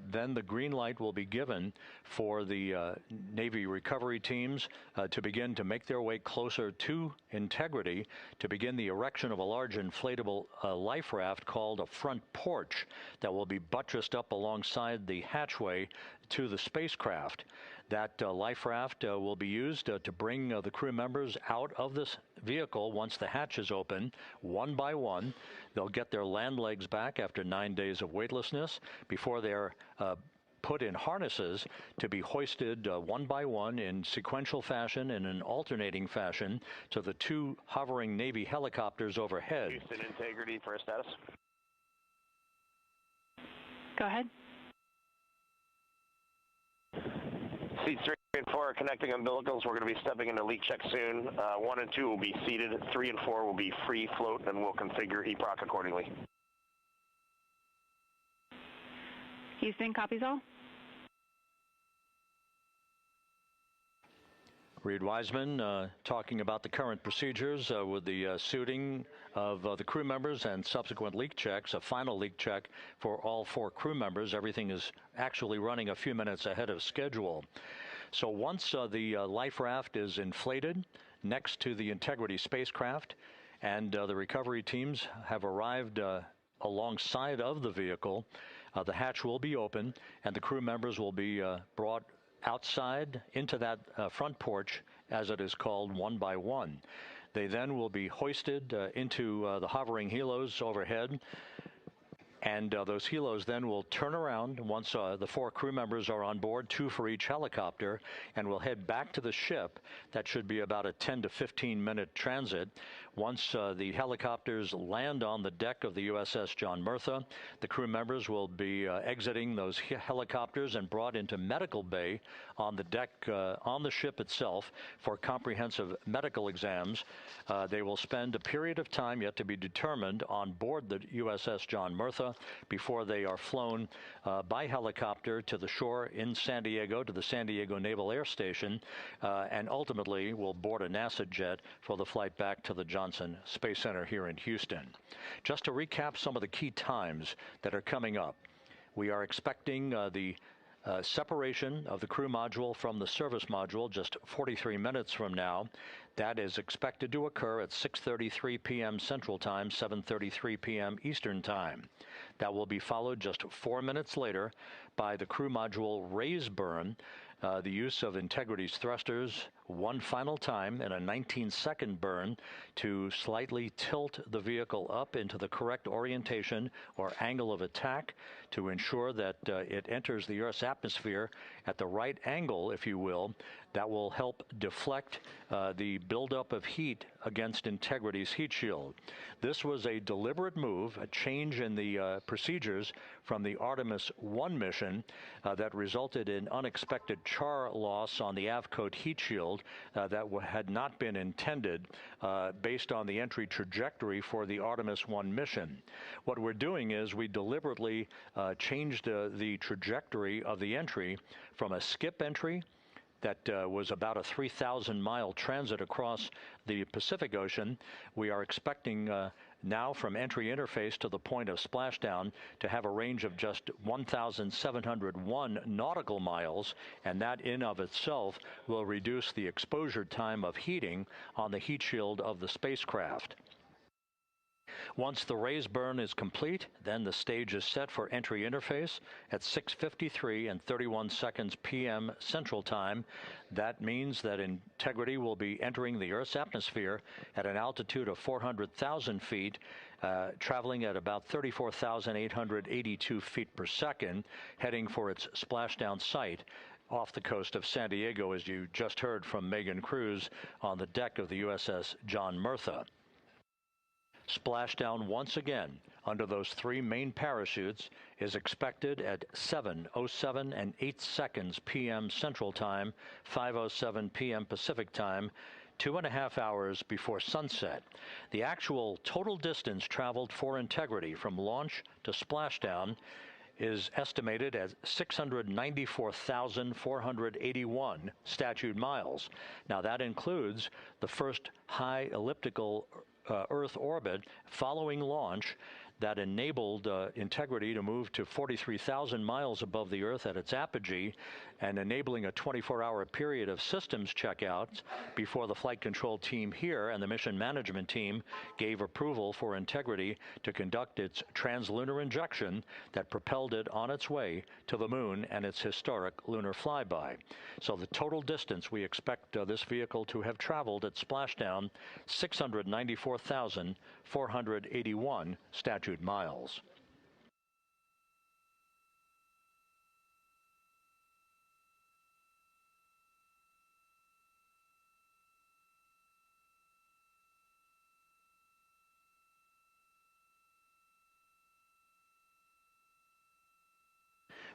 then the green light will be given for the Navy recovery teams to begin to make their way closer to Integrity to begin the erection of a large inflatable life raft called a front porch that will be buttressed up alongside the hatchway to the spacecraft. That life raft will be used to bring the crew members out of this vehicle once the hatch is open, one by one. They'll get their land legs back after 9 days of weightlessness before they're put in harnesses to be hoisted one by one in sequential fashion and in alternating fashion to the 2 hovering Navy helicopters overhead. Houston Integrity for a status. Go ahead. Seats 3 and 4 are connecting umbilicals. We're going to be stepping into leak check soon. 1 and 2 will be seated. 3 and 4 will be free float, and we'll configure EPROC accordingly. Houston, copies all. Reed Wiseman talking about the current procedures with the suiting of the crew members and subsequent leak checks, a final leak check for all 4 crew members. Everything is actually running a few minutes ahead of schedule. So once the life raft is inflated next to the Integrity spacecraft and the recovery teams have arrived alongside of the vehicle, the hatch will be open and the crew members will be brought outside into that front porch, as it is called, one by one. They then will be hoisted into the hovering helos overhead And those helos then will turn around once the 4 crew members are on board, 2 for each helicopter, and will head back to the ship. That should be about a 10 to 15-minute transit. Once the helicopters land on the deck of the USS John Murtha, the crew members will be exiting those helicopters and brought into medical bay on the deck on the ship itself for comprehensive medical exams. They will spend a period of time yet to be determined on board the USS John Murtha before they are flown by helicopter to the shore in San Diego, to the San Diego Naval Air Station, and ultimately will board a NASA jet for the flight back to the Johnson Space Center here in Houston. Just to recap some of the key times that are coming up, we are expecting the separation of the crew module from the service module just 43 minutes from now. That is expected to occur at 6:33 p.m. Central Time, 7:33 p.m. Eastern Time. That will be followed just 4 minutes later by the crew module raise burn, the use of Integrity's thrusters one final time in a 19-second burn to slightly tilt the vehicle up into the correct orientation or angle of attack to ensure that it enters the Earth's atmosphere at the right angle, if you will. That will help deflect the buildup of heat against Integrity's heat shield. This was a deliberate move, a change in the procedures from the Artemis 1 mission that resulted in unexpected char loss on the Avcoat heat shield that had not been intended based on the entry trajectory for the Artemis 1 mission. What we're doing is we deliberately changed the trajectory of the entry from a skip entry that was about a 3,000-mile transit across the Pacific Ocean. We are expecting now from entry interface to the point of splashdown to have a range of just 1,701 nautical miles, and that in of itself will reduce the exposure time of heating on the heat shield of the spacecraft. Once the raise burn is complete, then the stage is set for entry interface at 6:53 and 31 seconds p.m. Central Time. That means that Integrity will be entering the Earth's atmosphere at an altitude of 400,000 feet, traveling at about 34,882 feet per second, heading for its splashdown site off the coast of San Diego, as you just heard from Megan Cruz on the deck of the USS John Murtha. Splashdown once again under those 3 main parachutes is expected at 7:07 and 8 seconds p.m. Central Time, 5:07 p.m. Pacific Time, 2.5 hours before sunset. The actual total distance traveled for Integrity from launch to splashdown is estimated at 694,481 statute miles. Now that includes the first high elliptical Earth orbit following launch that enabled Integrity to move to 43,000 miles above the Earth at its apogee, and enabling a 24-hour period of systems checkouts before the flight control team here and the mission management team gave approval for Integrity to conduct its translunar injection that propelled it on its way to the moon and its historic lunar flyby. So the total distance we expect this vehicle to have traveled at splashdown, 694,481 statute miles.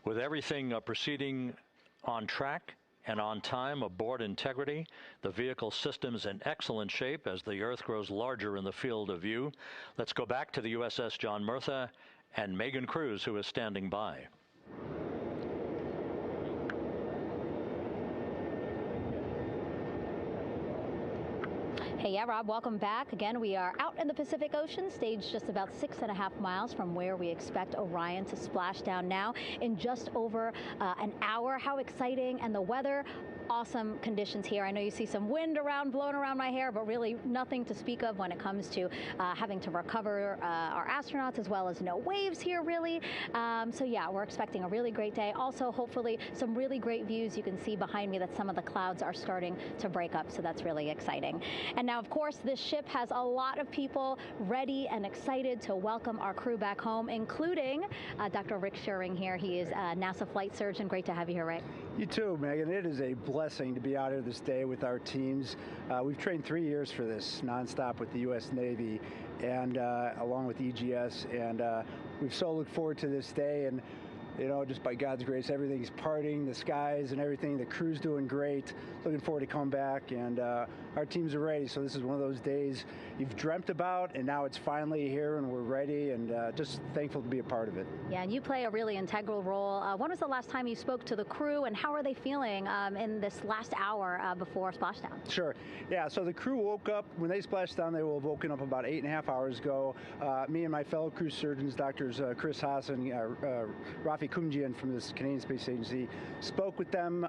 With everything proceeding on track and on time aboard Integrity, the vehicle system's in excellent shape as the Earth grows larger in the field of view. Let's go back to the USS John Murtha and Megan Cruz, who is standing by. Hey, yeah, Rob, welcome back. Again, we are out in the Pacific Ocean, staged just about 6.5 miles from where we expect Orion to splash down now in just over an hour. How exciting, and the weather awesome conditions here. I know you see some wind blowing around my hair, but really nothing to speak of when it comes to having to recover our astronauts, as well as no waves here, really. So yeah, we're expecting a really great day. Also, hopefully, some really great views. You can see behind me that some of the clouds are starting to break up, so that's really exciting. And now, of course, this ship has a lot of people ready and excited to welcome our crew back home, including Dr. Rick Schuring here. He is a NASA flight surgeon. Great to have you here, Rick. You too, Megan. It is a blessing to be out here this day with our teams. We've trained 3 years for this nonstop with the U.S. Navy and along with EGS, and we've so looked forward to this day. And you know, just by God's grace, everything's parting, the skies and everything. The crew's doing great. Looking forward to coming back, and our teams are ready. So this is one of those days you've dreamt about, and now it's finally here, and we're ready, and just thankful to be a part of it. Yeah, and you play a really integral role. When was the last time you spoke to the crew, and how are they feeling in this last hour before splashdown? Sure. Yeah, so the crew woke up, when they splashed down, they will have woken up about 8.5 hours ago. Me and my fellow crew surgeons, Doctors Chris Haas and Rafi Kumjian from the Canadian Space Agency, spoke with them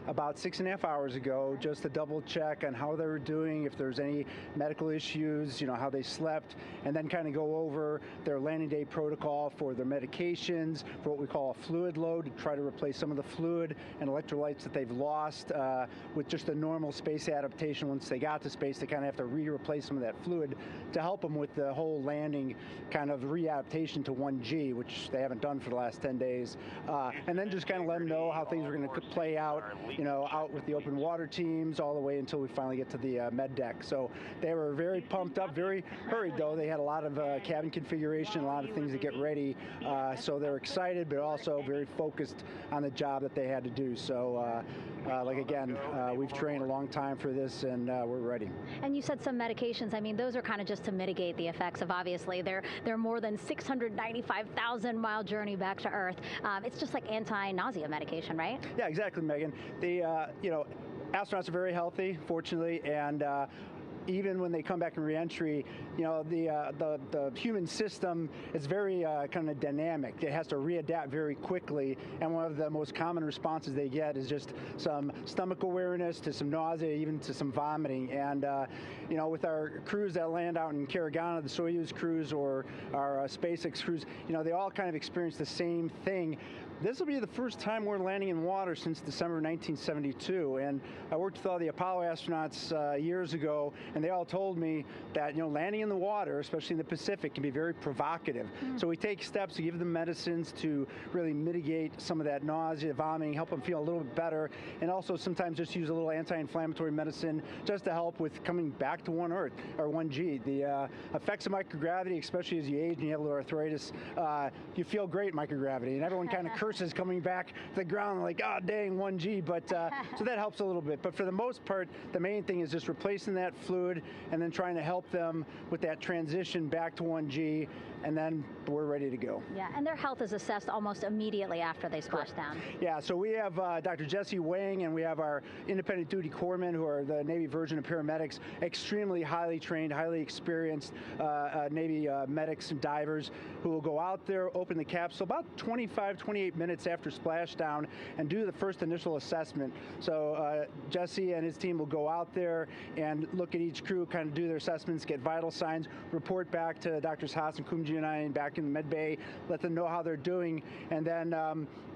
about 6.5 hours ago, just to double check on how they were doing, if there's any medical issues, you know, how they slept, and then kind of go over their landing day protocol for their medications, for what we call a fluid load, to try to replace some of the fluid and electrolytes that they've lost with just a normal space adaptation. Once they got to space, they kind of have to replace some of that fluid to help them with the whole landing kind of readaptation to 1G, which they haven't done for the last 10 days. And then just kind of let them know how things are going to play out, you know, out with the open water teams all the way until we finally get to the med deck. So they were very pumped up, very hurried though. They had a lot of cabin configuration, a lot of things to get ready. So they're excited, but also very focused on the job that they had to do. So like again, we've trained a long time for this, and we're ready. And you said some medications. I mean, those are kind of just to mitigate the effects of, obviously, their more than 695,000-mile journey back to Earth. It's just like anti-nausea medication, right? Yeah, exactly, Megan. The you know, astronauts are very healthy, fortunately, and even when they come back in reentry, you know, the human system is very kind of dynamic. It has to readapt very quickly, and one of the most common responses they get is just some stomach awareness, to some nausea, even to some vomiting. And you know, with our crews that land out in Karagana, the Soyuz crews or our SpaceX crews, you know, they all kind of experience the same thing. This will be the first time we're landing in water since December 1972, and I worked with all the Apollo astronauts years ago, and they all told me that, you know, landing in the water, especially in the Pacific, can be very provocative. So we take steps to give them medicines to really mitigate some of that nausea, vomiting, help them feel a little bit better, and also sometimes just use a little anti-inflammatory medicine just to help with coming back to 1 Earth, or 1G. The effects of microgravity, especially as you age and you have a little arthritis, you feel great in microgravity, and everyone kind of curses coming back to the ground like, oh, dang, 1G, but so that helps a little bit. But for the most part, the main thing is just replacing that fluid and then trying to help them with that transition back to 1G, and then we're ready to go. Yeah, and their health is assessed almost immediately after they splash down. Yeah, so we have Dr. Jesse Wang, and we have our independent duty corpsmen, who are the Navy version of paramedics, extremely highly trained, highly experienced Navy medics and divers, who will go out there, open the capsule about 25, 28 minutes after splashdown, and do the first initial assessment. So Jesse and his team will go out there and look at each crew, kind of do their assessments, get vital signs, report back to Drs. Haas and Kumji and I back in the med bay, let them know how they're doing, and then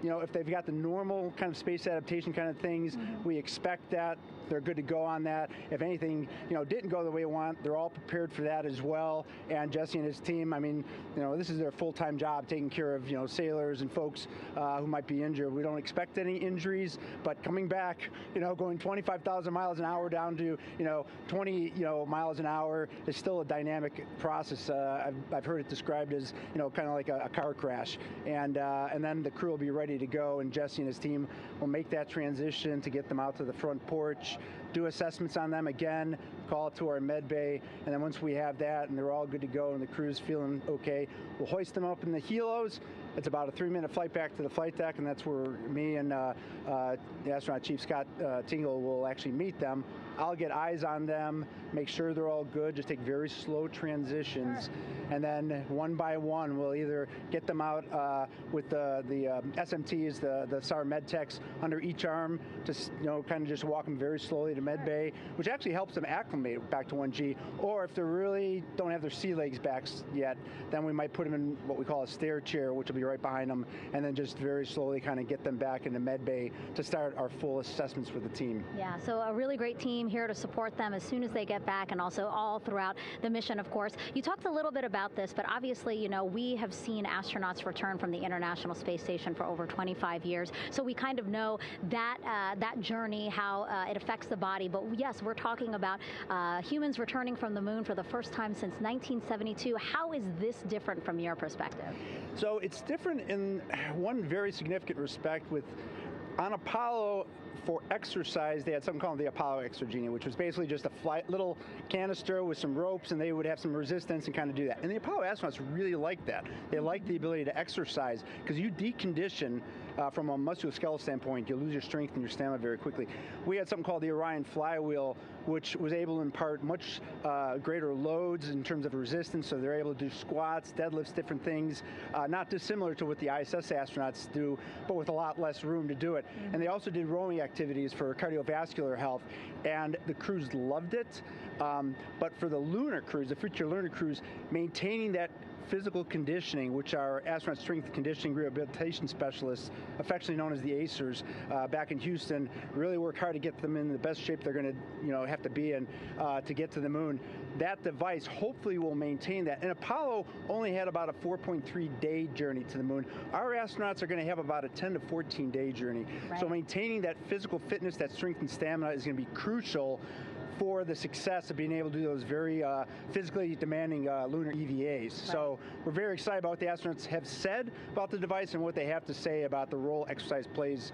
you know, if they've got the normal kind of space adaptation kind of things, we expect that they're good to go on that. If anything, you know, didn't go the way we want, they're all prepared for that as well. And Jesse and his team, I mean, you know, this is their full-time job, taking care of, you know, sailors and folks who might be injured. We don't expect any injuries, but coming back, you know, going 25,000 miles an hour down to, you know, 20, you know, miles an hour is still a dynamic process. I've heard it described as, you know, kind of like a car crash. And then the crew will be ready to go, and Jesse and his team will make that transition to get them out to the front porch. do assessments on them again, call it to our med bay, and then once we have that and they're all good to go and the crew's feeling okay, we'll hoist them up in the helos. It's about a 3-minute flight back to the flight deck, and that's where me and the astronaut chief, Scott Tingle, will actually meet them. I'll get eyes on them, make sure they're all good, just take very slow transitions, and then one by one we'll either get them out with the SMTs, the SAR med techs under each arm, just kind of just walk them very slowly to med bay, which actually helps them acclimate back to 1G. Or if they really don't have their sea legs back yet, then we might put them in what we call a stair chair, which will be right behind them, and then just very slowly kind of get them back into med bay to start our full assessments with the team. Yeah, so a really great team here to support them as soon as they get back, and also all throughout the mission, of course. You talked a little bit about this, but obviously, we have seen astronauts return from the International Space Station for over 25 years, so we kind of know that that journey, how it affects the body. But yes, we're talking about humans returning from the moon for the first time since 1972. How is this different from your perspective? So it's different in one very significant respect. On Apollo, for exercise, they had something called the Apollo Exergenia, which was basically just a little canister with some ropes, and they would have some resistance and kind of do that. And the Apollo astronauts really liked that. They liked the ability to exercise, because you decondition from a musculoskeletal standpoint, you lose your strength and your stamina very quickly. We had something called the Orion flywheel, which was able to impart much greater loads in terms of resistance, so they're able to do squats, deadlifts, different things, not dissimilar to what the ISS astronauts do, but with a lot less room to do it. And they also did rowing activities for cardiovascular health, and the crews loved it. But for the lunar crews, the future lunar crews, maintaining that physical conditioning, which our astronaut strength conditioning rehabilitation specialists, affectionately known as the ACERs, back in Houston, really work hard to get them in the best shape they're going to have to be in to get to the moon. That device hopefully will maintain that. And Apollo only had about a 4.3-day journey to the moon. Our astronauts are going to have about a 10 to 14-day journey. Right. So maintaining that physical fitness, that strength and stamina is going to be crucial for the success of being able to do those very physically demanding lunar EVAs. Right. So we're very excited about what the astronauts have said about the device and what they have to say about the role exercise plays,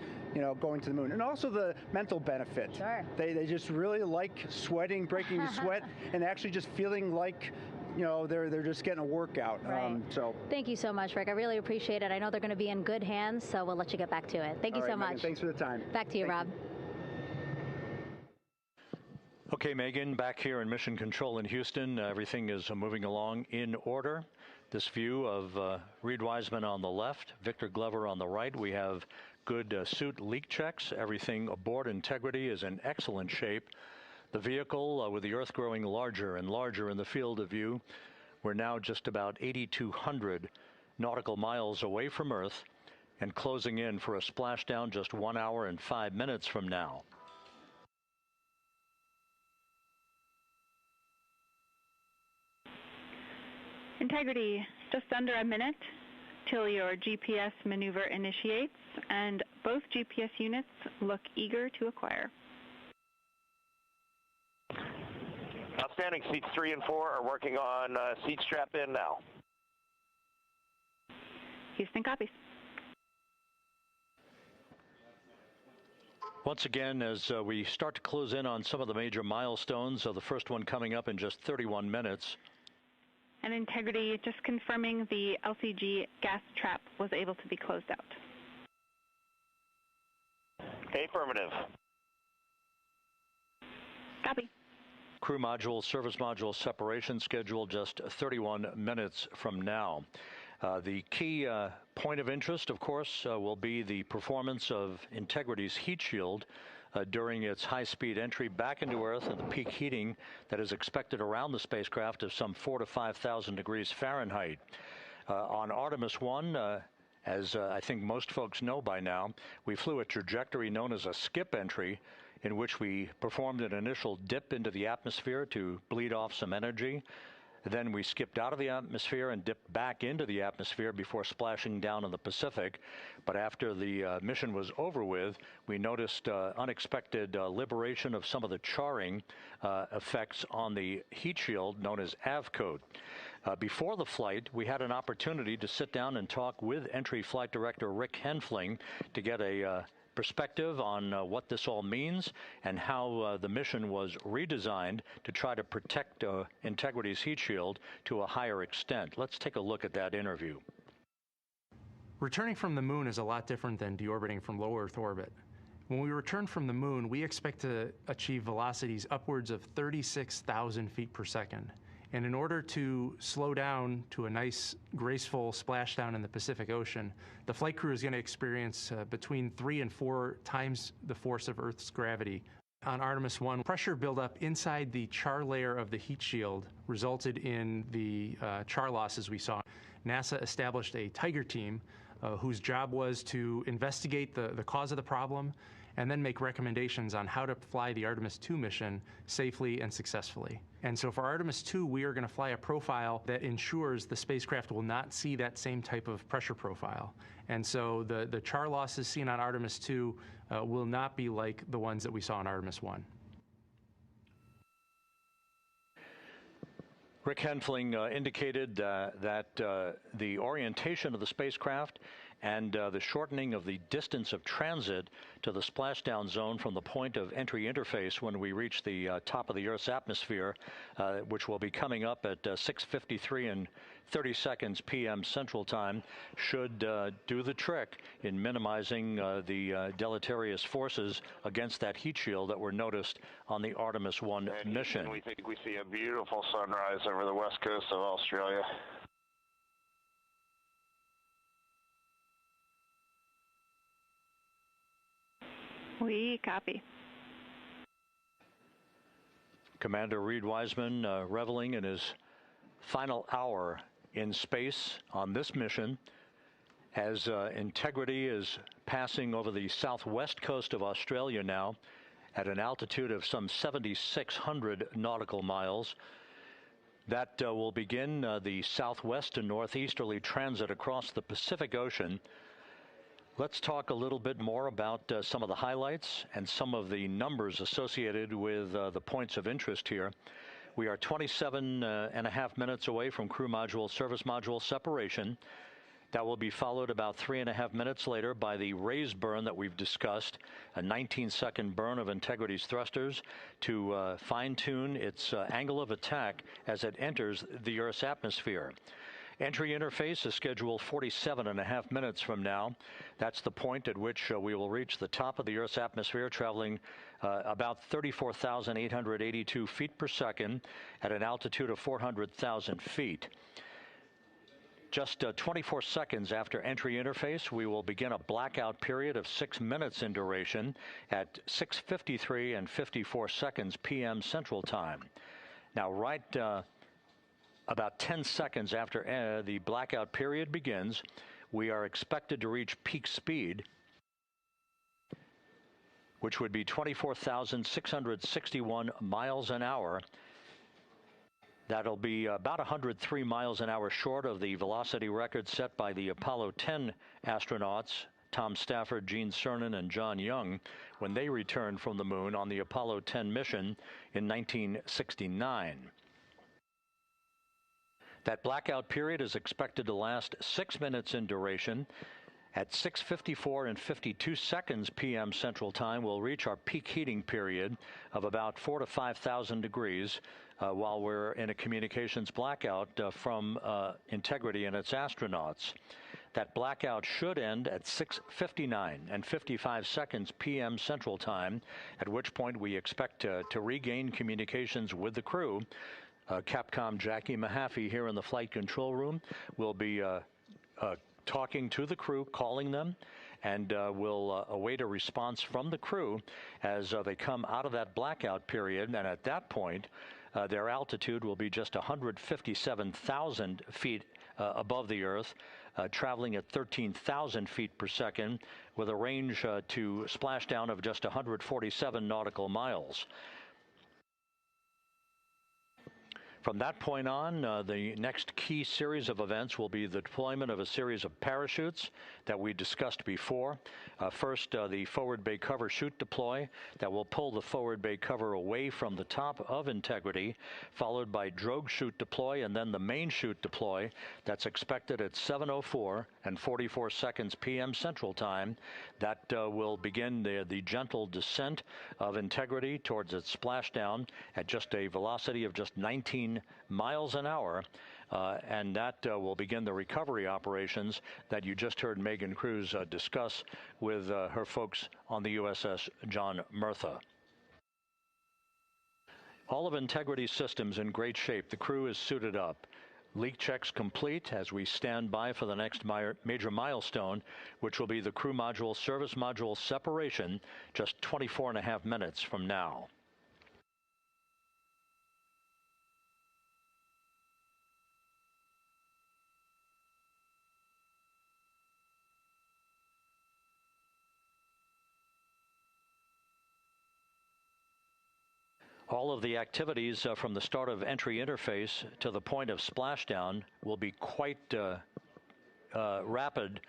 going to the moon. And also the mental benefit. Sure. They just really like sweating, breaking the sweat, and actually just feeling like they're just getting a workout. Right. So thank you so much, Rick. I really appreciate it. I know they're going to be in good hands, so we'll let you get back to it. Thank you so much. Megan, thanks for the time. Back to you, Rob. Okay, Megan, back here in Mission Control in Houston. Everything is moving along in order. This view of Reed Wiseman on the left, Victor Glover on the right. We have good suit leak checks. Everything aboard Integrity is in excellent shape. The vehicle, with the Earth growing larger and larger in the field of view, we're now just about 8,200 nautical miles away from Earth and closing in for a splashdown just 1 hour and 5 minutes from now. Integrity, just under a minute till your GPS maneuver initiates, and both GPS units look eager to acquire. Outstanding. Seats 3 and 4 are working on seat strap in now. Houston copies. Once again, as we start to close in on some of the major milestones, the first one coming up in just 31 minutes. And Integrity, just confirming the LCG gas trap was able to be closed out. Affirmative. Copy. Crew module, service module separation scheduled just 31 minutes from now. The key point of interest, of course, will be the performance of Integrity's heat shield during its high-speed entry back into Earth and the peak heating that is expected around the spacecraft of some 4,000 to 5,000 degrees Fahrenheit. On Artemis 1, as I think most folks know by now, we flew a trajectory known as a skip entry, in which we performed an initial dip into the atmosphere to bleed off some energy. Then we skipped out of the atmosphere and dipped back into the atmosphere before splashing down in the Pacific. But after the mission was over with, we noticed unexpected liberation of some of the charring effects on the heat shield known as AVCOAT. Before the flight, we had an opportunity to sit down and talk with Entry Flight Director Rick Henfling to get a perspective on what this all means and how the mission was redesigned to try to protect Integrity's heat shield to a higher extent. Let's take a look at that interview. Returning from the moon is a lot different than deorbiting from low Earth orbit. When we return from the moon, we expect to achieve velocities upwards of 36,000 feet per second. And in order to slow down to a nice, graceful splashdown in the Pacific Ocean, the flight crew is going to experience between 3 and 4 times the force of Earth's gravity. On Artemis 1, pressure buildup inside the char layer of the heat shield resulted in the char losses we saw. NASA established a Tiger team whose job was to investigate the cause of the problem and then make recommendations on how to fly the Artemis 2 mission safely and successfully. And so for Artemis 2, we are going to fly a profile that ensures the spacecraft will not see that same type of pressure profile. And so the char losses seen on Artemis 2 will not be like the ones that we saw on Artemis 1. Rick Henfling indicated that the orientation of the spacecraft and the shortening of the distance of transit to the splashdown zone from the point of entry interface when we reach the top of the Earth's atmosphere, which will be coming up at 6:53 and 30 seconds p.m. Central Time, should do the trick in minimizing the deleterious forces against that heat shield that were noticed on the Artemis 1 mission. We think we see a beautiful sunrise over the west coast of Australia. We copy. Commander Reed Wiseman reveling in his final hour in space on this mission as Integrity is passing over the southwest coast of Australia now at an altitude of some 7,600 nautical miles. That will begin the southwest and northeasterly transit across the Pacific Ocean. Let's talk a little bit more about some of the highlights and some of the numbers associated with the points of interest here. We are 27 and a half minutes away from crew module, service module separation. That will be followed about 3.5 minutes later by the raise burn that we've discussed, a 19-second burn of Integrity's thrusters to fine-tune its angle of attack as it enters the Earth's atmosphere. Entry interface is scheduled 47 and a half minutes from now. That's the point at which we will reach the top of the Earth's atmosphere, traveling about 34,882 feet per second at an altitude of 400,000 feet. Just 24 seconds after entry interface, we will begin a blackout period of 6 minutes in duration at 6:53 and 54 seconds p.m. Central Time. Now, about 10 seconds after the blackout period begins, we are expected to reach peak speed, which would be 24,661 miles an hour. That'll be about 103 miles an hour short of the velocity record set by the Apollo 10 astronauts, Tom Stafford, Gene Cernan, and John Young, when they returned from the moon on the Apollo 10 mission in 1969. That blackout period is expected to last 6 minutes in duration. At 6:54 and 52 seconds p.m. Central Time, we'll reach our peak heating period of about 4,000 to 5,000 degrees while we're in a communications blackout from Integrity and its astronauts. That blackout should end at 6:59 and 55 seconds p.m. Central Time, at which point we expect to regain communications with the crew. Capcom Jackie Mahaffey here in the flight control room will be talking to the crew, calling them, and we'll await a response from the crew as they come out of that blackout period. And at that point, their altitude will be just 157,000 feet above the Earth, traveling at 13,000 feet per second with a range to splashdown of just 147 nautical miles. From that point on, the next key series of events will be the deployment of a series of parachutes that we discussed before. First, the forward bay cover chute deploy that will pull the forward bay cover away from the top of Integrity, followed by drogue chute deploy, and then the main chute deploy that's expected at 7:04 and 44 seconds p.m. Central Time. That will begin the gentle descent of Integrity towards its splashdown at just a velocity of just 19 miles an hour, and that will begin the recovery operations that you just heard Megan Cruz discuss with her folks on the USS John Murtha. All of Integrity's systems in great shape. The crew is suited up. Leak checks complete as we stand by for the next major milestone, which will be the crew module service module separation just 24.5 minutes from now. All of the activities from the start of entry interface to the point of splashdown will be quite rapid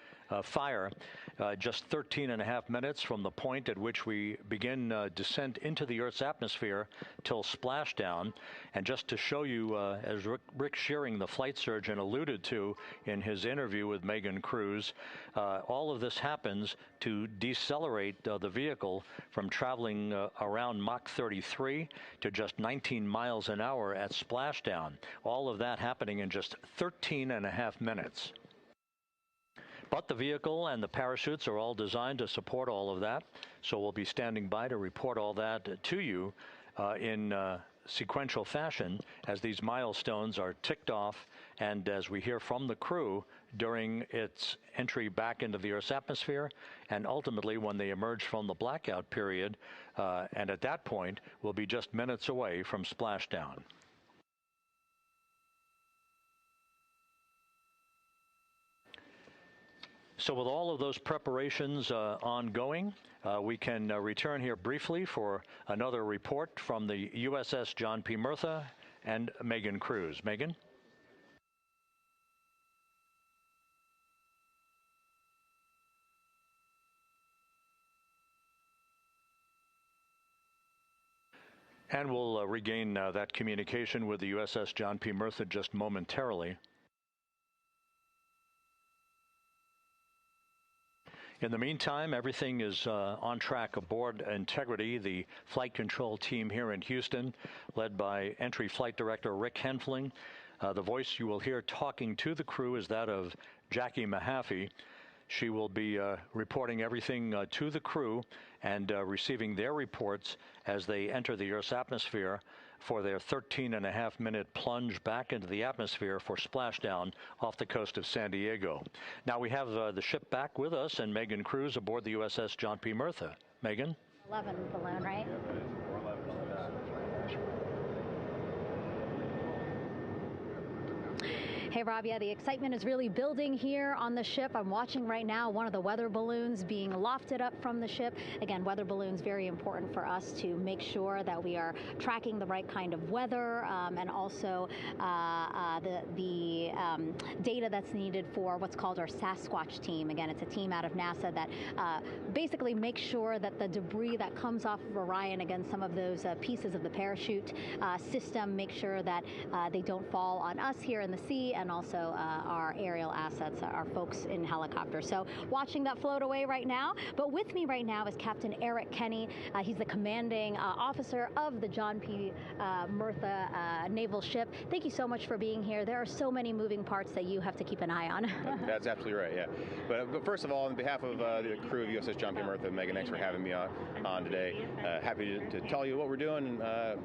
fire, just 13.5 minutes from the point at which we begin descent into the Earth's atmosphere till splashdown. And just to show you, as Rick Shearing, the flight surgeon, alluded to in his interview with Megan Cruz, all of this happens to decelerate the vehicle from traveling around Mach 33 to just 19 miles an hour at splashdown. All of that happening in just 13.5 minutes. But the vehicle and the parachutes are all designed to support all of that, so we'll be standing by to report all that to you in sequential fashion as these milestones are ticked off and as we hear from the crew during its entry back into the Earth's atmosphere and ultimately when they emerge from the blackout period, and at that point we'll be just minutes away from splashdown. So with all of those preparations ongoing, we can return here briefly for another report from the USS John P. Murtha and Megan Cruz. Megan? And we'll regain that communication with the USS John P. Murtha just momentarily. In the meantime, everything is on track aboard Integrity. The flight control team here in Houston, led by Entry Flight Director Rick Henfling. The voice you will hear talking to the crew is that of Jackie Mahaffey. She will be reporting everything to the crew and receiving their reports as they enter the Earth's atmosphere for their 13.5-minute plunge back into the atmosphere for splashdown off the coast of San Diego. Now we have the ship back with us and Megan Cruz aboard the USS John P. Murtha. Megan? 11 balloon, right? Hey, Rob, yeah, the excitement is really building here on the ship. I'm watching right now one of the weather balloons being lofted up from the ship. Again, weather balloons, very important for us to make sure that we are tracking the right kind of weather and also the data that's needed for what's called our Sasquatch team. Again, it's a team out of NASA that basically makes sure that the debris that comes off of Orion, again, some of those pieces of the parachute system, make sure that they don't fall on us here in the sea, and also our aerial assets, our folks in helicopters. So watching that float away right now. But with me right now is Captain Eric Kenny. He's the commanding officer of the John P. Murtha naval ship. Thank you so much for being here. There are so many moving parts that you have to keep an eye on. That's absolutely right, yeah. But first of all, on behalf of the crew of USS John P. Murtha, Megan, thanks for having me on today. Happy to tell you what we're doing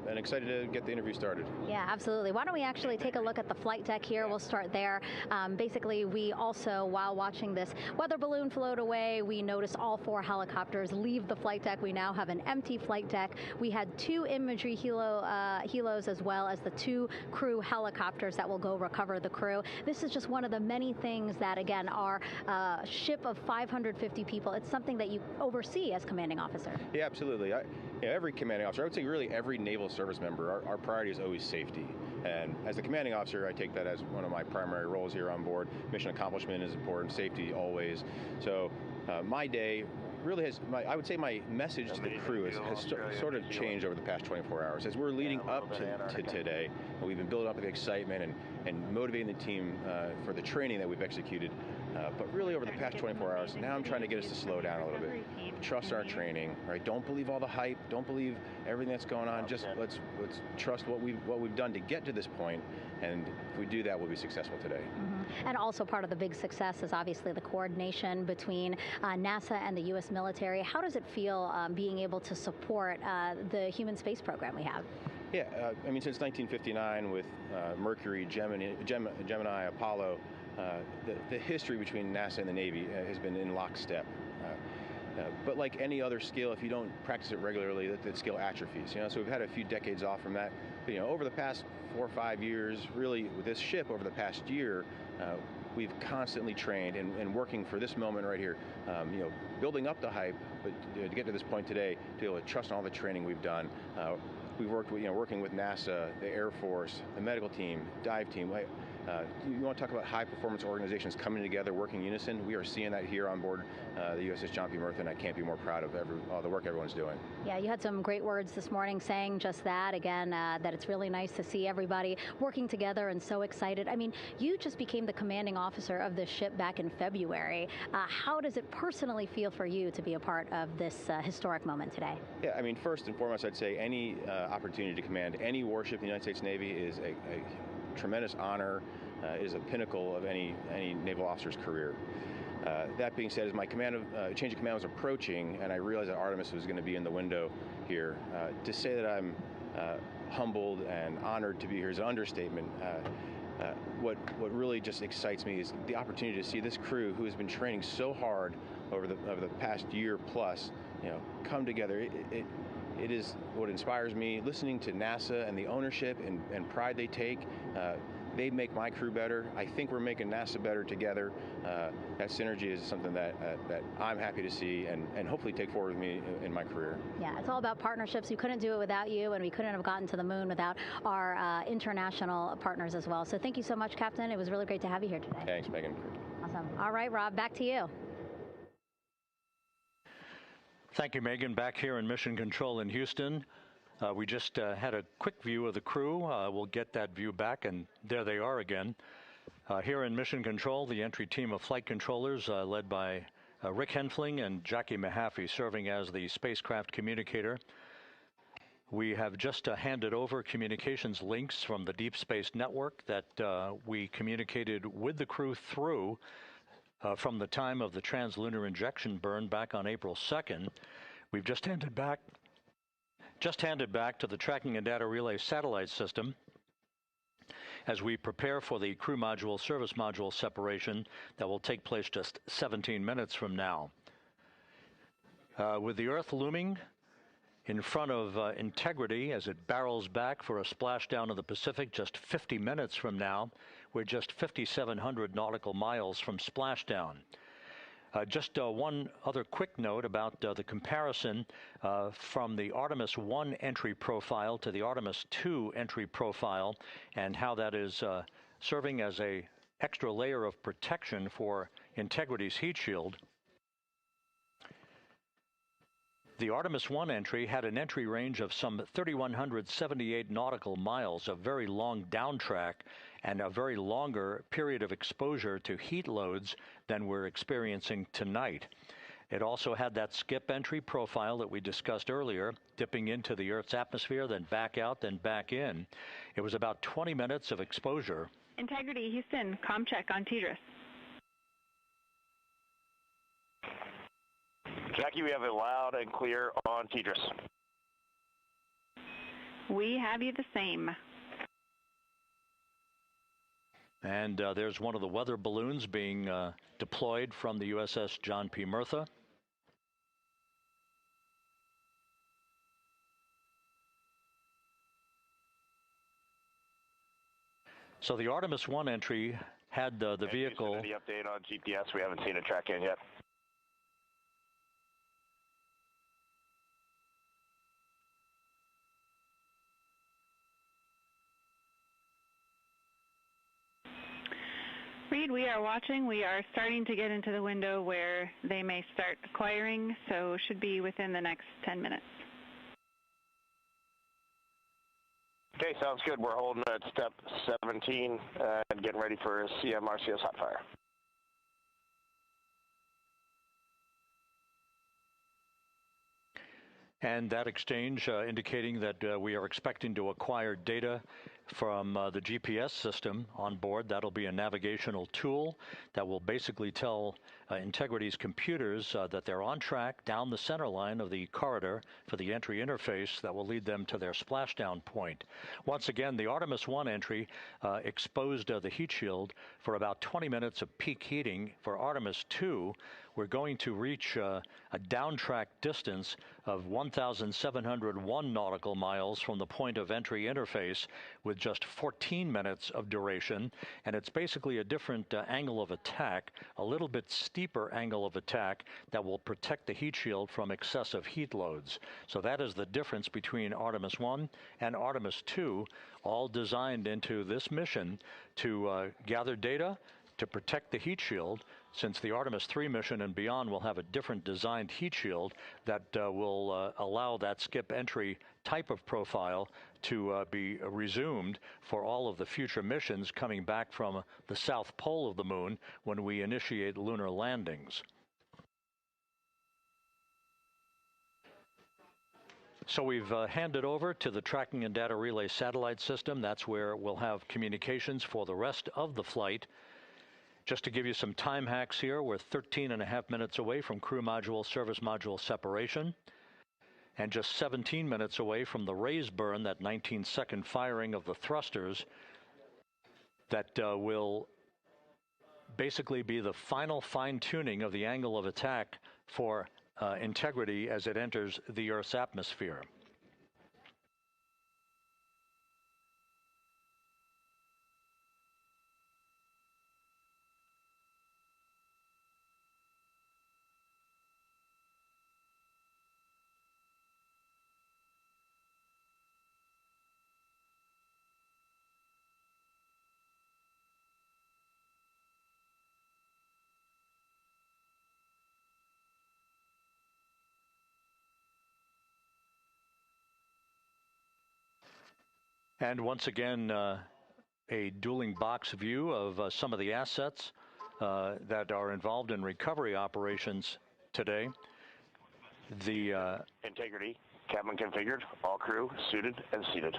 and excited to get the interview started. Yeah, absolutely. Why don't we actually take a look at the flight deck here? We'll start there. Basically, we also, while watching this weather balloon float away, we noticed all 4 helicopters leave the flight deck. We now have an empty flight deck. We had 2 imagery helos as well as the 2 crew helicopters that will go recover the crew. This is just one of the many things that, again, our ship of 550 people, it's something that you oversee as commanding officer. Yeah, absolutely. Every commanding officer, I would say really every naval service member, our priority is always safety. And as the commanding officer, I take that as one of my primary roles here on board. Mission accomplishment is important, safety always. So my day really has, I would say my message to the crew has sort of changed over the past 24 hours. As we're leading up to today, we've been building up the excitement and motivating the team for the training that we've executed. But really over the past 24 hours, now I'm trying to get us to slow down a little bit. Trust our training, right? Don't believe all the hype. Don't believe everything that's going on. Just let's trust what we've done to get to this point, and if we do that, we'll be successful today. Mm-hmm. And also part of the big success is obviously the coordination between NASA and the U.S. military. How does it feel being able to support the human space program we have? Yeah, I mean, since 1959 with Mercury, Gemini, Apollo, the history between NASA and the Navy has been in lockstep. But like any other skill, if you don't practice it regularly, that skill atrophies. So we've had a few decades off from that. But, over the past 4 or 5 years, really with this ship over the past year, we've constantly trained and working for this moment right here. Building up the hype, but to get to this point today, to be able to trust all the training we've done. We've worked with, working with NASA, the Air Force, the medical team, dive team. You want to talk about high-performance organizations coming together, working in unison? We are seeing that here on board the USS John P. Murtha, and I can't be more proud of all the work everyone's doing. Yeah, you had some great words this morning saying just that, again, that it's really nice to see everybody working together and so excited. I mean, you just became the commanding officer of this ship back in February. How does it personally feel for you to be a part of this historic moment today? Yeah, I mean, first and foremost, I'd say any opportunity to command any warship in the United States Navy is a tremendous honor, is a pinnacle of any naval officer's career. That being said, as my change of command was approaching, and I realized that Artemis was going to be in the window here, to say that I'm humbled and honored to be here is an understatement. What really just excites me is the opportunity to see this crew, who has been training so hard over the past year plus, come together. It is what inspires me. Listening to NASA and the ownership and pride they take, they make my crew better. I think we're making NASA better together. That synergy is something that I'm happy to see and hopefully take forward with me in my career. Yeah, it's all about partnerships. We couldn't do it without you, and we couldn't have gotten to the moon without our international partners as well. So thank you so much, Captain. It was really great to have you here today. Thanks, Megan. Awesome. All right, Rob, back to you. Thank you, Megan. Back here in Mission Control in Houston. We just had a quick view of the crew. We'll get that view back, and there they are again. Here in Mission Control, the entry team of flight controllers led by Rick Henfling and Jackie Mahaffey serving as the spacecraft communicator. We have just handed over communications links from the Deep Space Network that we communicated with the crew through from the time of the translunar injection burn back on April 2nd. We've just handed back to the Tracking and Data Relay satellite system as we prepare for the crew module service module separation that will take place just 17 minutes from now. With the Earth looming in front of Integrity as it barrels back for a splashdown of the Pacific just 50 minutes from now, we're just 5,700 nautical miles from splashdown. Just one other quick note about the comparison from the Artemis 1 entry profile to the Artemis 2 entry profile and how that is serving as an extra layer of protection for Integrity's heat shield. The Artemis 1 entry had an entry range of some 3,178 nautical miles, a very long downtrack, and a very longer period of exposure to heat loads than we're experiencing tonight. It also had that skip entry profile that we discussed earlier, dipping into the Earth's atmosphere, then back out, then back in. It was about 20 minutes of exposure. Integrity, Houston, comm check on TDRS. Jackie, we have it loud and clear on TDRS. We have you the same. And there's one of the weather balloons being deployed from the USS John P. Murtha. So the Artemis 1 entry had the vehicle. Any update on GPS? We haven't seen it track in yet. Reed, we are watching. We are starting to get into the window where they may start acquiring, so should be within the next 10 minutes. Okay, sounds good. We're holding at step 17 and getting ready for CM-RCS hot fire. And that exchange indicating that we are expecting to acquire data from the GPS system on board. That'll be a navigational tool that will basically tell Integrity's computers that they're on track down the center line of the corridor for the entry interface that will lead them to their splashdown point. Once again, the Artemis 1 entry exposed the heat shield for about 20 minutes of peak heating. For Artemis 2, we're going to reach a downtrack distance of 1,701 nautical miles from the point of entry interface with just 14 minutes of duration. And it's basically a different angle of attack, a little bit steeper angle of attack that will protect the heat shield from excessive heat loads. So that is the difference between Artemis 1 and Artemis 2, all designed into this mission to gather data, to protect the heat shield, since the Artemis 3 mission and beyond will have a different designed heat shield that will allow that skip entry type of profile to be resumed for all of the future missions coming back from the south pole of the moon when we initiate lunar landings. So we've handed over to the tracking and data relay satellite system. That's where we'll have communications for the rest of the flight. Just to give you some time hacks here, we're 13.5 minutes away from crew module, service module separation, and just 17 minutes away from the raise burn, that 19-second firing of the thrusters that will basically be the final fine-tuning of the angle of attack for Integrity as it enters the Earth's atmosphere. And once again, a dueling box view of some of the assets that are involved in recovery operations today. The Integrity, cabin configured, all crew suited and seated.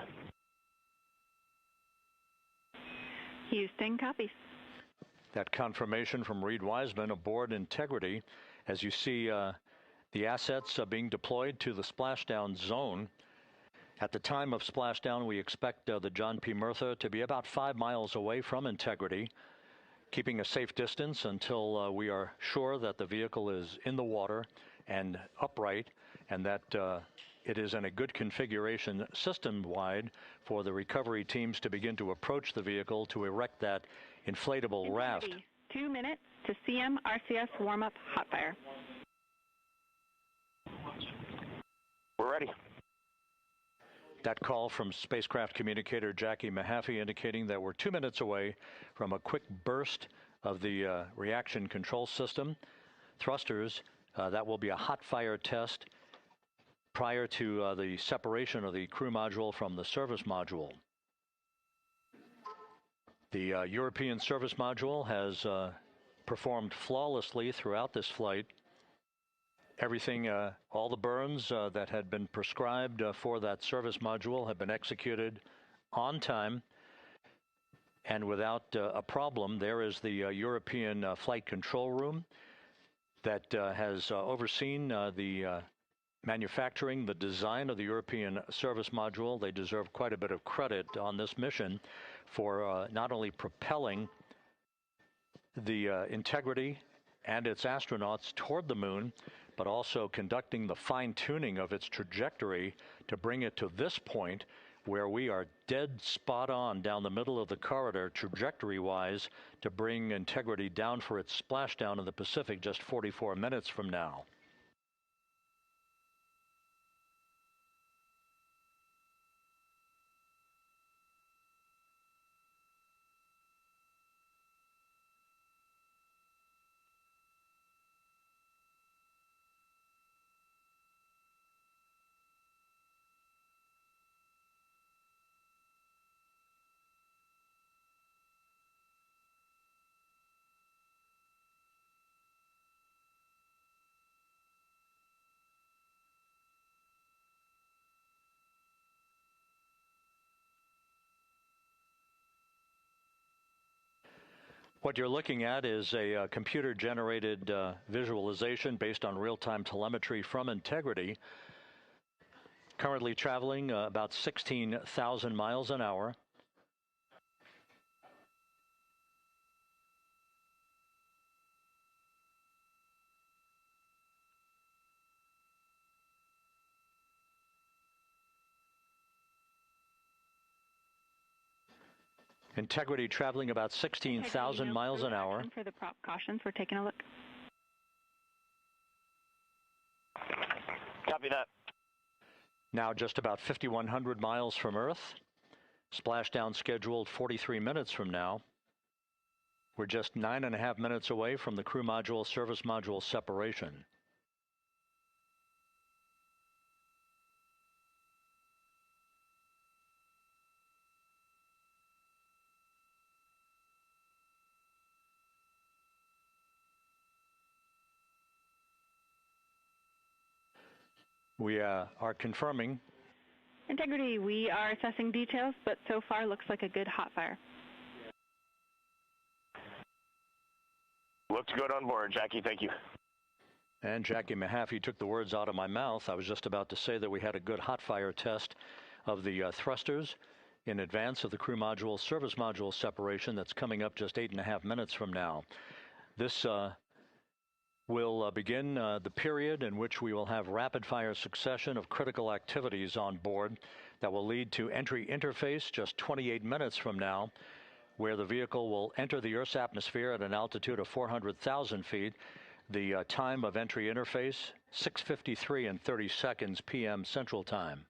Houston, copies. That confirmation from Reed Wiseman aboard Integrity, as you see the assets being deployed to the splashdown zone. At the time of splashdown, we expect the John P. Murtha to be about 5 miles away from Integrity, keeping a safe distance until we are sure that the vehicle is in the water and upright, and that it is in a good configuration system-wide for the recovery teams to begin to approach the vehicle to erect that inflatable raft. 2 minutes to CM-RCS warm-up hot fire. We're ready. That call from spacecraft communicator Jackie Mahaffey indicating that we're 2 minutes away from a quick burst of the reaction control system. Thrusters, that will be a hot fire test prior to the separation of the crew module from the service module. The European service module has performed flawlessly throughout this flight. Everything, all the burns that had been prescribed for that service module have been executed on time and without a problem. There is the European flight control room that has overseen the manufacturing, the design of the European service module. They deserve quite a bit of credit on this mission for not only propelling the Integrity and its astronauts toward the moon, but also conducting the fine-tuning of its trajectory to bring it to this point where we are dead spot on down the middle of the corridor trajectory-wise to bring Integrity down for its splashdown in the Pacific just 44 minutes from now. What you're looking at is a computer-generated visualization based on real-time telemetry from Integrity, currently traveling about 16,000 miles an hour. Integrity traveling about 16,000 miles an hour. For the prop cautions, we're taking a look. Copy that. Now just about 5,100 miles from Earth. Splashdown scheduled 43 minutes from now. We're just 9.5 minutes away from the crew module service module separation. We are confirming. Integrity, we are assessing details, but so far looks like a good hot fire. Looks good on board, Jackie. Thank you. And Jackie Mahaffey took the words out of my mouth. I was just about to say that we had a good hot fire test of the thrusters in advance of the crew module service module separation that's coming up just 8.5 minutes from now. This will begin the period in which we will have rapid-fire succession of critical activities on board that will lead to entry interface just 28 minutes from now, where the vehicle will enter the Earth's atmosphere at an altitude of 400,000 feet. The time of entry interface, 6:53 and 30 seconds p.m. Central Time.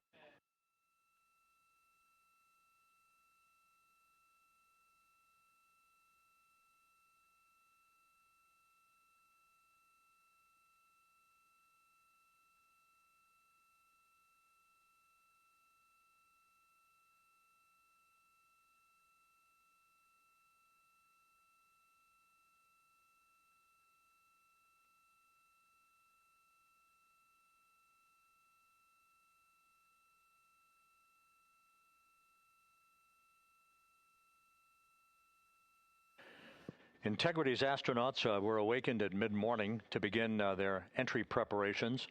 Integrity's astronauts were awakened at mid-morning to begin their entry preparations.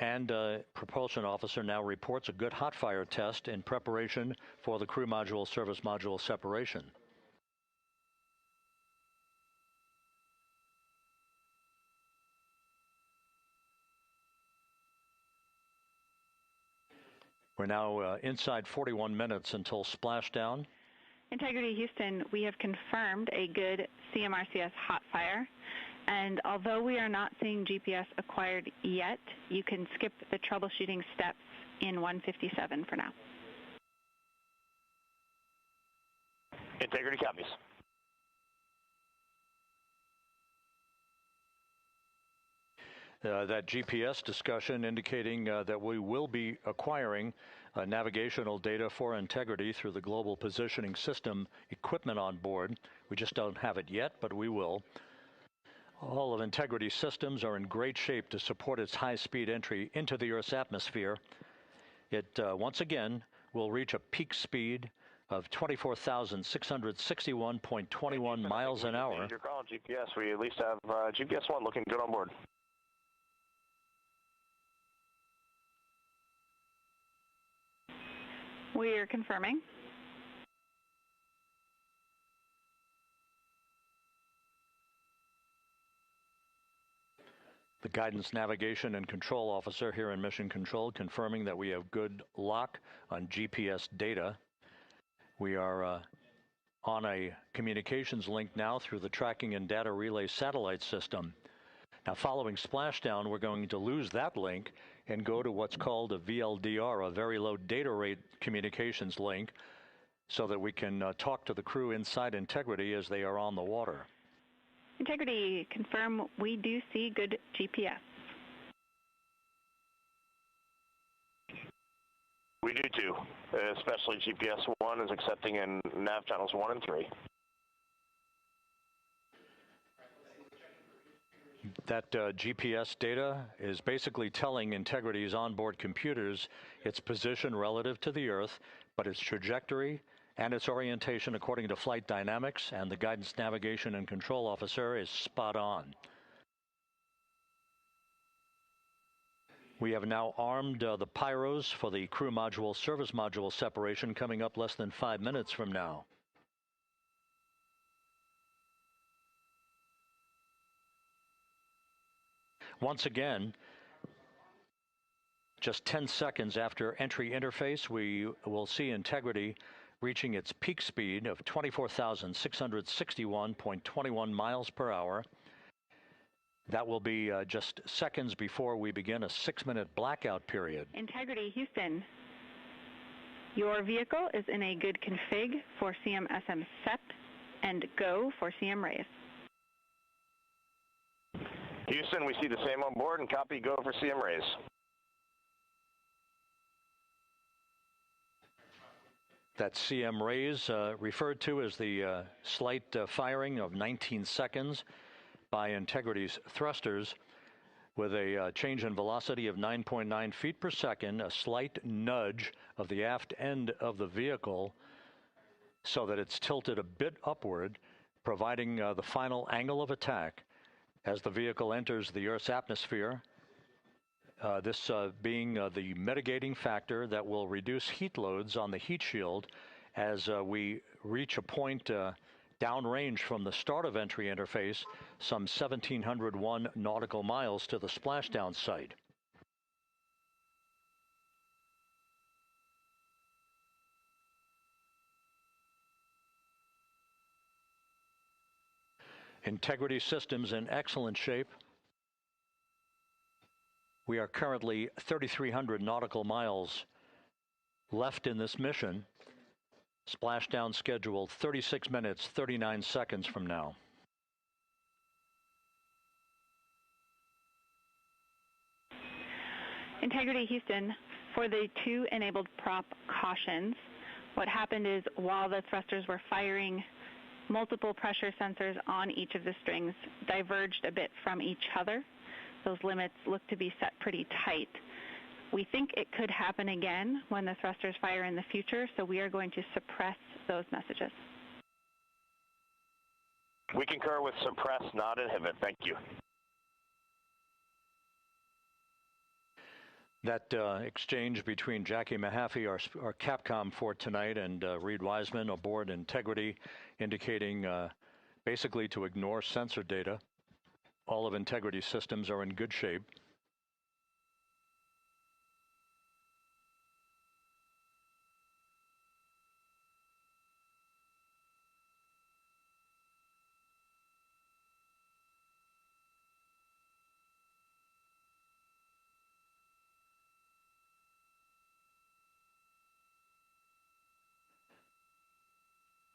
And propulsion officer now reports a good hot fire test in preparation for the crew module service module separation. We're now inside 41 minutes until splashdown. Integrity Houston, we have confirmed a good CMRCS hot fire, and although we are not seeing GPS acquired yet, you can skip the troubleshooting steps in 157 for now. Integrity copies. That GPS discussion indicating that we will be acquiring navigational data for Integrity through the Global Positioning System equipment on board. We just don't have it yet, but we will. All of Integrity's systems are in great shape to support its high-speed entry into the Earth's atmosphere. It, once again, will reach a peak speed of 24,661.21 miles an hour. You're calling GPS. We at least have GPS 1 looking good on board. We are confirming. The guidance, navigation, and control officer here in Mission Control confirming that we have good lock on GPS data. We are on a communications link now through the tracking and data relay satellite system. Now, following splashdown, we're going to lose that link and go to what's called a VLDR, a very low data rate communications link, so that we can talk to the crew inside Integrity as they are on the water. Integrity, confirm we do see good GPS. We do too, especially GPS 1 is accepting in nav channels 1 and 3. That GPS data is basically telling Integrity's onboard computers its position relative to the Earth, but its trajectory And its orientation, according to flight dynamics and the guidance, navigation, and control officer, is spot on. We have now armed the pyros for the crew module service module separation, coming up less than 5 minutes from now. Once again, just 10 seconds after entry interface, we will see Integrity reaching its peak speed of 24,661.21 miles per hour. That will be just seconds before we begin a 6-minute blackout period. Integrity, Houston. Your vehicle is in a good config for CM-SM SEP and go for CM raise. Houston, we see the same on board and copy go for CM raise. That CM raise referred to as the slight firing of 19 seconds by Integrity's thrusters with a change in velocity of 9.9 feet per second, a slight nudge of the aft end of the vehicle so that it's tilted a bit upward, providing the final angle of attack as the vehicle enters the Earth's atmosphere. This being the mitigating factor that will reduce heat loads on the heat shield as we reach a point downrange from the start of entry interface, some 1,701 nautical miles to the splashdown site. Integrity systems in excellent shape. We are currently 3,300 nautical miles left in this mission. Splashdown scheduled 36 minutes, 39 seconds from now. Integrity, Houston. For the 2 enabled prop cautions, what happened is while the thrusters were firing, multiple pressure sensors on each of the strings diverged a bit from each other. Those limits look to be set pretty tight. We think it could happen again when the thrusters fire in the future, so we are going to suppress those messages. We concur with suppress, not inhibit. Thank you. That exchange between Jackie Mahaffey, our Capcom for tonight, and Reed Wiseman aboard Integrity, indicating basically to ignore sensor data. All of Integrity systems are in good shape.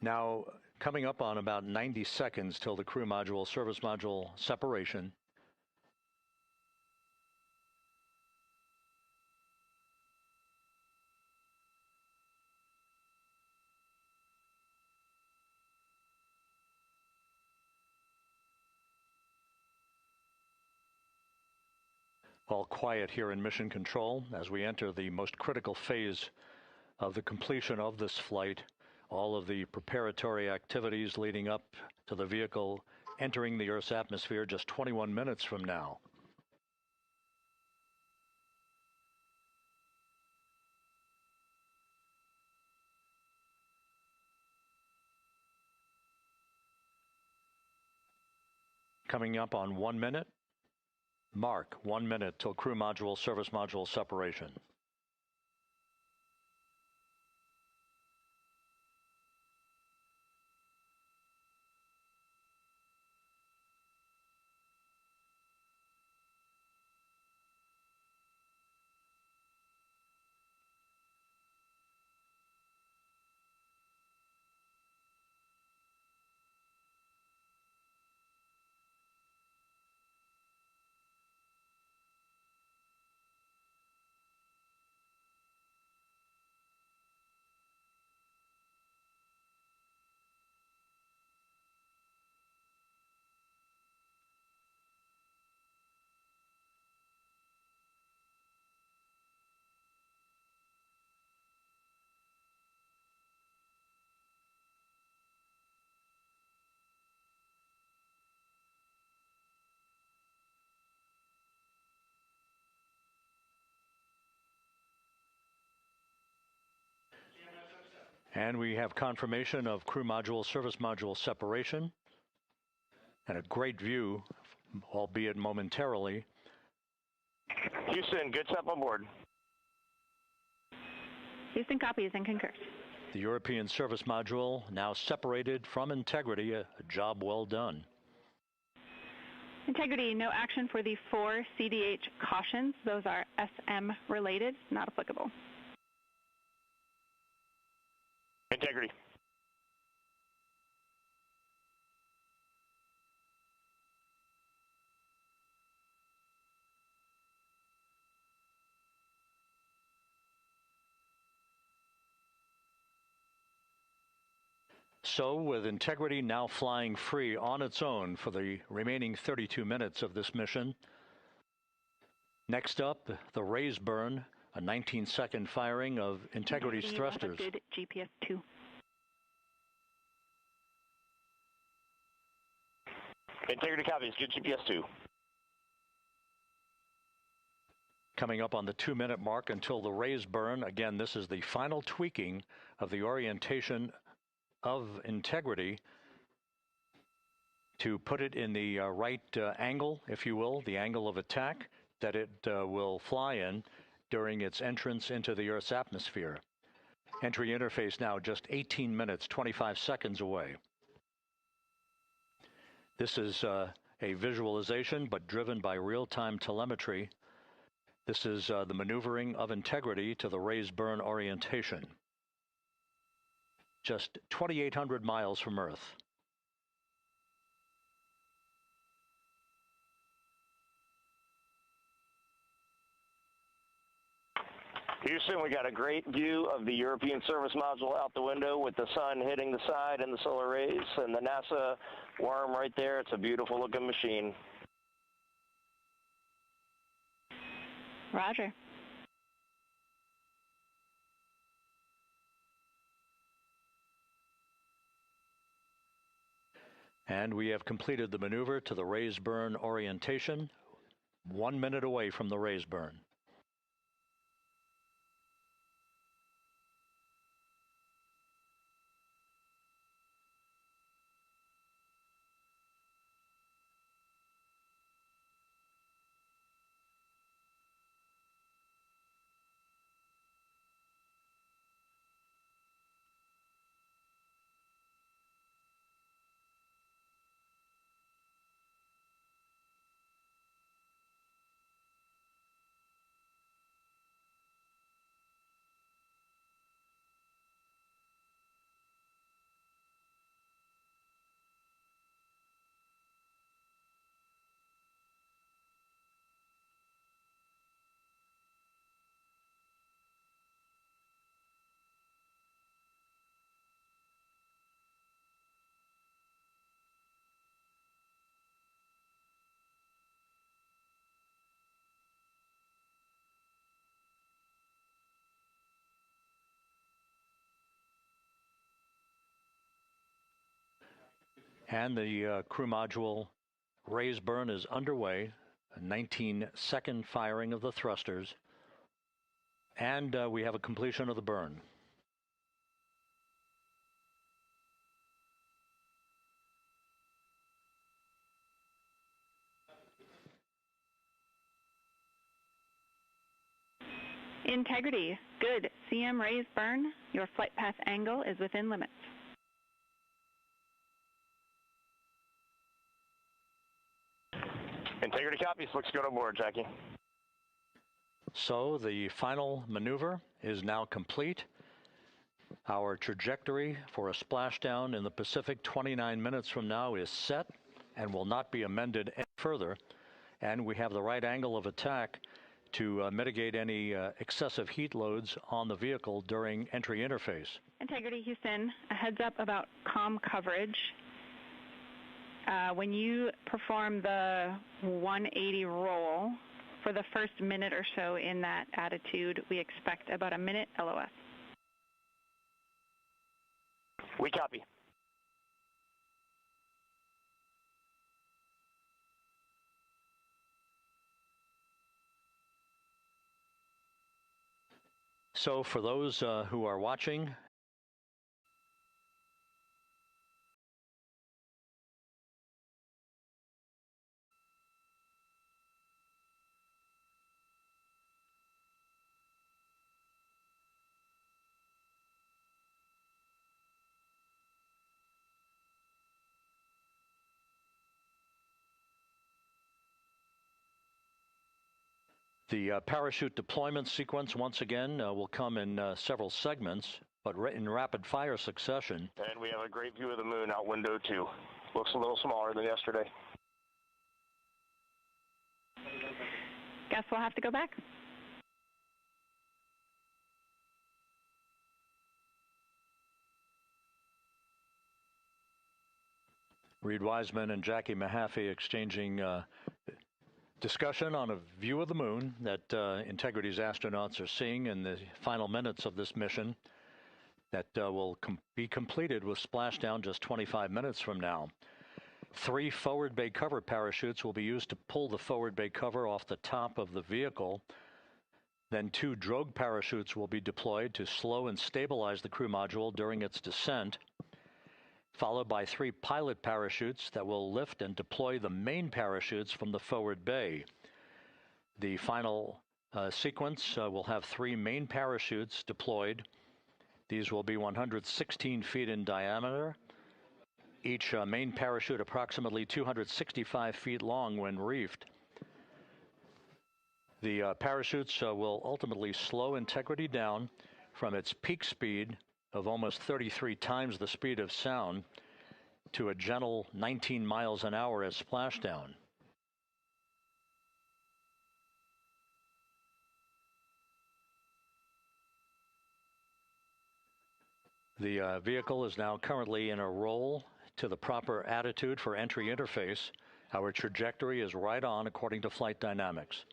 Now, coming up on about 90 seconds till the crew module, service module separation. All quiet here in Mission Control as we enter the most critical phase of the completion of this flight. All of the preparatory activities leading up to the vehicle entering the Earth's atmosphere just 21 minutes from now. Coming up on 1 minute. Mark 1 minute till crew module, service module separation. And we have confirmation of crew module, service module separation, and a great view, albeit momentarily. Houston, good step on board. Houston copies and concurs. The European service module now separated from Integrity, a job well done. Integrity, no action for the 4 CDH cautions. Those are SM related, not applicable. Integrity. So, with Integrity now flying free on its own for the remaining 32 minutes of this mission, next up, the raise burn, a 19-second firing of Integrity's thrusters. Good GPS 2. Integrity copies, good GPS 2. Coming up on the 2-minute mark until the raise burn. Again, this is the final tweaking of the orientation of Integrity to put it in the right angle, if you will, the angle of attack that it will fly in during its entrance into the Earth's atmosphere. Entry interface now just 18 minutes, 25 seconds away. This is a visualization, but driven by real-time telemetry. This is the maneuvering of Integrity to the raise burn orientation. Just 2,800 miles from Earth. Houston, we got a great view of the European service module out the window with the sun hitting the side and the solar rays and the NASA worm right there. It's a beautiful looking machine. Roger. And we have completed the maneuver to the raise burn orientation, 1 minute away from the raise burn. And the crew module raise burn is underway, a 19-second firing of the thrusters, and we have a completion of the burn. Integrity, good. CM raise burn. Your flight path angle is within limits. Integrity copies. Looks good on board, Jackie. So the final maneuver is now complete. Our trajectory for a splashdown in the Pacific 29 minutes from now is set and will not be amended any further. And we have the right angle of attack to mitigate any excessive heat loads on the vehicle during entry interface. Integrity, Houston, a heads up about comm coverage. When you perform the 180 roll, for the first minute or so in that attitude, we expect about a minute LOS. We copy. So for those who are watching The parachute deployment sequence, once again, will come in several segments, but in rapid fire succession. And we have a great view of the moon out window 2. Looks a little smaller than yesterday. Guess we'll have to go back. Reed Wiseman and Jackie Mahaffey exchanging discussion on a view of the moon that Integrity's astronauts are seeing in the final minutes of this mission that will be completed with splashdown just 25 minutes from now. 3 forward bay cover parachutes will be used to pull the forward bay cover off the top of the vehicle. Then 2 drogue parachutes will be deployed to slow and stabilize the crew module during its descent, followed by 3 pilot parachutes that will lift and deploy the main parachutes from the forward bay. The final sequence will have 3 main parachutes deployed. These will be 116 feet in diameter, each main parachute approximately 265 feet long when reefed. The parachutes will ultimately slow Integrity down from its peak speed of almost 33 times the speed of sound to a gentle 19 miles an hour at splashdown. The vehicle is now currently in a roll to the proper attitude for entry interface. Our trajectory is right on according to flight dynamics.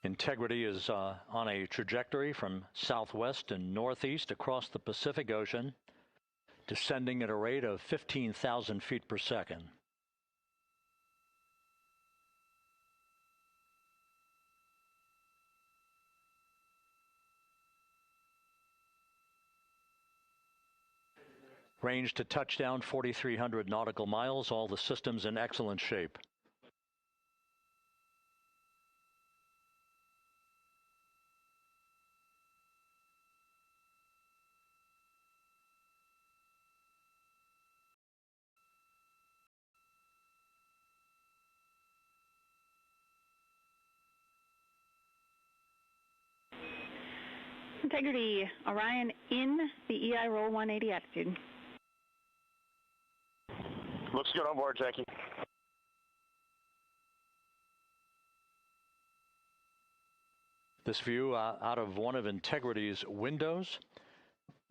Integrity is on a trajectory from southwest and northeast across the Pacific Ocean, descending at a rate of 15,000 feet per second. Range to touchdown 4,300 nautical miles, all the systems in excellent shape. Integrity, Orion in the EI roll 180 attitude. Looks good on board, Jackie. This view out of one of Integrity's windows.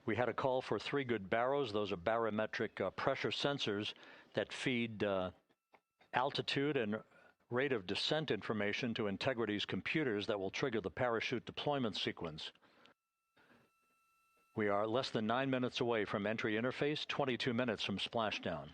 We had a call for 3 good baros. Those are barometric pressure sensors that feed altitude and rate of descent information to Integrity's computers that will trigger the parachute deployment sequence. We are less than 9 minutes away from entry interface, 22 minutes from splashdown.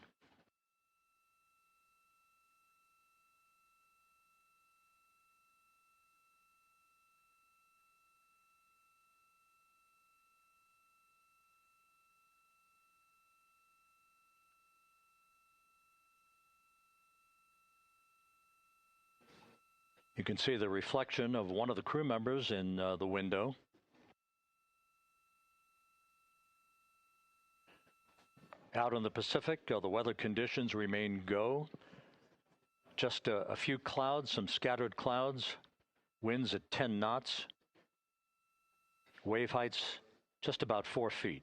You can see the reflection of one of the crew members in the window. Out in the Pacific, the weather conditions remain go. Just a few clouds, some scattered clouds, winds at 10 knots, wave heights just about 4 feet.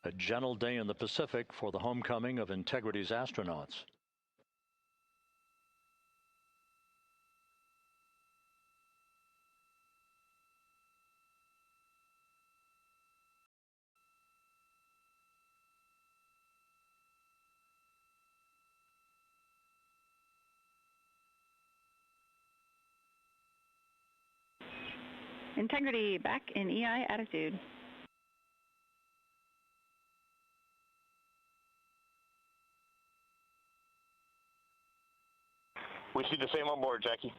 A gentle day in the Pacific for the homecoming of Integrity's astronauts. Integrity back in EI attitude. We see the same on board, Jackie.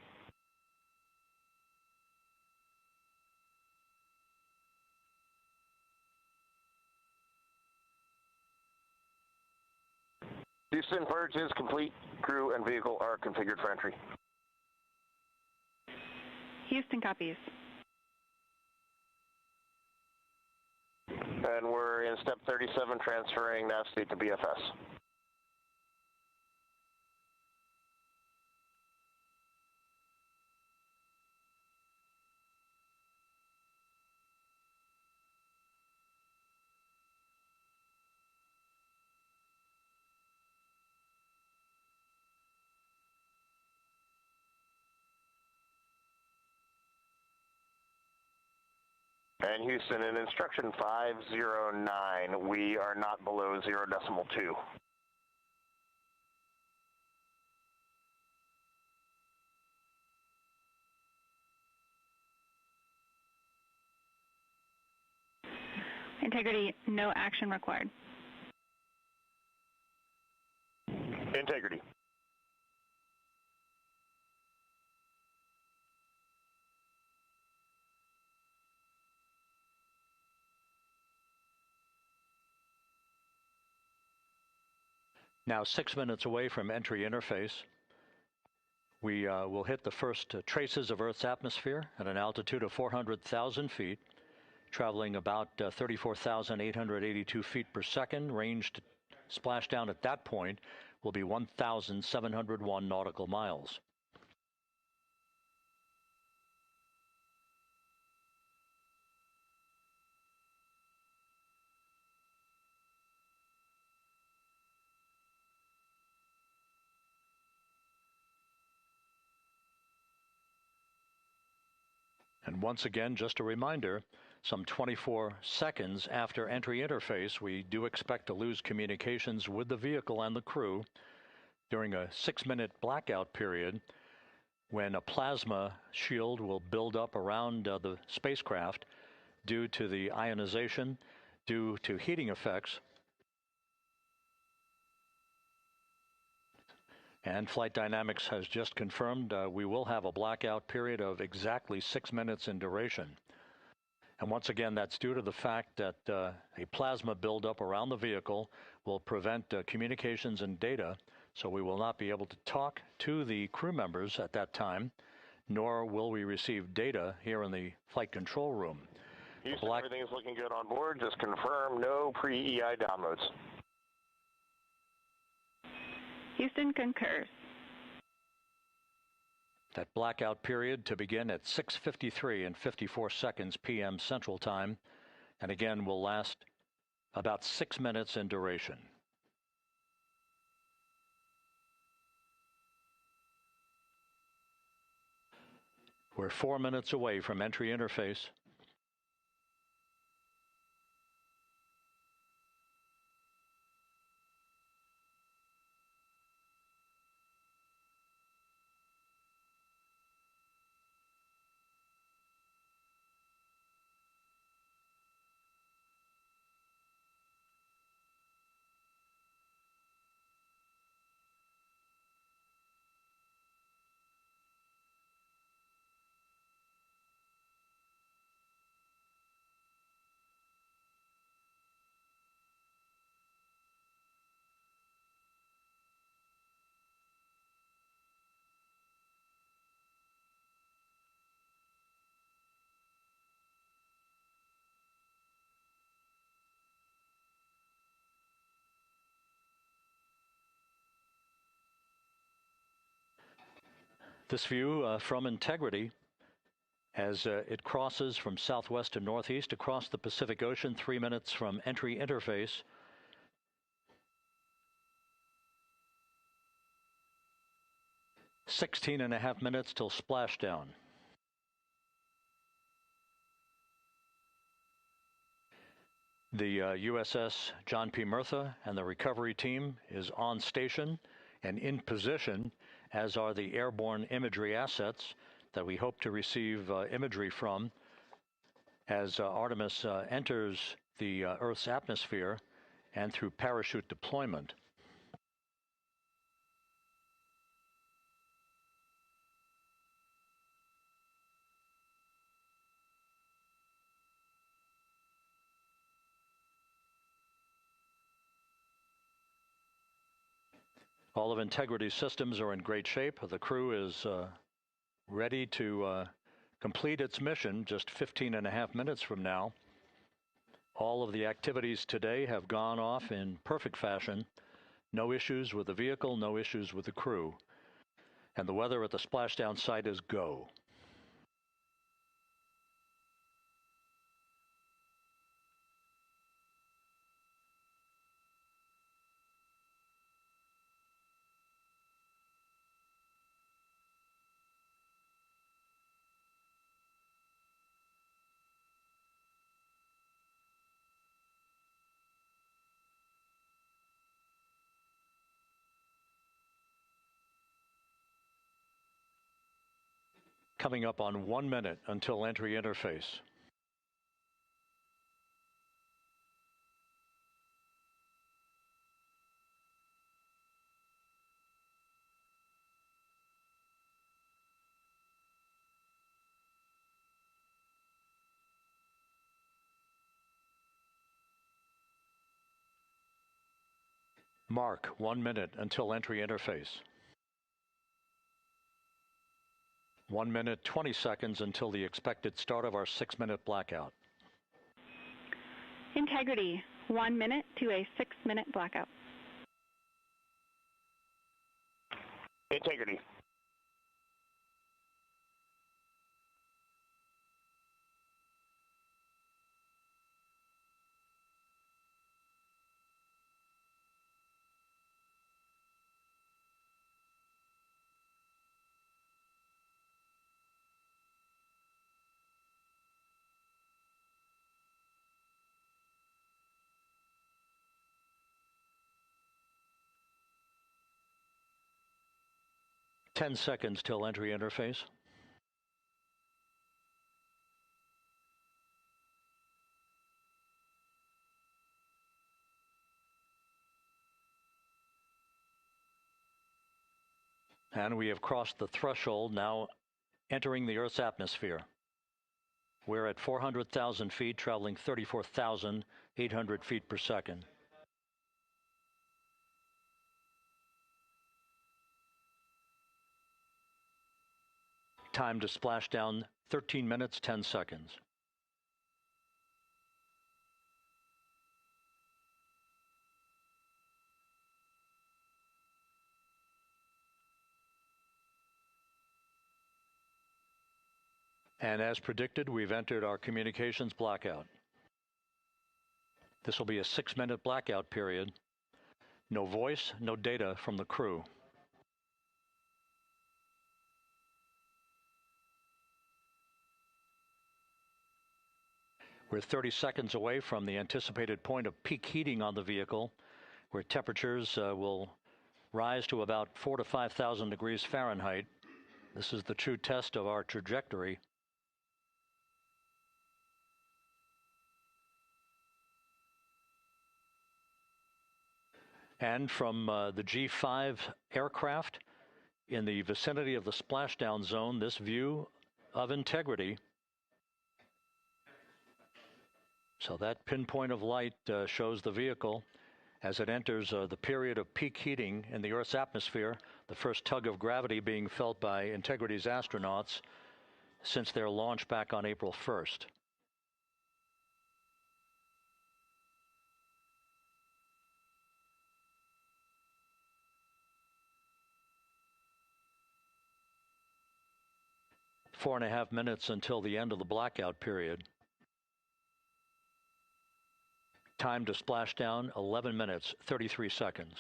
Houston, purge is complete. Crew and vehicle are configured for entry. Houston copies. And we're in step 37, transferring nav state to BFS. And Houston, in instruction 509, we are not below 0.2. Integrity, no action required. Integrity. Now 6 minutes away from entry interface, we will hit the first traces of Earth's atmosphere at an altitude of 400,000 feet, traveling about 34,882 feet per second. Ranged splashdown at that point will be 1,701 nautical miles. And once again, just a reminder, some 24 seconds after entry interface, we do expect to lose communications with the vehicle and the crew during a 6-minute blackout period when a plasma shield will build up around the spacecraft due to the ionization, due to heating effects. And Flight Dynamics has just confirmed we will have a blackout period of exactly 6 minutes in duration. And once again, that's due to the fact that a plasma buildup around the vehicle will prevent communications and data, so we will not be able to talk to the crew members at that time, nor will we receive data here in the flight control room. Houston, everything is looking good on board. Just confirm no pre-EI downloads. Houston concurs. That blackout period to begin at 6:53 and 54 seconds p.m. Central Time, and again will last about 6 minutes in duration. We're 4 minutes away from entry interface. This view from Integrity as it crosses from southwest to northeast across the Pacific Ocean, 3 minutes from entry interface. "16.5 minutes till splashdown." The USS John P. Murtha and the recovery team is on station and in position, as are the airborne imagery assets that we hope to receive imagery from as Artemis enters the Earth's atmosphere and through parachute deployment. All of Integrity's systems are in great shape. The crew is ready to complete its mission just 15.5 minutes from now. All of the activities today have gone off in perfect fashion. No issues with the vehicle, no issues with the crew. And the weather at the splashdown site is go. Coming up on 1 minute until entry interface. Mark 1 minute until entry interface. 1 minute, 20 seconds until the expected start of our 6-minute blackout. Integrity, 1 minute to a 6-minute blackout. Integrity. Ten seconds till entry interface. And we have crossed the threshold, now entering the Earth's atmosphere. We're at 400,000 feet, traveling 34,800 feet per second. Time to splash down, 13 minutes, 10 seconds. And as predicted, we've entered our communications blackout. This will be a 6-minute blackout period. No voice, no data from the crew. We're 30 seconds away from the anticipated point of peak heating on the vehicle, where temperatures will rise to about 4,000 to 5,000 degrees Fahrenheit. This is the true test of our trajectory. And from the G5 aircraft in the vicinity of the splashdown zone, this view of Integrity. So that pinpoint of light shows the vehicle as it enters the period of peak heating in the Earth's atmosphere, the first tug of gravity being felt by Integrity's astronauts since their launch back on April 1st. Four and a half minutes until the end of the blackout period. Time to splash down, 11 minutes, 33 seconds.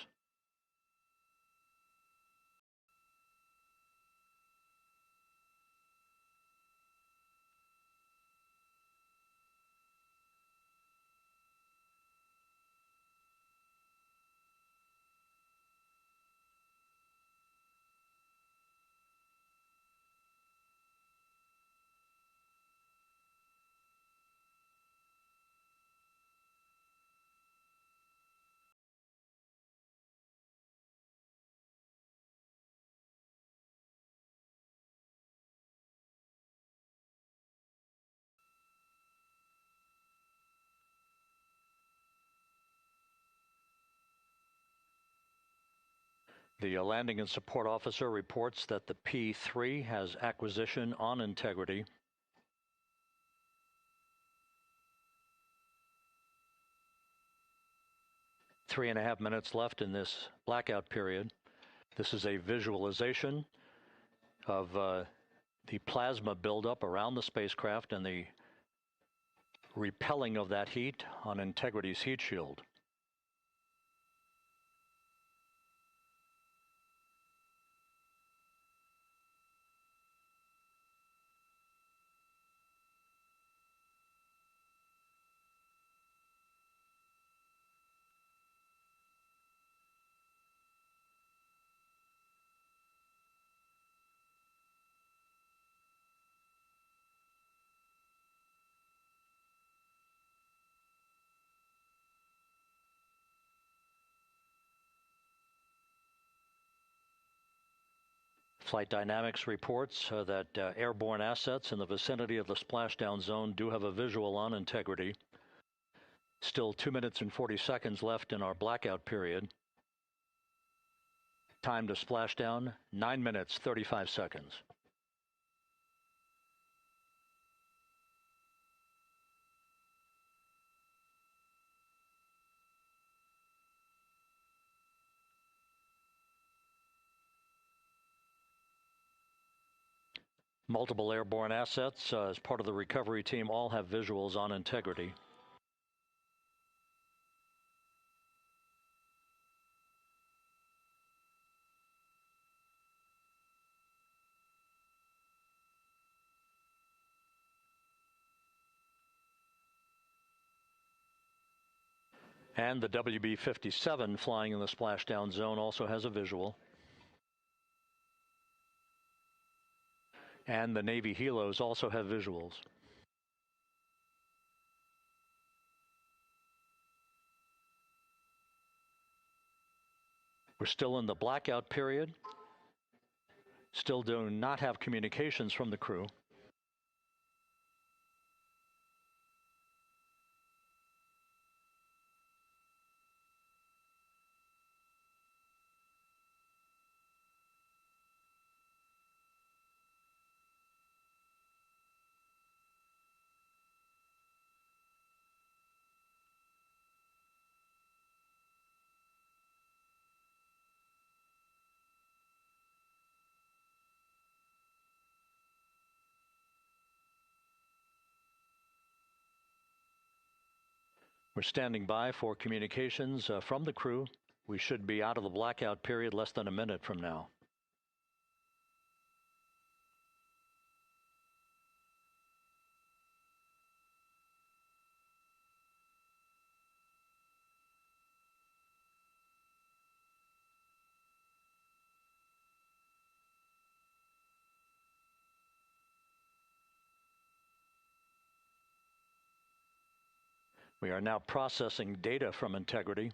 The landing and support officer reports that the P3 has acquisition on integrity. Three and a half minutes left in this blackout period. This is a visualization of the plasma buildup around the spacecraft and the repelling of that heat on Integrity's heat shield. Flight Dynamics reports that airborne assets in the vicinity of the splashdown zone do have a visual on Integrity. Still 2 minutes and 40 seconds left in our blackout period. Time to splashdown, 9 minutes, 35 seconds. Multiple airborne assets as part of the recovery team all have visuals on Integrity. And the WB-57 flying in the splashdown zone also has a visual. And the Navy helos also have visuals. We're still in the blackout period. Still do not have communications from the crew. We're standing by for communications from the crew. We should be out of the blackout period less than a minute from now. We are now processing data from Integrity.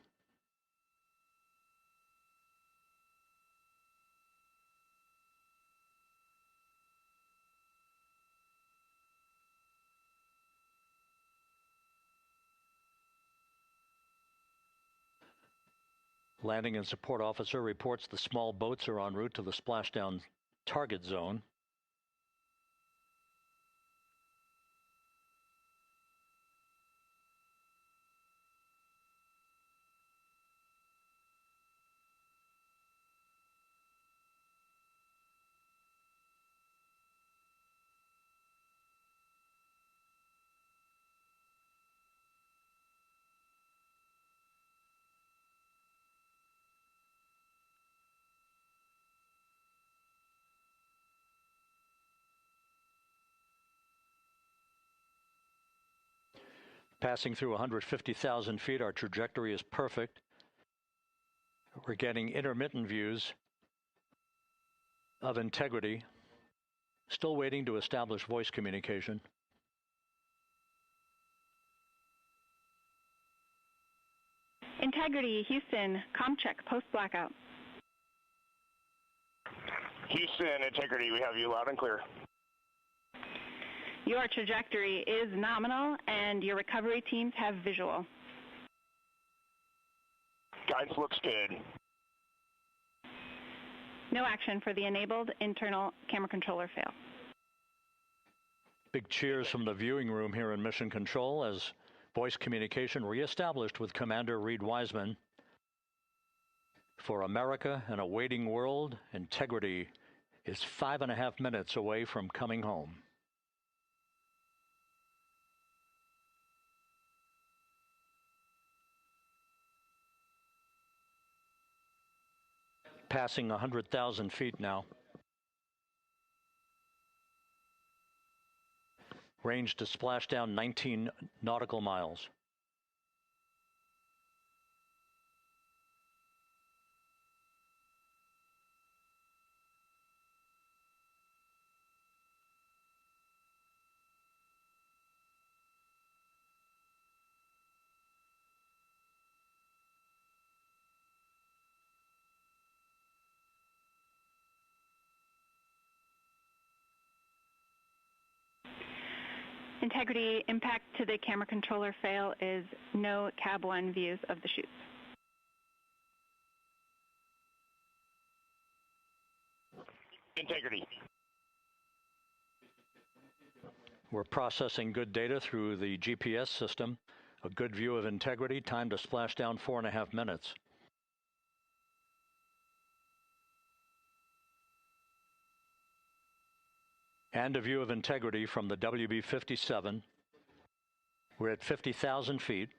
Landing and support officer reports the small boats are en route to the splashdown target zone. Passing through 150,000 feet, our trajectory is perfect. We're getting intermittent views of Integrity. Still waiting to establish voice communication. Integrity, Houston, comm check, post-blackout. Houston, Integrity, we have you loud and clear. Your trajectory is nominal, and your recovery teams have visual. Guidance looks good. No action for the enabled internal camera controller fail. Big cheers from the viewing room here in Mission Control as voice communication reestablished with Commander Reed Wiseman. For America and a waiting world, Integrity is 5.5 minutes away from coming home. Passing 100,000 feet now. Range to Splashdown 19 nautical miles. Integrity impact to the camera controller fail is no Cab 1 views of the chutes. Integrity. We're processing good data through the GPS system. A good view of Integrity, time to Splashdown 4.5 minutes. And a view of Integrity from the WB-57. We're at 50,000 feet.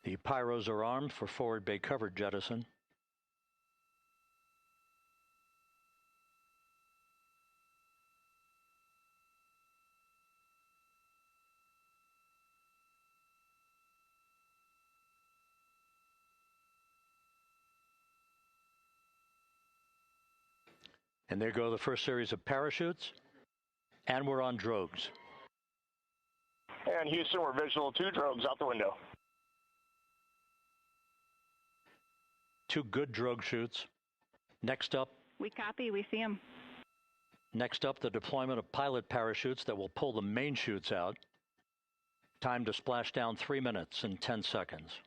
The pyros are armed for forward bay cover jettison. And there go the first series of parachutes. And we're on drogues. And Houston, we're visual 2 drogues out the window. 2 good drogue chutes. Next up. We copy, we see them. Next up, the deployment of pilot parachutes that will pull the main chutes out. Time to Splashdown 3 minutes and 10 seconds.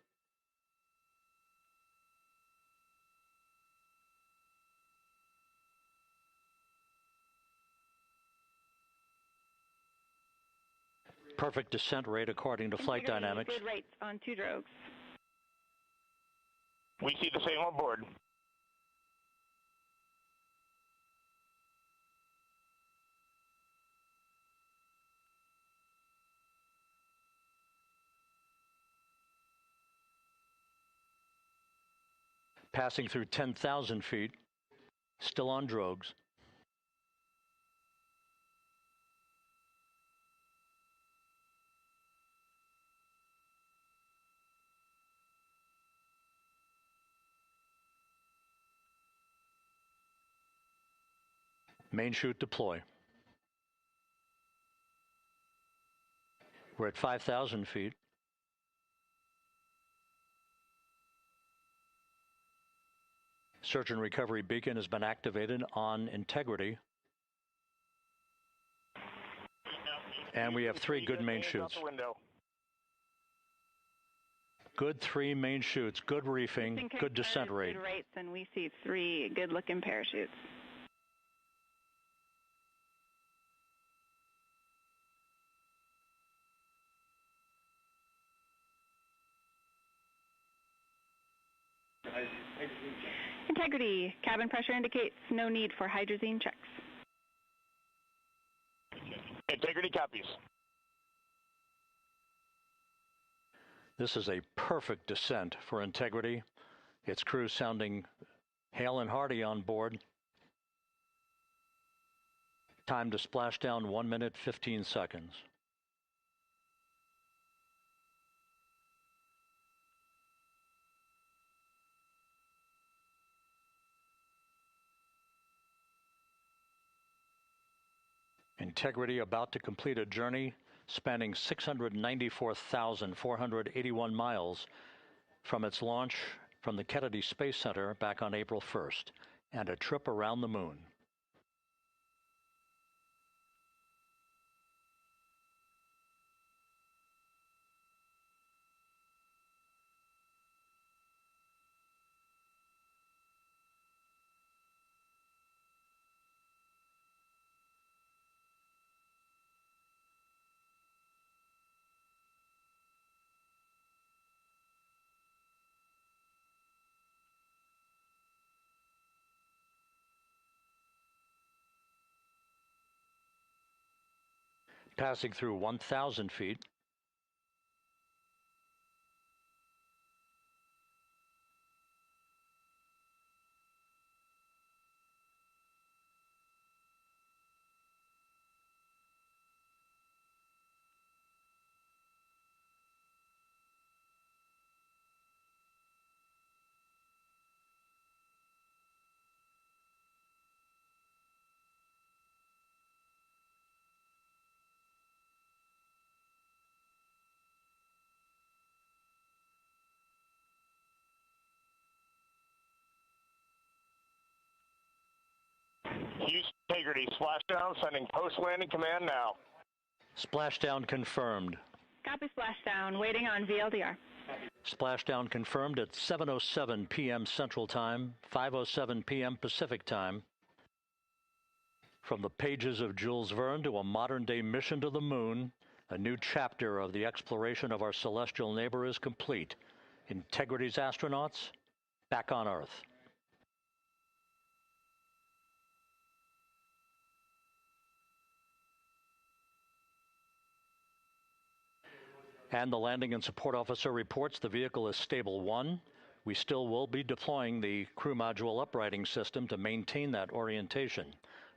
Perfect descent rate according to flight dynamics. Good rates on 2 drogues. We see the same on board. Passing through 10,000 feet, still on drogues. Main chute deploy. We're at 5,000 feet. Search and recovery beacon has been activated on Integrity. And we have 3 good main chutes. Good 3 main chutes, good reefing, good descent rate. Good rates, and we see 3 good-looking parachutes. Integrity, cabin pressure indicates no need for hydrazine checks. Integrity copies. This is a perfect descent for Integrity. Its crew sounding hale and hearty on board. Time to Splashdown 1 minute, 15 seconds. Integrity about to complete a journey spanning 694,481 miles from its launch from the Kennedy Space Center back on April 1st, and a trip around the moon. Passing through 1,000 feet. Houston Integrity, Splashdown, sending post-landing command now. Splashdown confirmed. Copy Splashdown, waiting on VLDR. Splashdown confirmed at 7:07 p.m. Central Time, 5:07 p.m. Pacific Time. From the pages of Jules Verne to a modern-day mission to the moon, a new chapter of the exploration of our celestial neighbor is complete. Integrity's astronauts back on Earth. And the landing and support officer reports the vehicle is stable 1. We still will be deploying the crew module uprighting system to maintain that orientation.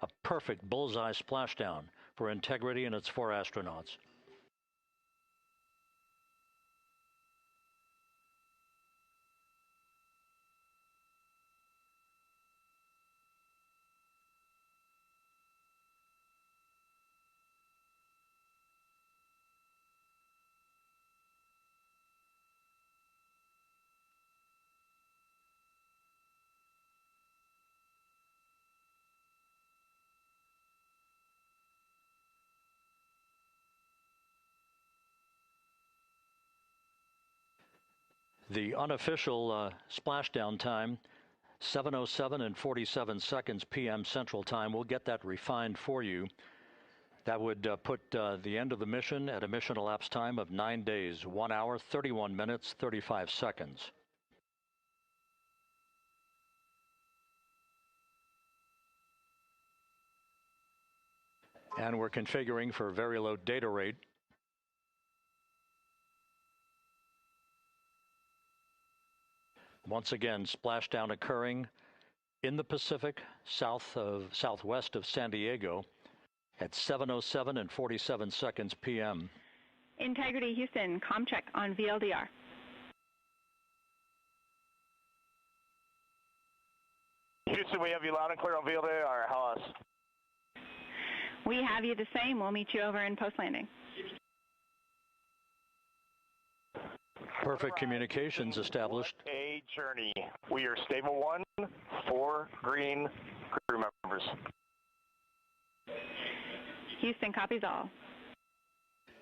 A perfect bullseye splashdown for Integrity and its 4 astronauts. The unofficial splashdown time, 7:07 and 47 seconds p.m. Central Time. We'll get that refined for you. That would put the end of the mission at a mission elapsed time of 9 days, 1 hour, 31 minutes, 35 seconds. And we're configuring for very low data rate. Once again, splashdown occurring in the Pacific, southwest of San Diego at 7:07 and 47 seconds p.m. Integrity Houston, comm check on VLDR. Houston, we have you loud and clear on VLDR. How us? We have you the same. We'll meet you over in post-landing. Perfect communications established. A journey. We are stable 1, 4 green crew members. Houston copies all.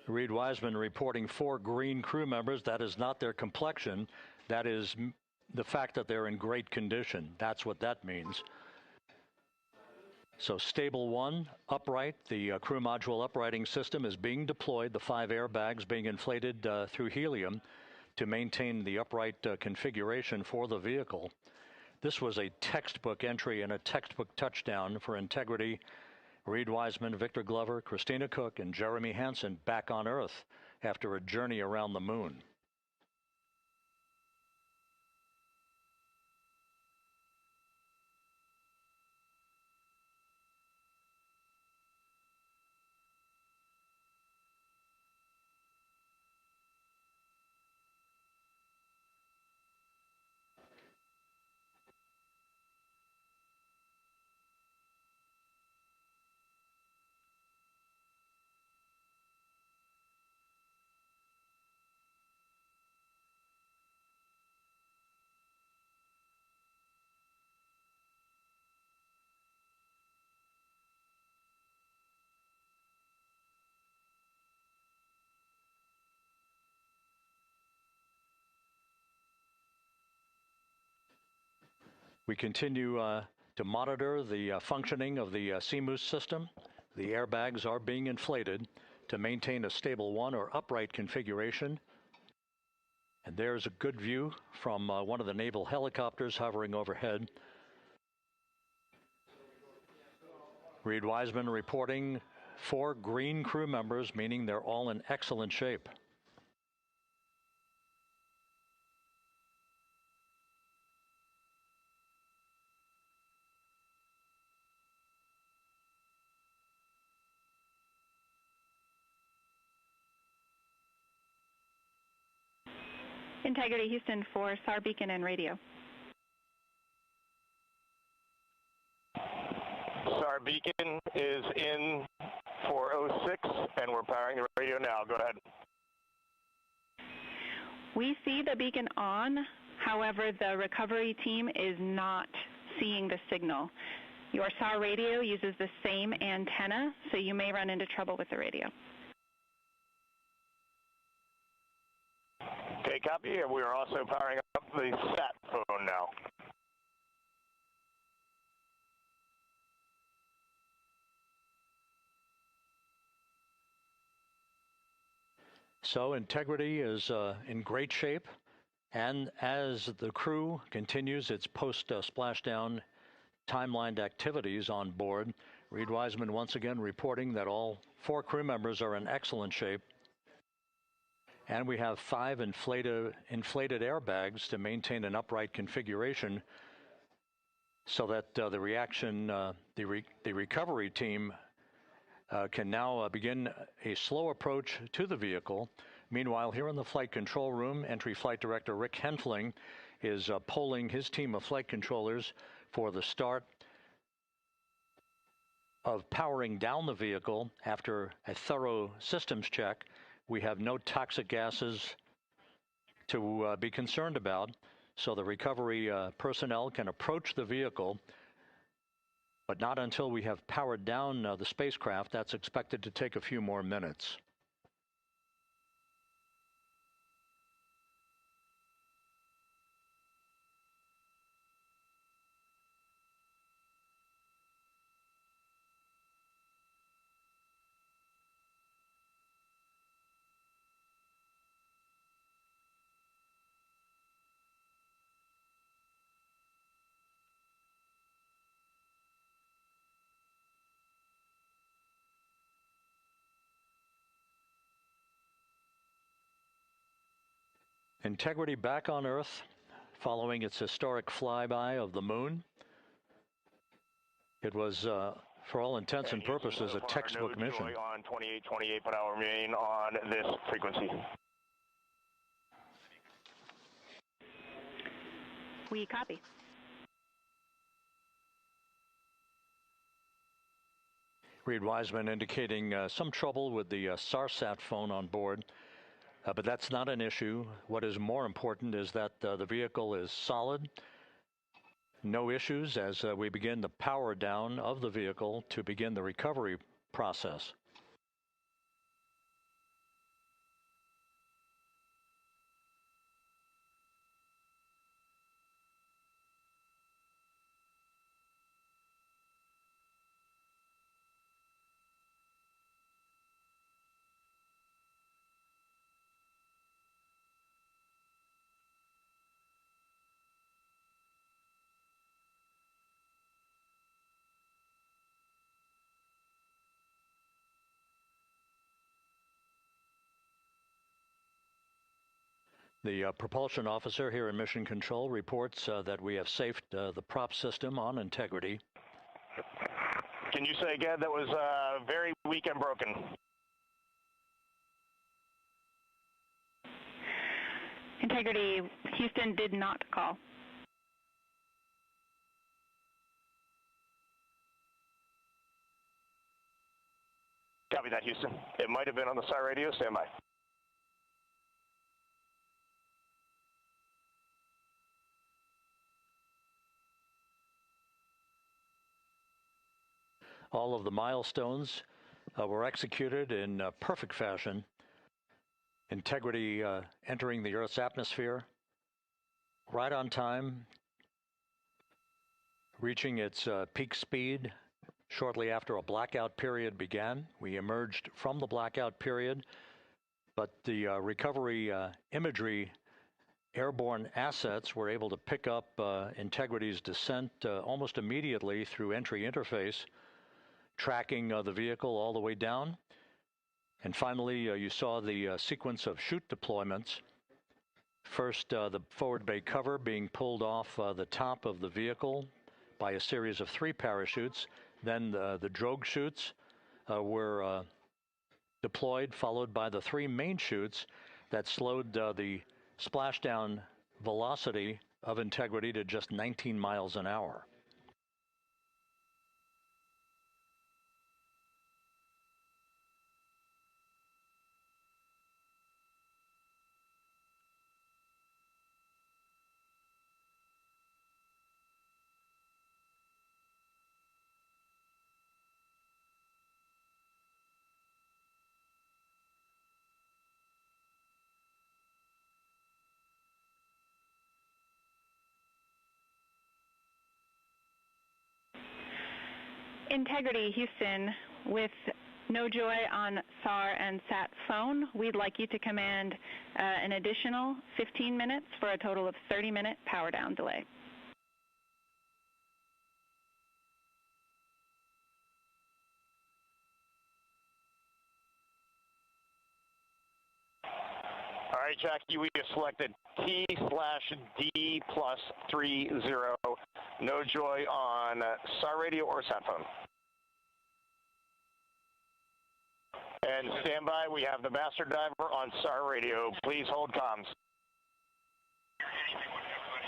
Reed Wiseman reporting 4 green crew members. That is not their complexion. That is the fact that they're in great condition. That's what that means. So stable 1, upright. The crew module uprighting system is being deployed. The 5 airbags being inflated through helium to maintain the upright configuration for the vehicle. This was a textbook entry and a textbook touchdown for Integrity. Reed Wiseman, Victor Glover, Christina Cook, and Jeremy Hansen back on Earth after a journey around the moon. We continue to monitor the functioning of the CMOOS system. The airbags are being inflated to maintain a stable one or upright configuration. And there's a good view from one of the naval helicopters hovering overhead. Reed Wiseman reporting 4 green crew members, meaning they're all in excellent shape. Integrity Houston for SAR beacon and radio. SAR beacon is in for 06, and we're powering the radio now. Go ahead. We see the beacon on. However, the recovery team is not seeing the signal. Your SAR radio uses the same antenna, so you may run into trouble with the radio. Okay, copy. And we are also powering up the sat phone now. So Integrity is in great shape, and as the crew continues its post-splashdown timelined activities on board, Reed Wiseman once again reporting that all 4 crew members are in excellent shape. And we have 5 inflated airbags to maintain an upright configuration so that the recovery team can now begin a slow approach to the vehicle. Meanwhile, here in the flight control room, Entry Flight Director Rick Henfling is polling his team of flight controllers for the start of powering down the vehicle after a thorough systems check. We have no toxic gases to be concerned about, so the recovery personnel can approach the vehicle, but not until we have powered down the spacecraft. That's expected to take a few more minutes. Integrity back on Earth following its historic flyby of the moon. It was, for all intents and purposes, a textbook mission. On 28, but I'll remain on this frequency. We copy. Reed Wiseman indicating some trouble with the SARSAT phone on board. But that's not an issue. What is more important is that the vehicle is solid. No issues as we begin the power down of the vehicle to begin the recovery process. The propulsion officer here in Mission Control reports that we have safed the prop system on Integrity. Can you say again, that was very weak and broken? Integrity Houston did not call. Copy that, Houston. It might have been on the SAR radio. Stand by. All of the milestones were executed in perfect fashion. Integrity entering the Earth's atmosphere right on time, reaching its peak speed shortly after a blackout period began. We emerged from the blackout period, but the recovery imagery airborne assets were able to pick up Integrity's descent almost immediately through entry interface, tracking the vehicle all the way down. And finally, you saw the sequence of chute deployments. First, the forward bay cover being pulled off the top of the vehicle by a series of 3 parachutes. Then the drogue chutes were deployed, followed by the 3 main chutes that slowed the splashdown velocity of Integrity to just 19 miles an hour. Integrity, Houston, with no joy on SAR and SAT phone, we'd like you to command an additional 15 minutes for a total of 30-minute power down delay. All right, Jackie, we have selected T/D+30. No joy on SAR radio or sat phone. And stand by, we have the master diver on SAR radio. Please hold comms.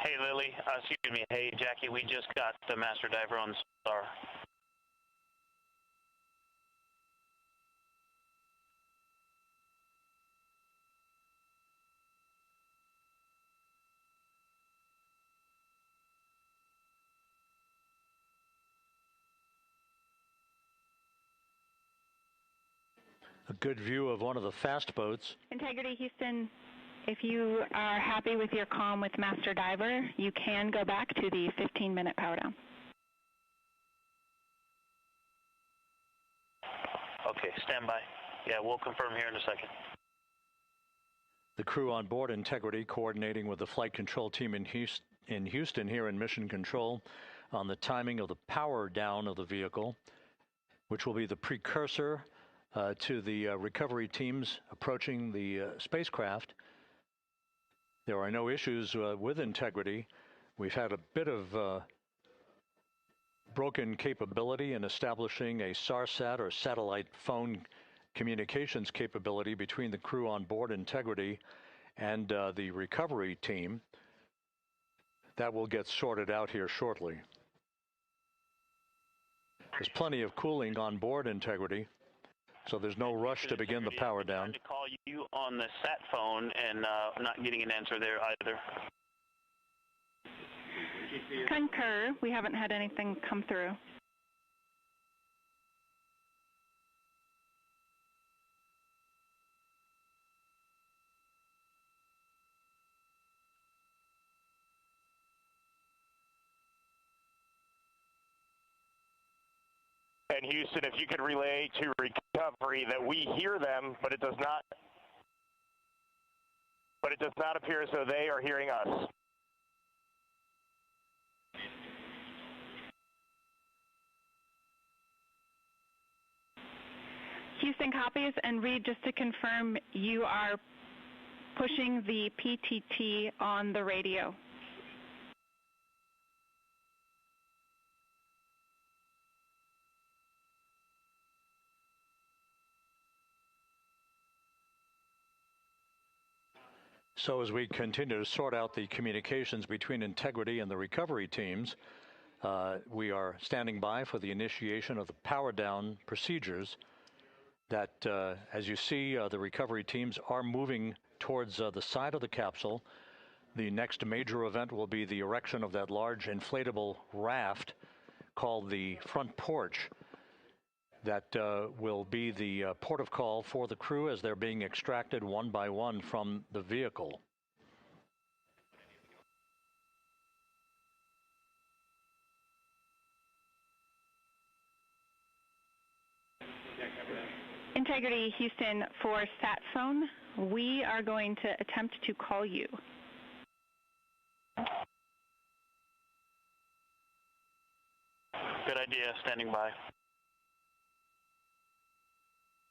Hey, Lily. Excuse me. Hey, Jackie, we just got the master diver on SAR. A good view of one of the fast boats. Integrity, Houston, if you are happy with your comm with Master Diver, you can go back to the 15-minute power down. Okay, stand by. Yeah, we'll confirm here in a second. The crew on board Integrity coordinating with the flight control team in Houston here in Mission Control on the timing of the power down of the vehicle, which will be the precursor to the recovery teams approaching the spacecraft. There are no issues with Integrity. We've had a bit of broken capability in establishing a SARSAT or satellite phone communications capability between the crew on board Integrity and the recovery team. That will get sorted out here shortly. There's plenty of cooling on board Integrity, so there's no rush to begin the power down. I'm trying to call you on the sat phone and not getting an answer there either. Concur. We haven't had anything come through. And Houston, if you could relay to recovery that we hear them, but it does not appear as though they are hearing us. Houston copies, and Reed, just to confirm, you are pushing the PTT on the radio. So as we continue to sort out the communications between Integrity and the recovery teams, we are standing by for the initiation of the power down procedures that, as you see, the recovery teams are moving towards the side of the capsule. The next major event will be the erection of that large inflatable raft called the front porch. That will be the port of call for the crew as they're being extracted one by one from the vehicle. Integrity Houston for sat phone. We are going to attempt to call you. Good idea, standing by.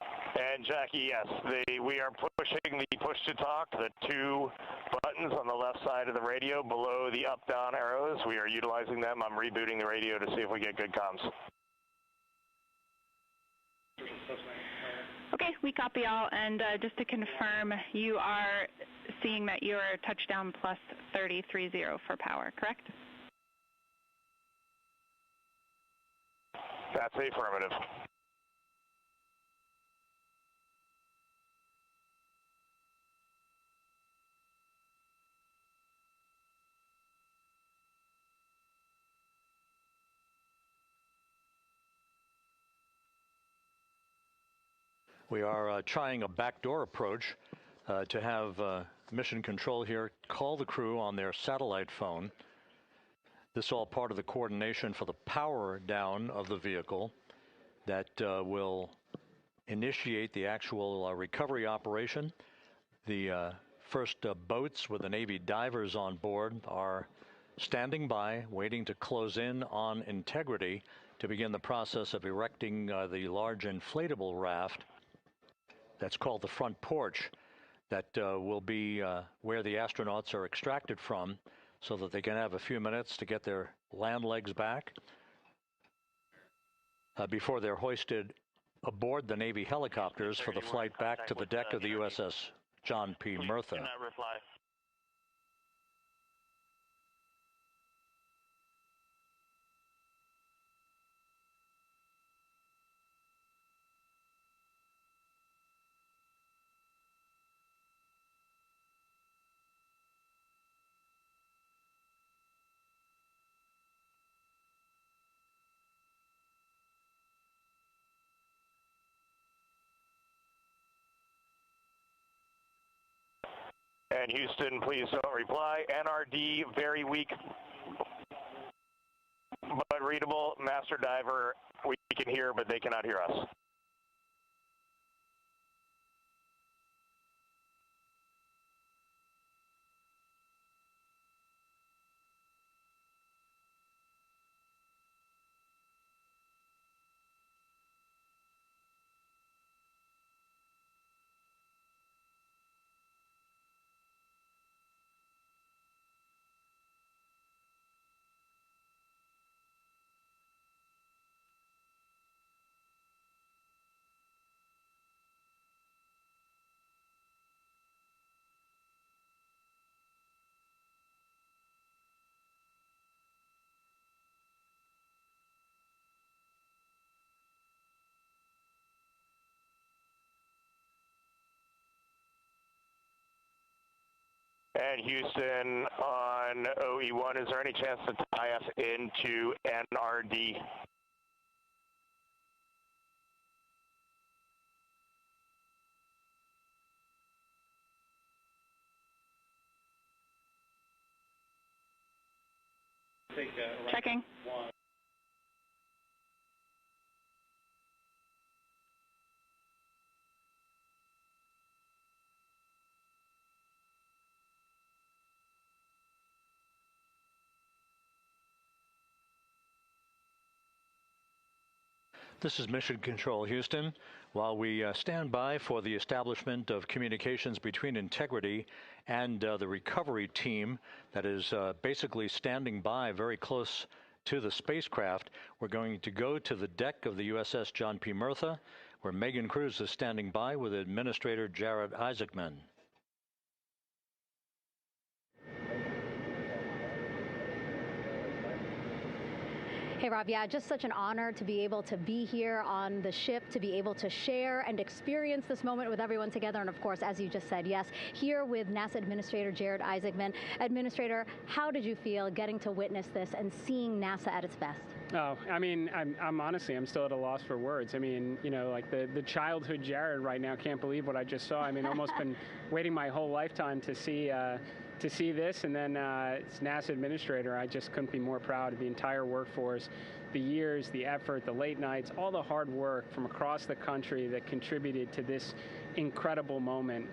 And Jackie, yes, we are pushing the push-to-talk, the two buttons on the left side of the radio below the up-down arrows. We are utilizing them. I'm rebooting the radio to see if we get good comms. Okay, we copy all, and just to confirm, you are seeing that you are touchdown plus 3030 for power, correct? That's affirmative. We are trying a backdoor approach to have mission control here call the crew on their satellite phone. This is all part of the coordination for the power down of the vehicle that will initiate the actual recovery operation. The first boats with the Navy divers on board are standing by, waiting to close in on Integrity to begin the process of erecting the large inflatable raft that's called the front porch that will be where the astronauts are extracted from so that they can have a few minutes to get their land legs back before they're hoisted aboard the Navy helicopters for the flight back to the deck of the USS John P. Murtha. And Houston, please don't reply. NRD, very weak, but readable. Master Diver, we can hear, but they cannot hear us. And Houston on OE1, is there any chance to tie us into NRD? Checking. This is Mission Control Houston. While we stand by for the establishment of communications between Integrity and the recovery team that is basically standing by very close to the spacecraft, we're going to go to the deck of the USS John P. Murtha, where Megan Cruz is standing by with Administrator Jared Isaacman. Hey, Rob, yeah, just such an honor to be able to be here on the ship, to be able to share and experience this moment with everyone together. And of course, as you just said, yes, here with NASA Administrator Jared Isaacman. Administrator, how did you feel getting to witness this and seeing NASA at its best? Oh, I mean, I'm honestly, I'm still at a loss for words. I mean, you know, like the childhood Jared right now can't believe what I just saw. I mean, almost been waiting my whole lifetime to see to see this, and then as NASA administrator, I just couldn't be more proud of the entire workforce, the years, the effort, the late nights, all the hard work from across the country that contributed to this incredible moment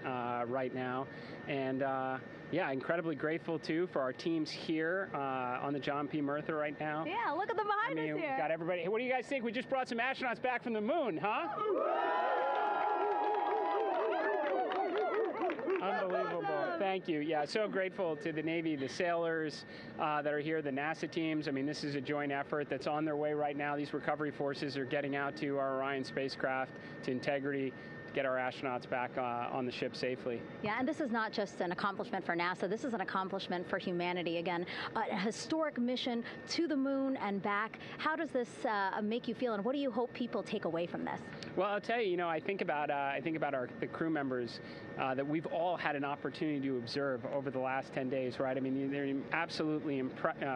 right now. And yeah, incredibly grateful too for our teams here on the John P. Murtha right now. Yeah, look at them behind us here. We got everybody. Hey, what do you guys think? We just brought some astronauts back from the moon, huh? Unbelievable. Thank you. Yeah, so grateful to the Navy, the sailors that are here, the NASA teams. I mean, this is a joint effort that's on their way right now. These recovery forces are getting out to our Orion spacecraft, to Integrity, to get our astronauts back on the ship safely. Yeah, and this is not just an accomplishment for NASA. This is an accomplishment for humanity. Again, a historic mission to the moon and back. How does this make you feel, and what do you hope people take away from this? Well, I'll tell you, I think about the crew members that we've all had an opportunity to observe over the last 10 days, right? I mean, they're absolutely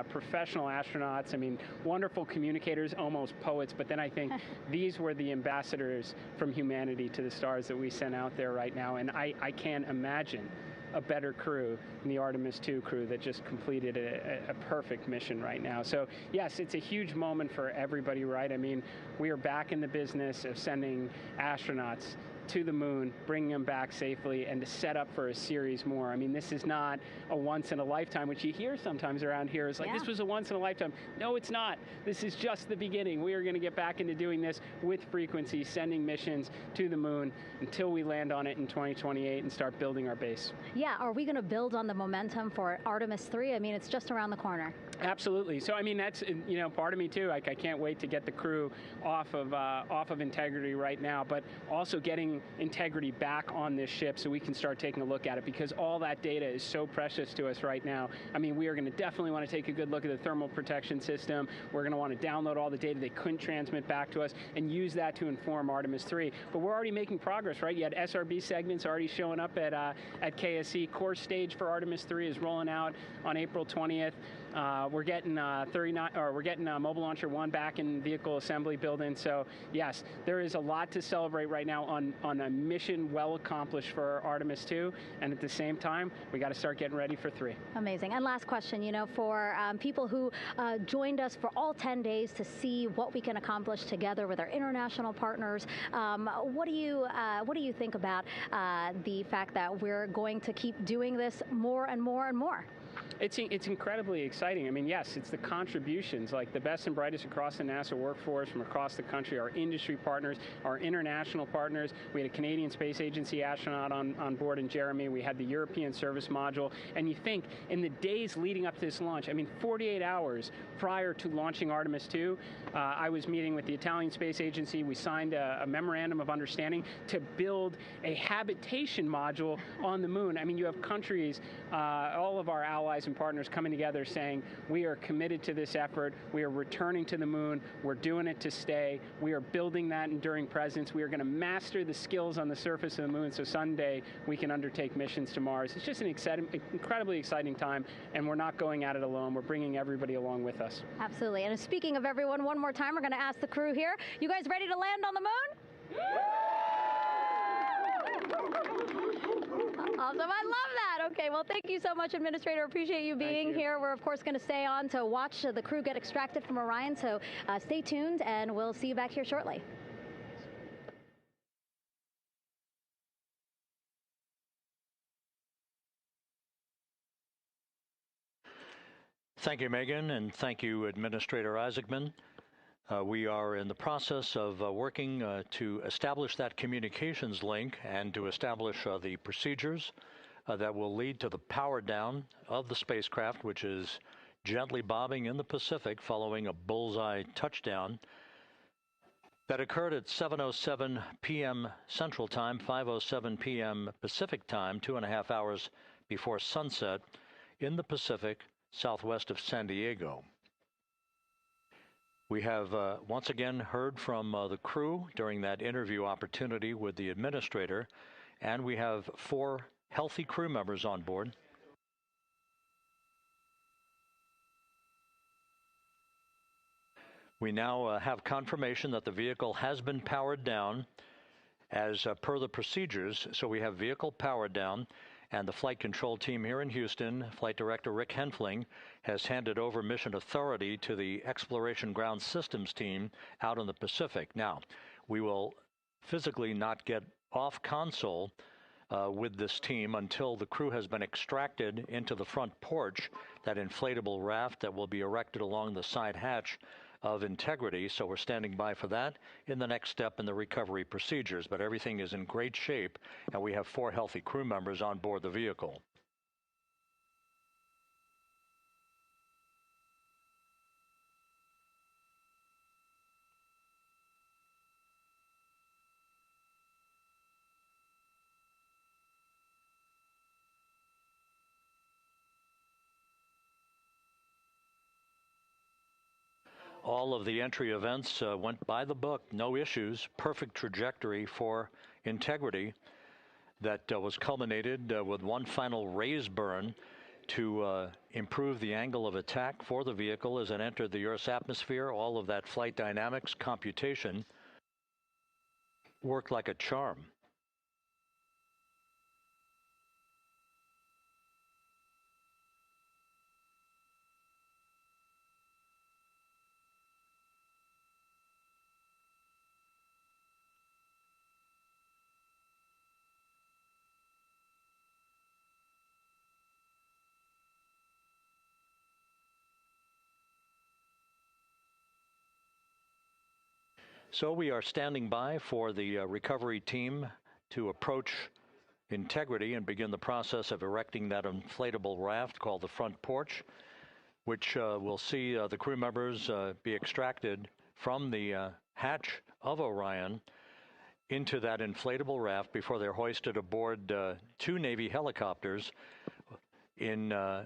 professional astronauts. I mean, wonderful communicators, almost poets. But then I think these were the ambassadors from humanity to the stars that we sent out there right now. And I can't imagine a better crew than the Artemis II crew that just completed a perfect mission right now. So yes, it's a huge moment for everybody, right? I mean, we are back in the business of sending astronauts to the moon, bringing them back safely, and to set up for a series more. I mean, this is not a once in a lifetime, which you hear sometimes around here. It's like, this was a once in a lifetime. No, it's not. This is just the beginning. We are going to get back into doing this with frequency, sending missions to the moon until we land on it in 2028 and start building our base. Yeah, are we going to build on the momentum for Artemis 3? I mean, it's just around the corner. Absolutely. So, I mean, that's, part of me too. Like, I can't wait to get the crew off of Integrity right now, but also getting Integrity back on this ship so we can start taking a look at it, because all that data is so precious to us right now. I mean, we are going to definitely want to take a good look at the thermal protection system. We're going to want to download all the data they couldn't transmit back to us and use that to inform Artemis 3. But we're already making progress, right? You had SRB segments already showing up at KSC. Core stage for Artemis 3 is rolling out on April 20th. We're getting Mobile Launcher 1 back in vehicle assembly building. So yes, there is a lot to celebrate right now on a mission well accomplished for Artemis 2, and at the same time, we got to start getting ready for 3. Amazing. And last question, for people who joined us for all 10 days to see what we can accomplish together with our international partners, what do you think about the fact that we're going to keep doing this more and more and more? It's incredibly exciting. I mean, yes, it's the contributions, like the best and brightest across the NASA workforce from across the country, our industry partners, our international partners. We had a Canadian Space Agency astronaut on board in Jeremy. We had the European Service Module. And you think, in the days leading up to this launch, I mean, 48 hours prior to launching Artemis 2, I was meeting with the Italian Space Agency. We signed a memorandum of understanding to build a habitation module on the moon. I mean, you have countries, all of our allies and partners coming together saying, we are committed to this effort, we are returning to the moon, we're doing it to stay, we are building that enduring presence, we are going to master the skills on the surface of the moon so someday we can undertake missions to Mars. It's just an incredibly exciting time, and we're not going at it alone, we're bringing everybody along with us. Absolutely. And speaking of everyone, one more time, we're going to ask the crew here, you guys ready to land on the moon? Awesome. I love that. Okay, well, thank you so much, Administrator. Appreciate you being here. We're, of course, going to stay on to watch the crew get extracted from Orion, so stay tuned, and we'll see you back here shortly. Thank you, Megan, and thank you, Administrator Isaacman. We are in the process of working to establish that communications link and to establish the procedures that will lead to the power down of the spacecraft, which is gently bobbing in the Pacific following a bullseye touchdown that occurred at 7:07 p.m. Central Time, 5:07 p.m. Pacific Time, 2.5 hours before sunset in the Pacific southwest of San Diego. We have once again heard from the crew during that interview opportunity with the administrator, and we have 4 healthy crew members on board. We now have confirmation that the vehicle has been powered down as per the procedures. So we have vehicle powered down, And the flight control team here in Houston, Flight Director Rick Henfling, has handed over mission authority to the Exploration Ground Systems team out in the Pacific. Now, we will physically not get off console with this team until the crew has been extracted into the front porch, that inflatable raft that will be erected along the side hatch of Integrity. So we're standing by for that in the next step in the recovery procedures. But everything is in great shape, and we have 4 healthy crew members on board the vehicle. All of the entry events went by the book, no issues, perfect trajectory for Integrity that was culminated with one final raise burn to improve the angle of attack for the vehicle as it entered the Earth's atmosphere. All of that flight dynamics computation worked like a charm. So we are standing by for the recovery team to approach Integrity and begin the process of erecting that inflatable raft called the front porch, which will see the crew members be extracted from the hatch of Orion into that inflatable raft before they're hoisted aboard 2 Navy helicopters in a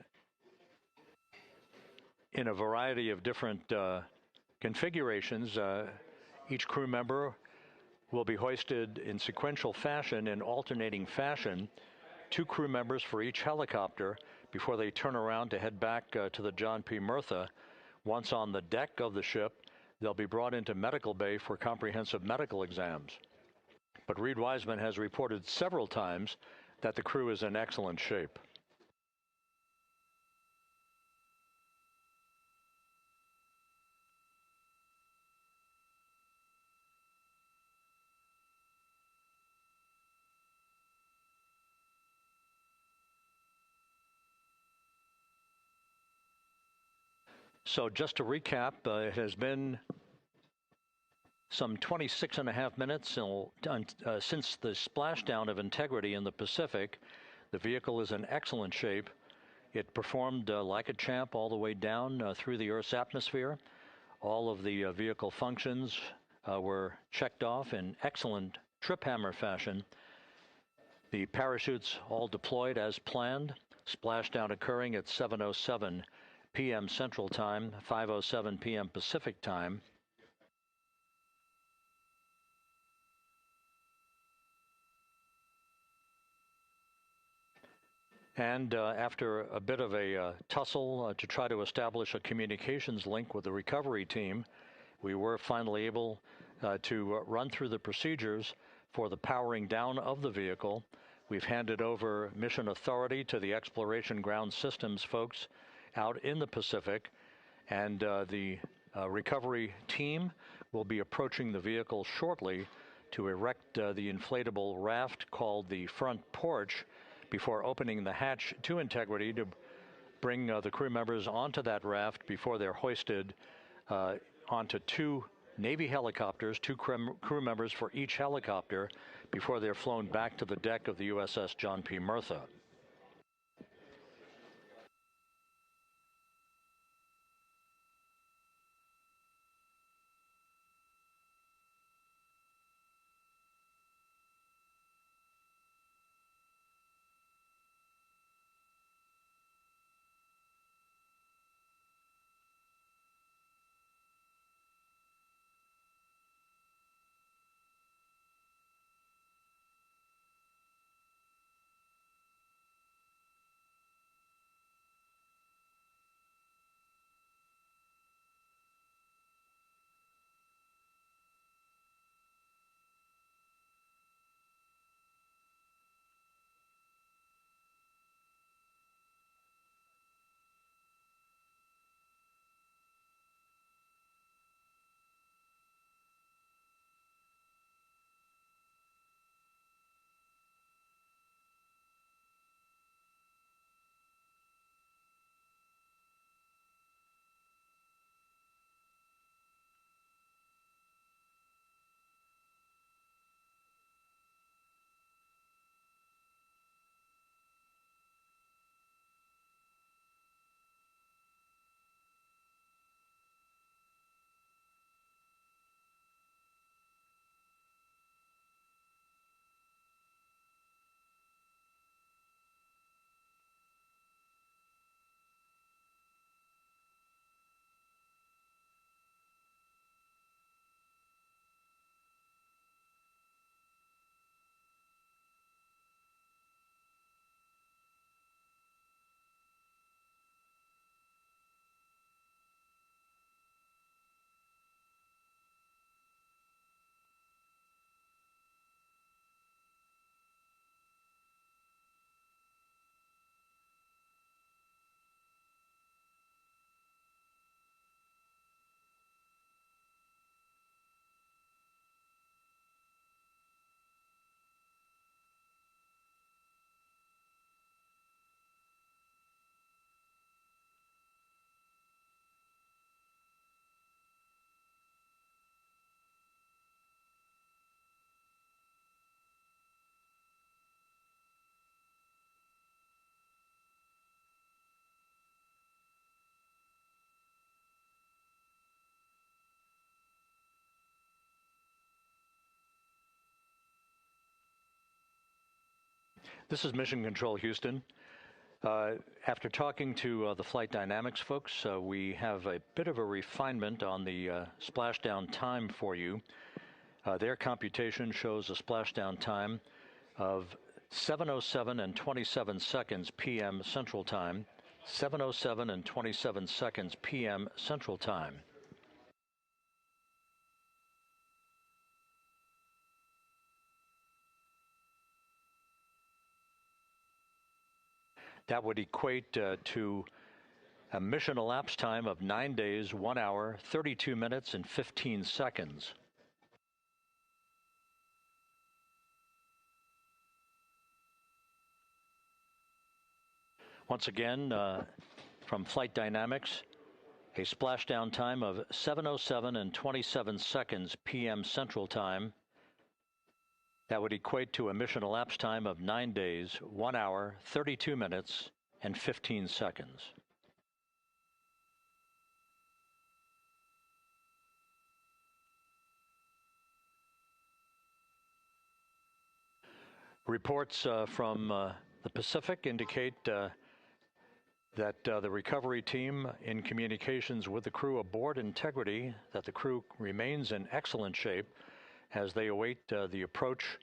variety of different configurations. Each crew member will be hoisted in sequential fashion, in alternating fashion, 2 crew members for each helicopter before they turn around to head back to the John P. Murtha. Once on the deck of the ship, they'll be brought into medical bay for comprehensive medical exams. But Reed Wiseman has reported several times that the crew is in excellent shape. So just to recap, it has been some 26.5 minutes since the splashdown of Integrity in the Pacific. The vehicle is in excellent shape. It performed like a champ all the way down through the Earth's atmosphere. All of the vehicle functions were checked off in excellent trip hammer fashion. The parachutes all deployed as planned. Splashdown occurring at 7:07 p.m. Central Time, 5:07 p.m. Pacific Time. And after a bit of a tussle to try to establish a communications link with the recovery team, we were finally able to run through the procedures for the powering down of the vehicle. We've handed over mission authority to the Exploration Ground Systems folks out in the Pacific, and the recovery team will be approaching the vehicle shortly to erect the inflatable raft called the front porch before opening the hatch to Integrity to bring the crew members onto that raft before they're hoisted onto 2 Navy helicopters, 2 crew members for each helicopter, before they're flown back to the deck of the USS John P. Murtha. This is Mission Control Houston. After talking to the flight dynamics folks, we have a bit of a refinement on the splashdown time for you. Their computation shows a splashdown time of 7:07 and 27 seconds p.m. Central Time, 7:07 and 27 seconds p.m. Central Time. That would equate to a mission elapsed time of 9 days, 1 hour, 32 minutes, and 15 seconds. Once again, from Flight Dynamics, a splashdown time of 7:07 and 27 seconds p.m. Central Time. That would equate to a mission elapsed time of 9 days, 1 hour, 32 minutes, and 15 seconds. Reports from the Pacific indicate that the recovery team, in communications with the crew aboard Integrity, that the crew remains in excellent shape as they await the approach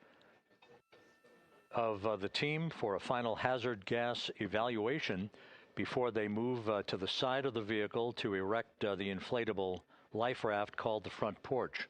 of the team for a final hazard gas evaluation before they move to the side of the vehicle to erect the inflatable life raft called the front porch.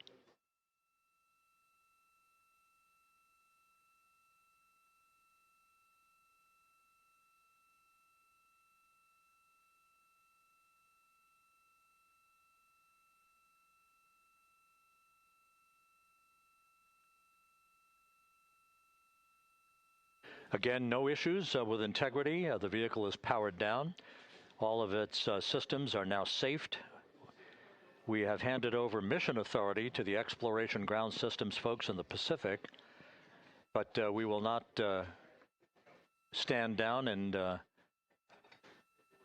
Again, no issues with Integrity. The vehicle is powered down. All of its systems are now safed. We have handed over mission authority to the Exploration Ground Systems folks in the Pacific, but we will not stand down and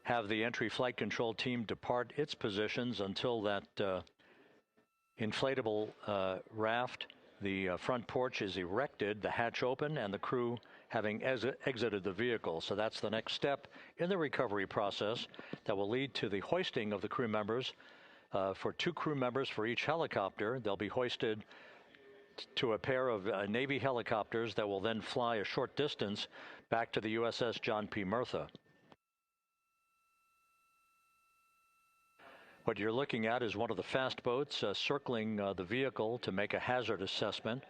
have the entry flight control team depart its positions until that inflatable raft, the front porch, is erected, the hatch open, and the crew having exited the vehicle. So that's the next step in the recovery process that will lead to the hoisting of the crew members. For 2 crew members for each helicopter, they'll be hoisted to a pair of Navy helicopters that will then fly a short distance back to the USS John P. Murtha. What you're looking at is one of the fast boats circling the vehicle to make a hazard assessment.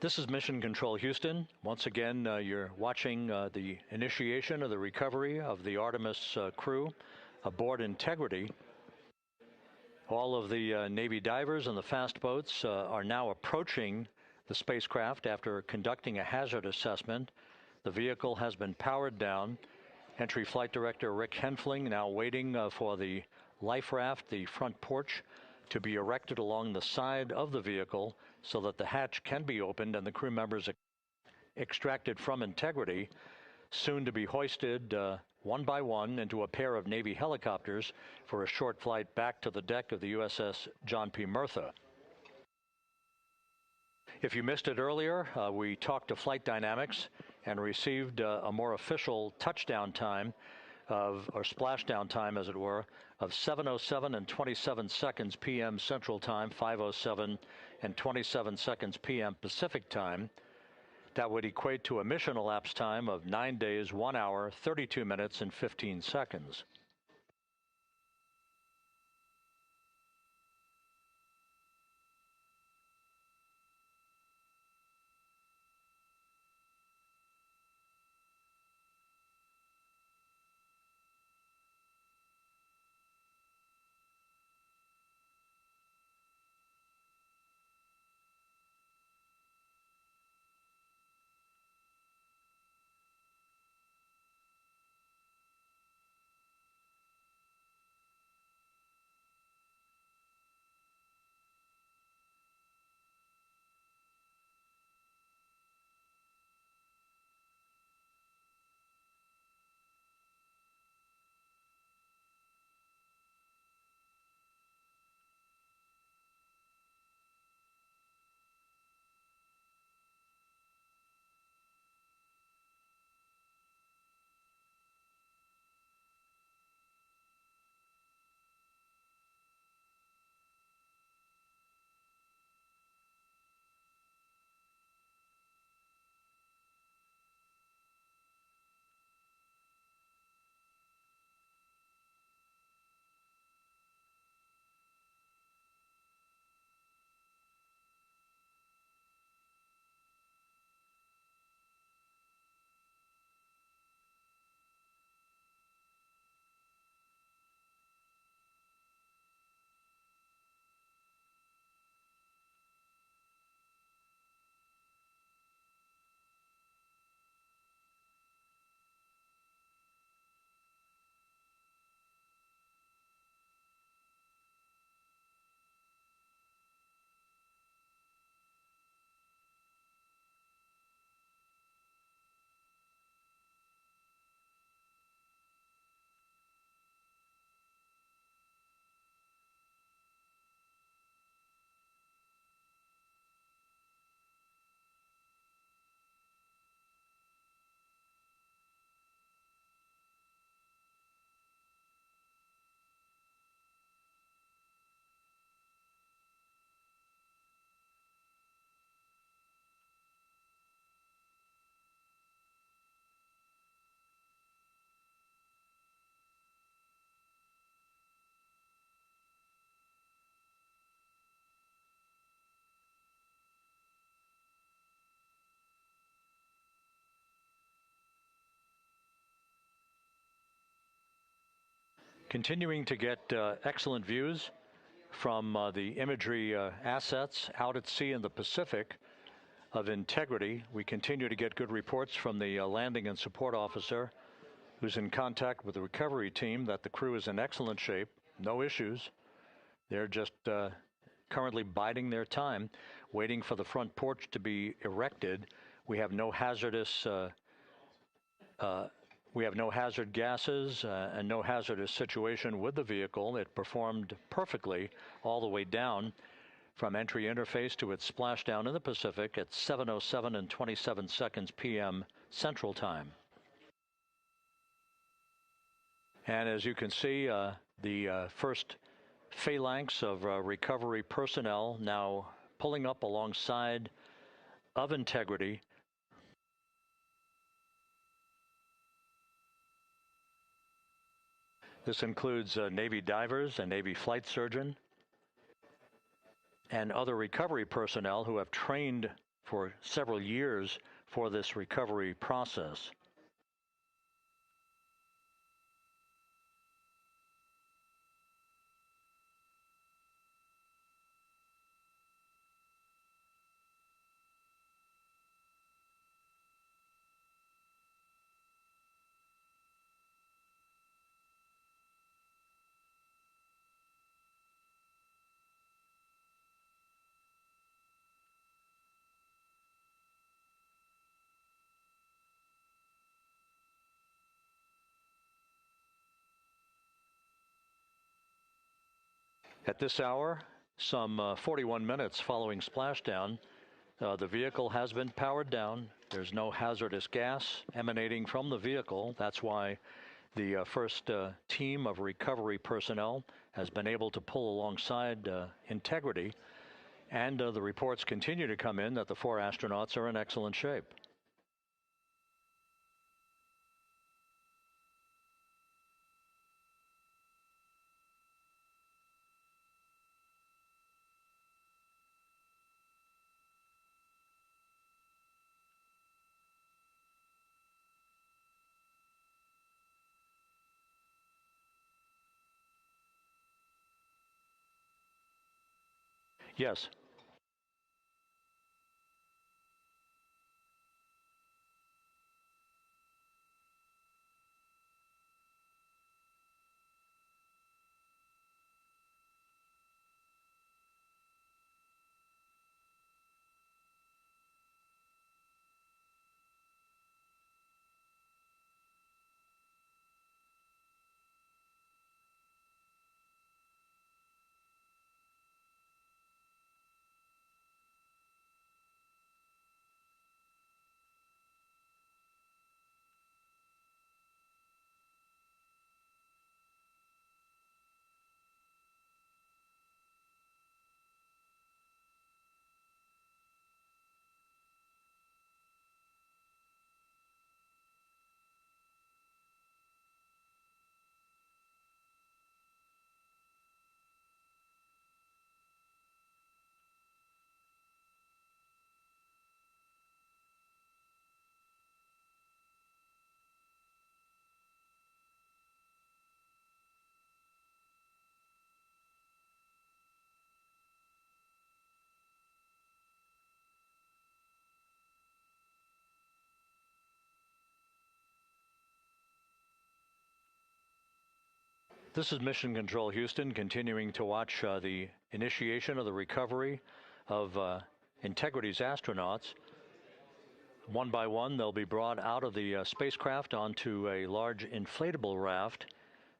This is Mission Control Houston. Once again, you're watching the initiation of the recovery of the Artemis crew aboard Integrity. All of the Navy divers and the fast boats are now approaching the spacecraft after conducting a hazard assessment. The vehicle has been powered down. Entry Flight Director Rick Henfling now waiting for the life raft, the front porch, to be erected along the side of the vehicle so that the hatch can be opened and the crew members extracted from Integrity, soon to be hoisted one by one into a pair of Navy helicopters for a short flight back to the deck of the USS John P. Murtha. If you missed it earlier, we talked to Flight Dynamics and received a more official touchdown time or splashdown time, as it were, of 7:07 and 27 seconds p.m. Central Time, 5:07 and 27 seconds p.m. Pacific Time. That would equate to a mission elapsed time of 9 days, 1 hour, 32 minutes, and 15 seconds. Continuing to get excellent views from the imagery assets out at sea in the Pacific of Integrity. We continue to get good reports from the landing and support officer, who's in contact with the recovery team, that the crew is in excellent shape, no issues. They're just currently biding their time, waiting for the front porch to be erected. We have no hazardous hazard gases and no hazardous situation with the vehicle. It performed perfectly all the way down from entry interface to its splashdown in the Pacific at 7:07 and 27 seconds p.m. Central Time. And as you can see, the first phalanx of recovery personnel now pulling up alongside of Integrity. This includes Navy divers, a Navy flight surgeon, and other recovery personnel who have trained for several years for this recovery process. At this hour, some 41 minutes following splashdown, the vehicle has been powered down. There's no hazardous gas emanating from the vehicle. That's why the first team of recovery personnel has been able to pull alongside Integrity. And the reports continue to come in that the 4 astronauts are in excellent shape. Yes. This is Mission Control Houston, continuing to watch the initiation of the recovery of Integrity's astronauts. One by one, they'll be brought out of the spacecraft onto a large inflatable raft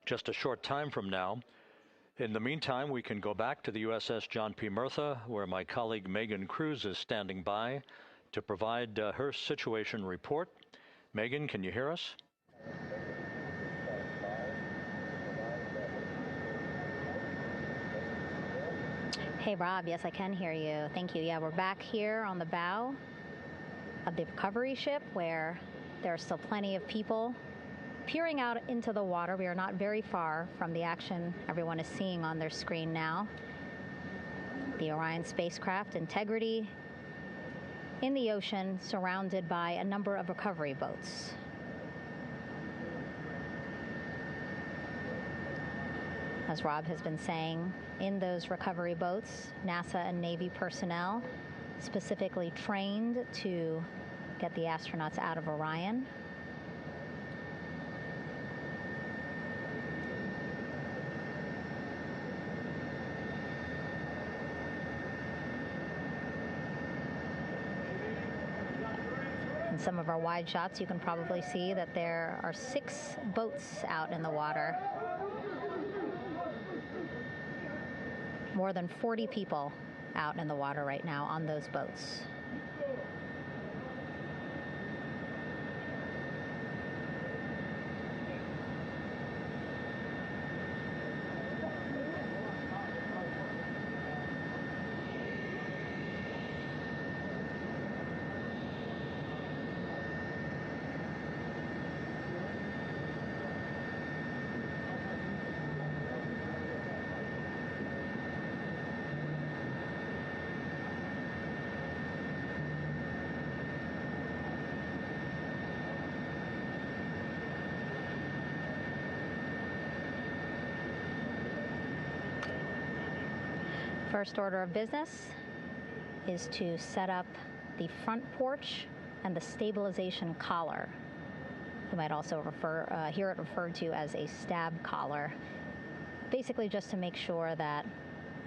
just a short time from now. In the meantime, we can go back to the USS John P. Murtha, where my colleague Megan Cruz is standing by to provide her situation report. Megan, can you hear us? Hey, Rob. Yes, I can hear you. Thank you. Yeah, we're back here on the bow of the recovery ship where there are still plenty of people peering out into the water. We are not very far from the action everyone is seeing on their screen now. The Orion spacecraft, Integrity, in the ocean, surrounded by a number of recovery boats. As Rob has been saying, in those recovery boats, NASA and Navy personnel specifically trained to get the astronauts out of Orion. In some of our wide shots, you can probably see that there are 6 boats out in the water. More than 40 people out in the water right now on those boats. First order of business is to set up the front porch and the stabilization collar. You might also hear it referred to as a stab collar. Basically just to make sure that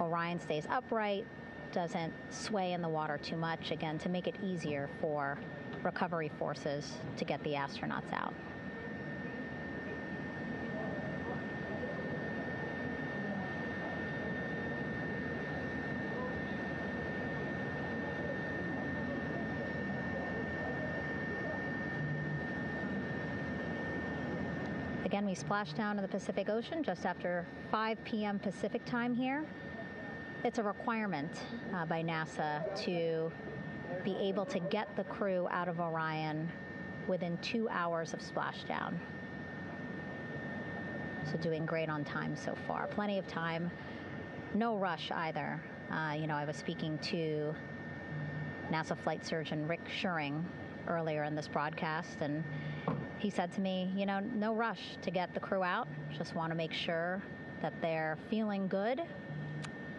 Orion stays upright, doesn't sway in the water too much, again, to make it easier for recovery forces to get the astronauts out. Again, we splashed down in the Pacific Ocean just after 5 p.m. Pacific time here. It's a requirement by NASA to be able to get the crew out of Orion within 2 hours of splashdown. So doing great on time so far. Plenty of time. No rush either. I was speaking to NASA flight surgeon Rick Schuring earlier in this broadcast, and he said to me, no rush to get the crew out. Just want to make sure that they're feeling good.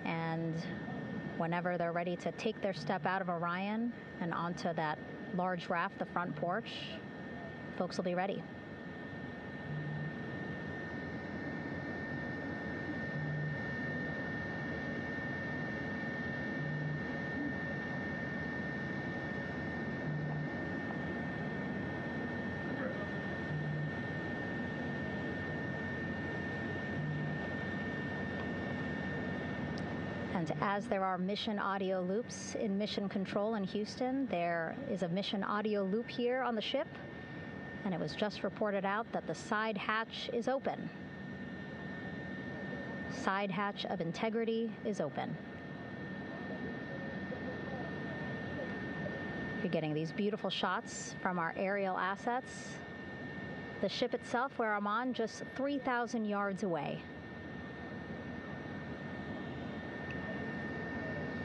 And whenever they're ready to take their step out of Orion and onto that large raft, the front porch, folks will be ready. And as there are mission audio loops in Mission Control in Houston, there is a mission audio loop here on the ship, and it was just reported out that the side hatch is open. Side hatch of integrity is open. You're getting these beautiful shots from our aerial assets. The ship itself, where I'm on, just 3,000 yards away.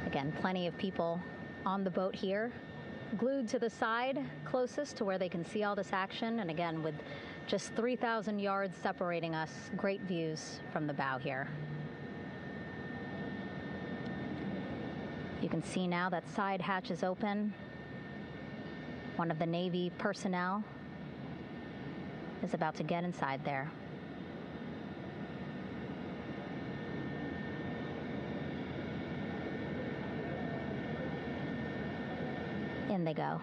Again, plenty of people on the boat here, glued to the side closest to where they can see all this action. And again, with just 3,000 yards separating us, great views from the bow here. You can see now that side hatch is open. One of the Navy personnel is about to get inside there. In they go.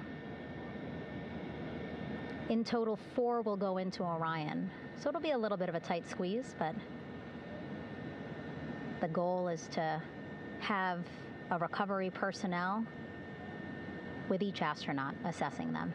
In total, 4 will go into Orion. So it'll be a little bit of a tight squeeze, but the goal is to have a recovery personnel with each astronaut assessing them.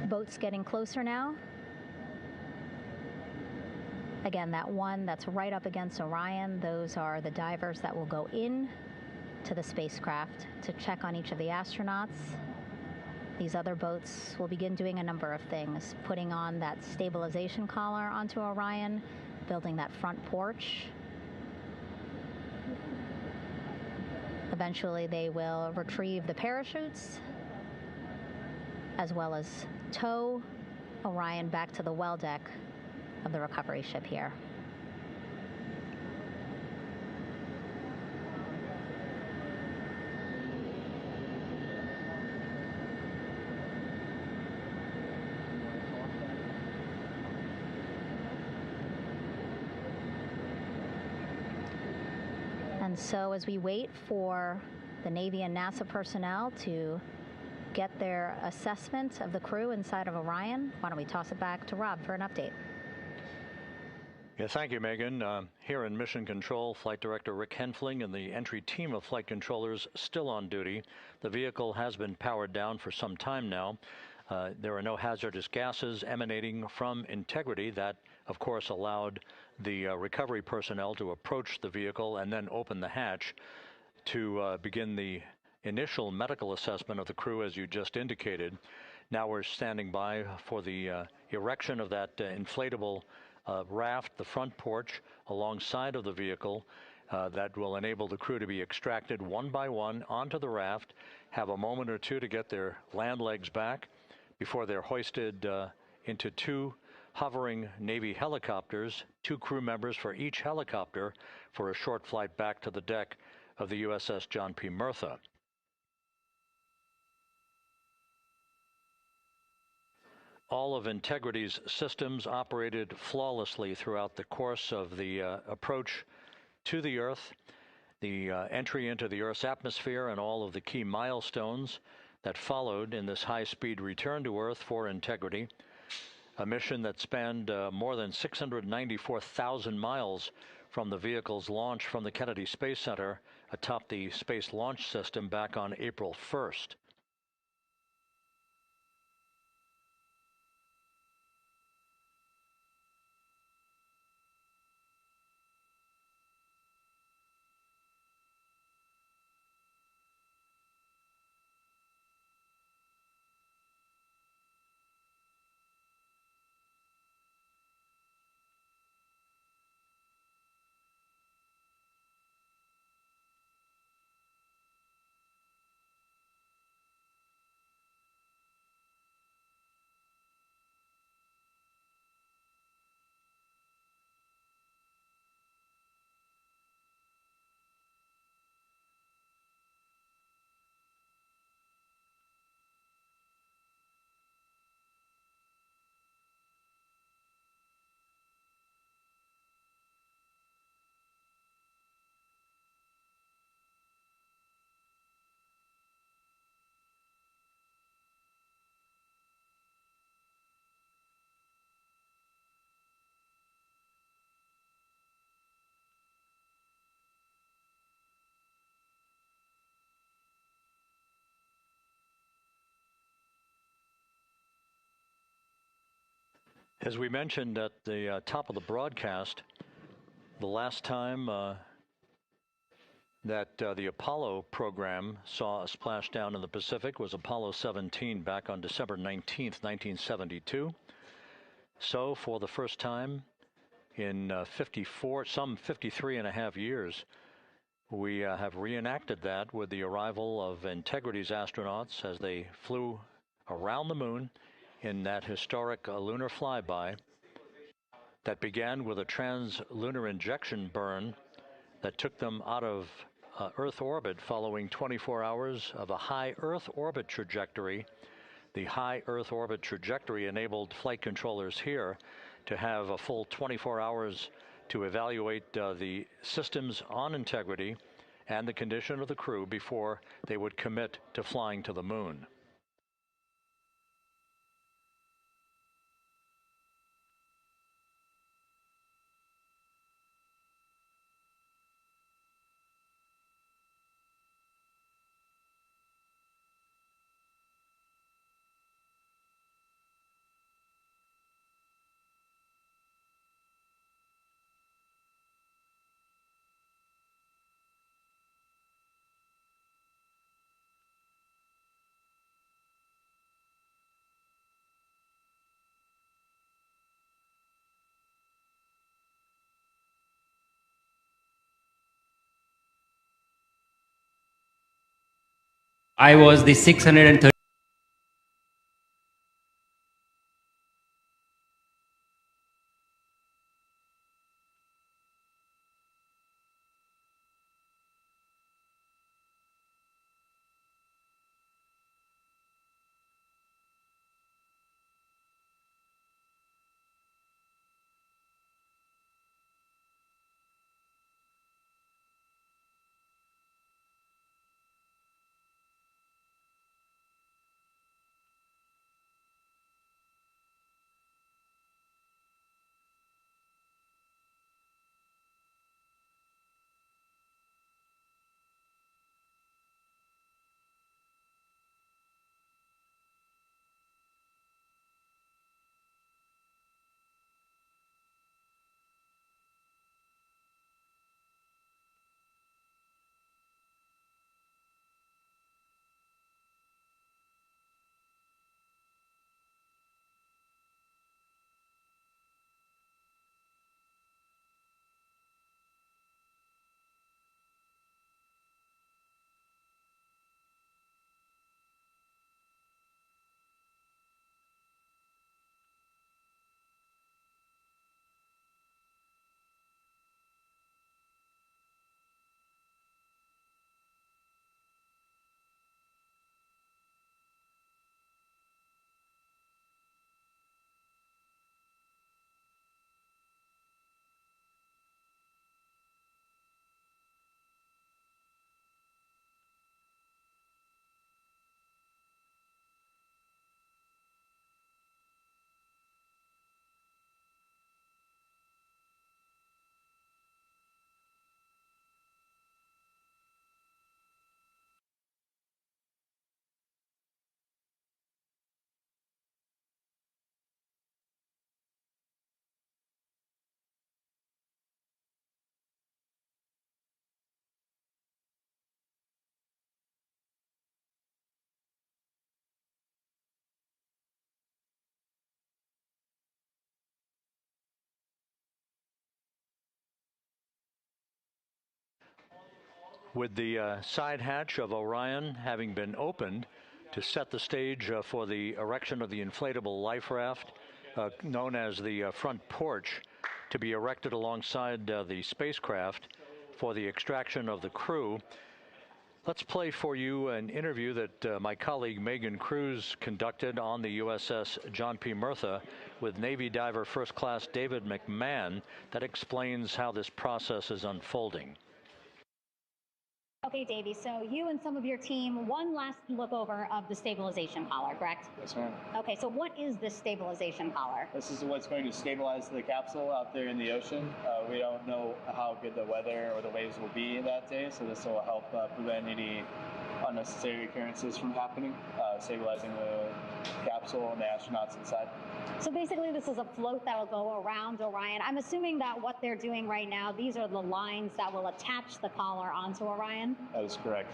Boats getting closer now. Again, that one that's right up against Orion, those are the divers that will go in to the spacecraft to check on each of the astronauts. These other boats will begin doing a number of things, putting on that stabilization collar onto Orion, building that front porch. Eventually, they will retrieve the parachutes, as well as tow Orion back to the well deck of the recovery ship here. And so as we wait for the Navy and NASA personnel to get their assessment of the crew inside of Orion, why don't we toss it back to Rob for an update? Yeah, thank you, Megan. Here in Mission Control, Flight Director Rick Henfling and the entry team of flight controllers still on duty. The vehicle has been powered down for some time now. There are no hazardous gases emanating from integrity. That, of course, allowed the recovery personnel to approach the vehicle and then open the hatch to begin the initial medical assessment of the crew, as you just indicated. Now we're standing by for the erection of that inflatable raft, the front porch, alongside of the vehicle that will enable the crew to be extracted one by one onto the raft, have a moment or two to get their land legs back before they're hoisted into two hovering Navy helicopters, 2 crew members for each helicopter, for a short flight back to the deck of the USS John P. Murtha. All of Integrity's systems operated flawlessly throughout the course of the approach to the Earth, the entry into the Earth's atmosphere, and all of the key milestones that followed in this high-speed return to Earth for Integrity, a mission that spanned more than 694,000 miles from the vehicle's launch from the Kennedy Space Center atop the Space Launch System back on April 1st. As we mentioned at the top of the broadcast, the last time that the Apollo program saw a splashdown in the Pacific was Apollo 17 back on December 19th, 1972. So for the first time in some 53 and a half years, we have reenacted that with the arrival of Integrity's astronauts as they flew around the moon in that historic lunar flyby that began with a trans-lunar injection burn that took them out of Earth orbit following 24 hours of a high Earth orbit trajectory. The high Earth orbit trajectory enabled flight controllers here to have a full 24 hours to evaluate the systems on Integrity and the condition of the crew before they would commit to flying to the moon. I was the 630. With the side hatch of Orion having been opened to set the stage for the erection of the inflatable life raft, known as the front porch, to be erected alongside the spacecraft for the extraction of the crew. Let's play for you an interview that my colleague Megan Cruz conducted on the USS John P. Murtha with Navy diver First Class David McMahon that explains how this process is unfolding. Okay, Davey, so you and some of your team, one last look over of the stabilization collar, correct? Yes, ma'am. Okay, so what is this stabilization collar? This is what's going to stabilize the capsule out there in the ocean. We don't know how good the weather or the waves will be that day, so this will help prevent any unnecessary occurrences from happening, stabilizing the capsule and the astronauts inside. So basically this is a float that will go around Orion. I'm assuming that what they're doing right now, these are the lines that will attach the collar onto Orion? That is correct.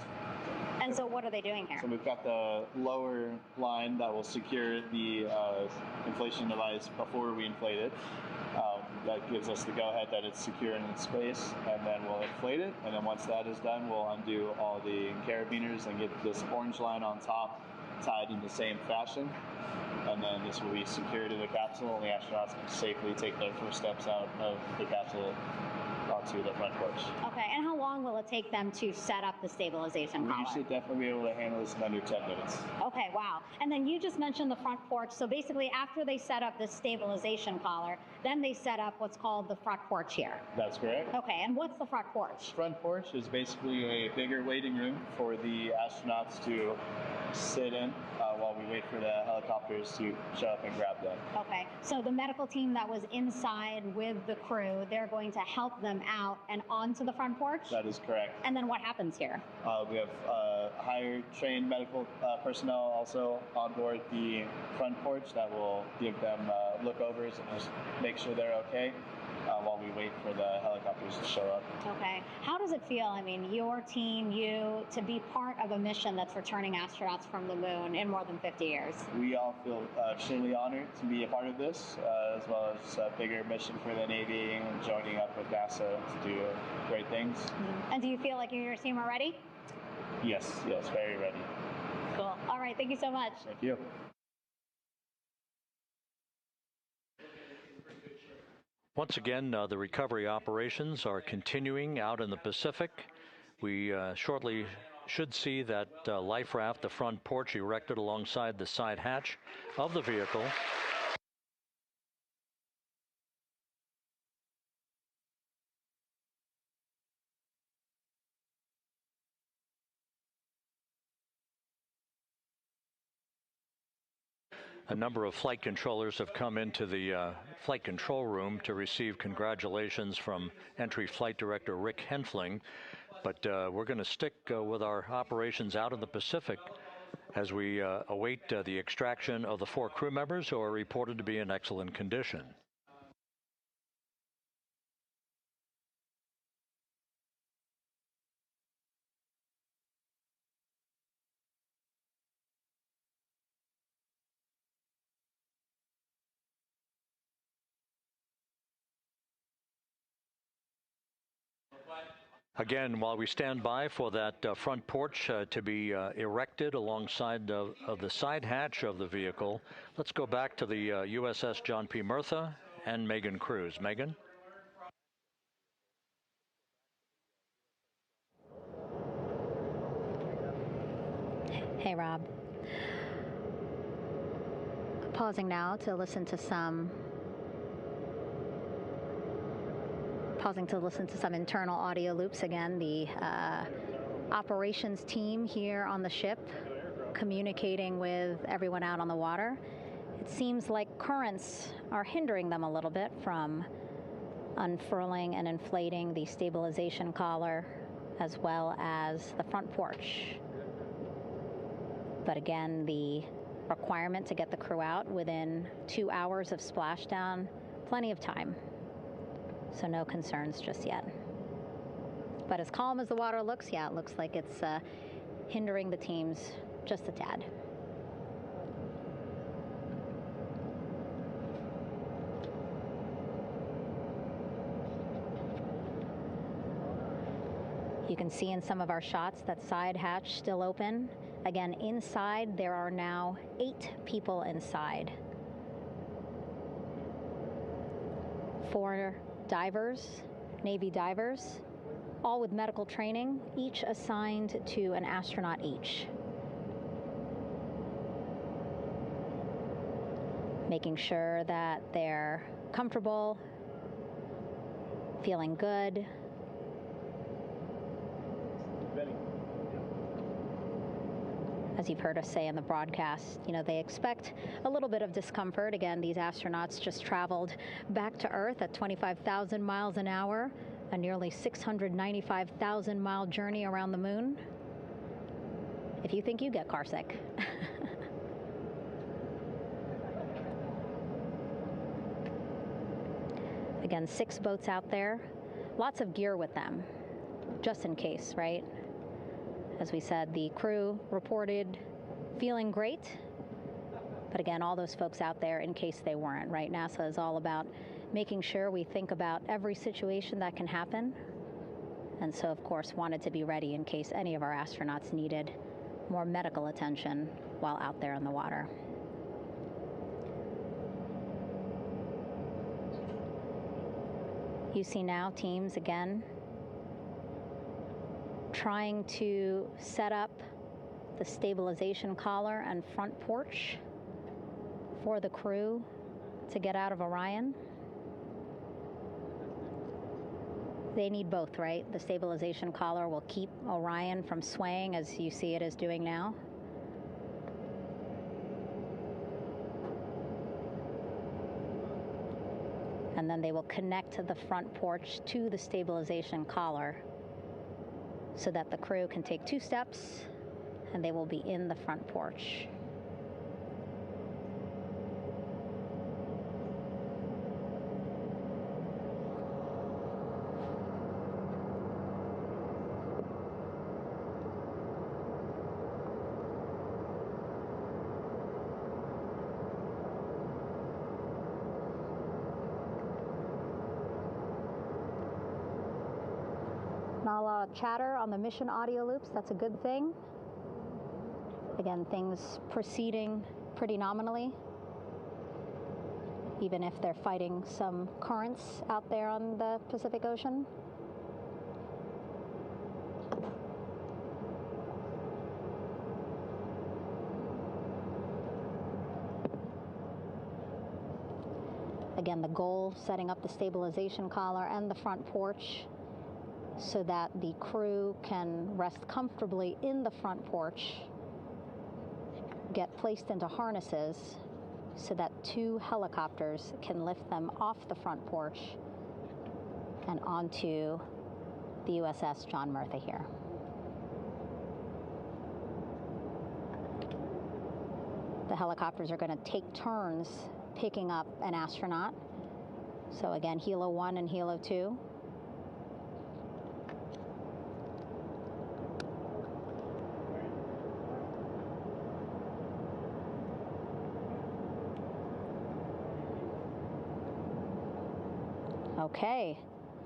And so what are they doing here? So we've got the lower line that will secure the inflation device before we inflate it. That gives us the go-ahead that it's secure in its space, and then we'll inflate it, and then once that is done, we'll undo all the carabiners and get this orange line on top tied in the same fashion, and then this will be secured to the capsule, and the astronauts can safely take their first steps out of the capsule onto the front porch. Okay, and how long will it take them to set up the stabilization collar? We should definitely be able to handle this in under 10 minutes. Okay, wow. And then you just mentioned the front porch. So basically after they set up the stabilization collar, then they set up what's called the front porch here. That's correct. Okay, and what's the front porch? Front porch is basically a bigger waiting room for the astronauts to sit in while we wait for the helicopters to show up and grab them. Okay, so the medical team that was inside with the crew, they're going to help them out and onto the front porch? That is correct. And then what happens here? We have higher trained medical personnel also on board the front porch that will give them lookovers and just make sure they're okay while we wait for the helicopters to show up. Okay. How does it feel, I mean, your team, you, to be part of a mission that's returning astronauts from the moon in more than 50 years? We all feel extremely honored to be a part of this, as well as a bigger mission for the Navy and joining up with NASA to do great things. Mm-hmm. And do you feel like you and your team are ready? Yes, very ready. Cool. All right, thank you so much. Thank you. Once again, the recovery operations are continuing out in the Pacific. We shortly should see that life raft, the front porch, erected alongside the side hatch of the vehicle. A number of flight controllers have come into the flight control room to receive congratulations from Entry Flight Director Rick Henfling. But we're going to stick with our operations out in the Pacific as we await the extraction of the 4 crew members who are reported to be in excellent condition. Again, while we stand by for that front porch to be erected alongside of the side hatch of the vehicle, let's go back to the USS John P. Murtha and Megan Cruz. Megan? Hey, Rob. Pausing now to listen to some internal audio loops. Again, the operations team here on the ship communicating with everyone out on the water. It seems like currents are hindering them a little bit from unfurling and inflating the stabilization collar as well as the front porch. But again, the requirement to get the crew out within 2 hours of splashdown, plenty of time. So no concerns just yet. But as calm as the water looks, yeah, it looks like it's hindering the teams just a tad. You can see in some of our shots that side hatch still open. Again, inside there are now 8 people inside. 4 divers, Navy divers, all with medical training, each assigned to an astronaut each. Making sure that they're comfortable, feeling good. As you've heard us say in the broadcast, you know, they expect a little bit of discomfort. Again, these astronauts just traveled back to Earth at 25,000 miles an hour, a nearly 695,000-mile journey around the moon. If you think you get carsick. Again, 6 boats out there, lots of gear with them, just in case, right? As we said, the crew reported feeling great, but again, all those folks out there in case they weren't, right? NASA is all about making sure we think about every situation that can happen, and so, of course, wanted to be ready in case any of our astronauts needed more medical attention while out there in the water. You see now teams, again, trying to set up the stabilization collar and front porch for the crew to get out of Orion. They need both, right? The stabilization collar will keep Orion from swaying as you see it is doing now. And then they will connect the front porch to the stabilization collar so that the crew can take 2 steps and they will be in the front porch. Not a lot of chatter on the mission audio loops. That's a good thing. Again, things proceeding pretty nominally, even if they're fighting some currents out there on the Pacific Ocean. Again, the goal, setting up the stabilization collar and the front porch so that the crew can rest comfortably in the front porch, get placed into harnesses so that 2 helicopters can lift them off the front porch and onto the USS John Murtha here. The helicopters are going to take turns picking up an astronaut. So again, Helo 1 and Helo 2. Okay,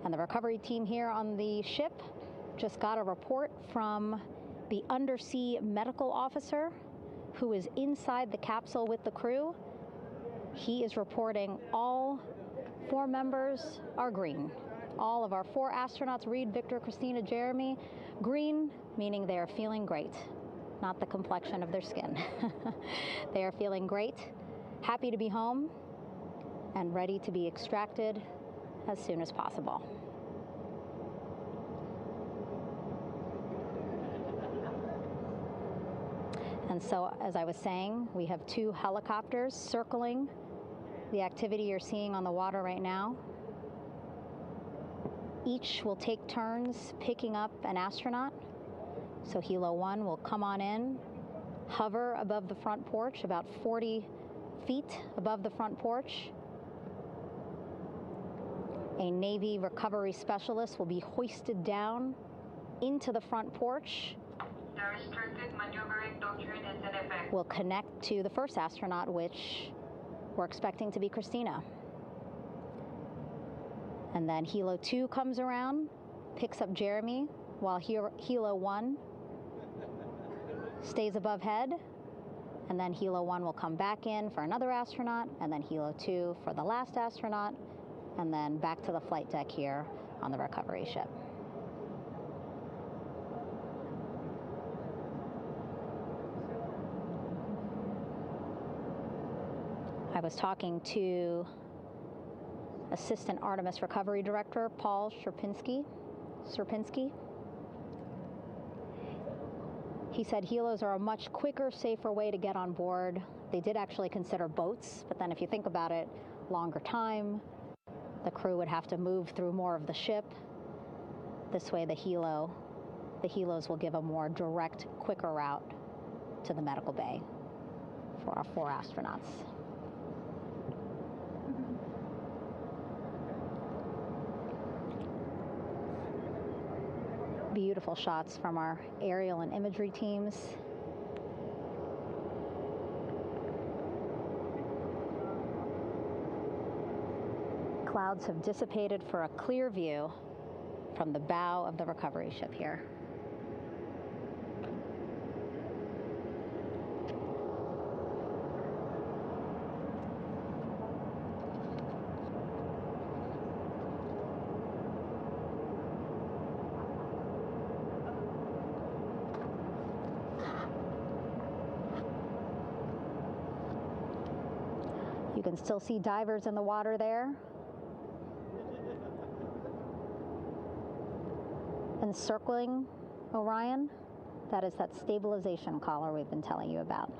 and the recovery team here on the ship just got a report from the undersea medical officer who is inside the capsule with the crew. He is reporting all 4 members are green. All of our 4 astronauts, Reed, Victor, Christina, Jeremy, green, meaning they are feeling great, not the complexion of their skin. They are feeling great, happy to be home, and ready to be extracted as soon as possible. And so, as I was saying, we have 2 helicopters circling the activity you're seeing on the water right now. Each will take turns picking up an astronaut. So Helo 1 will come on in, hover above the front porch, about 40 feet above the front porch. A Navy recovery specialist will be hoisted down into the front porch. The restricted maneuvering doctrine is in effect. We'll connect to the first astronaut, which we're expecting to be Christina. And then Helo 2 comes around, picks up Jeremy, while Helo 1 stays above head, and then Helo 1 will come back in for another astronaut, and then Helo 2 for the last astronaut, and then back to the flight deck here on the recovery ship. I was talking to Assistant Artemis Recovery Director Paul Sierpinski. He said helos are a much quicker, safer way to get on board. They did actually consider boats, but then if you think about it, longer time, the crew would have to move through more of the ship. This way the helos will give a more direct, quicker route to the medical bay for our 4 astronauts. Beautiful shots from our aerial and imagery teams. Clouds have dissipated for a clear view from the bow of the recovery ship here. You can still see divers in the water there. Encircling Orion, that is that stabilization collar we've been telling you about.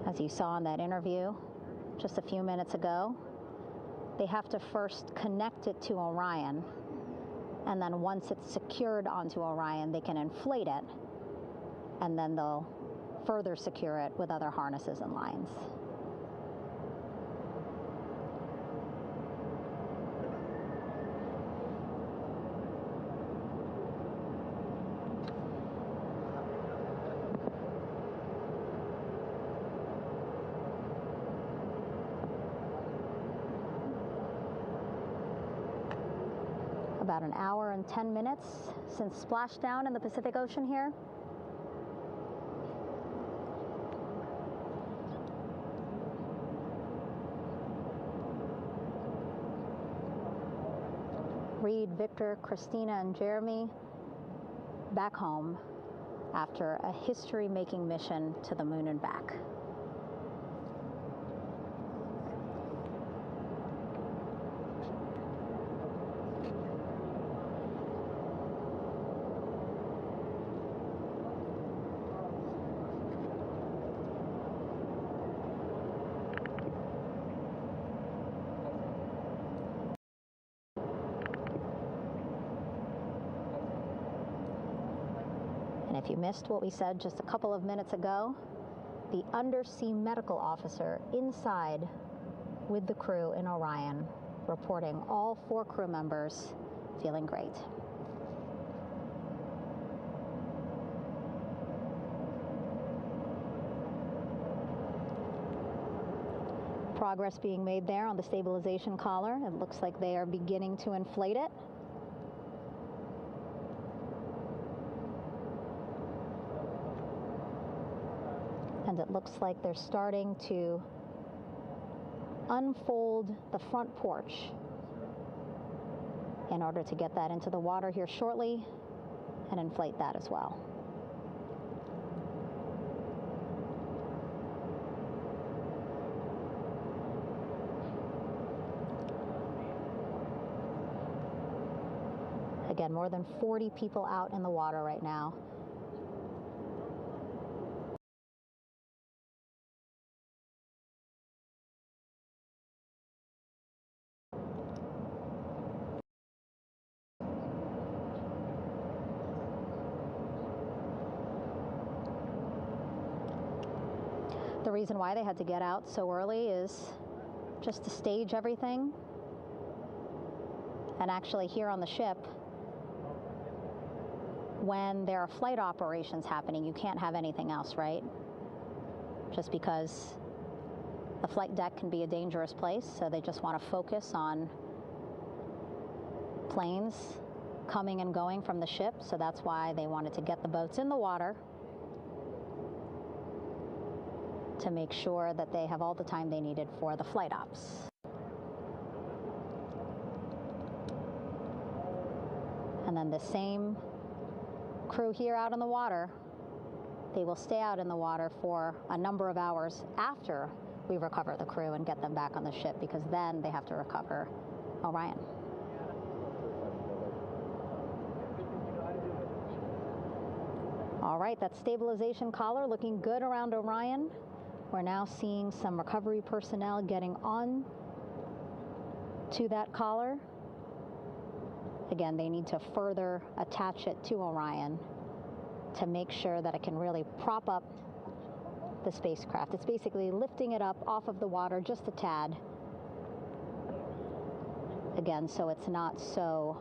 As you saw in that interview just a few minutes ago, they have to first connect it to Orion, and then once it's secured onto Orion, they can inflate it, and then they'll further secure it with other harnesses and lines. About an hour and 10 minutes since splashdown in the Pacific Ocean here. Reed, Victor, Christina, and Jeremy back home after a history-making mission to the moon and back. If you missed what we said just a couple of minutes ago, the undersea medical officer inside with the crew in Orion reporting all 4 crew members feeling great. Progress being made there on the stabilization collar. It looks like they are beginning to inflate it. And it looks like they're starting to unfold the front porch in order to get that into the water here shortly and inflate that as well. Again, more than 40 people out in the water right now. The reason why they had to get out so early is just to stage everything. And actually here on the ship, when there are flight operations happening, you can't have anything else, right? Just because the flight deck can be a dangerous place, so they just want to focus on planes coming and going from the ship, so that's why they wanted to get the boats in the water to make sure that they have all the time they needed for the flight ops. And then the same crew here out in the water, they will stay out in the water for a number of hours after we recover the crew and get them back on the ship, because then they have to recover Orion. All right, that stabilization collar looking good around Orion. We're now seeing some recovery personnel getting on to that collar. Again, they need to further attach it to Orion to make sure that it can really prop up the spacecraft. It's basically lifting it up off of the water just a tad. Again, so it's not so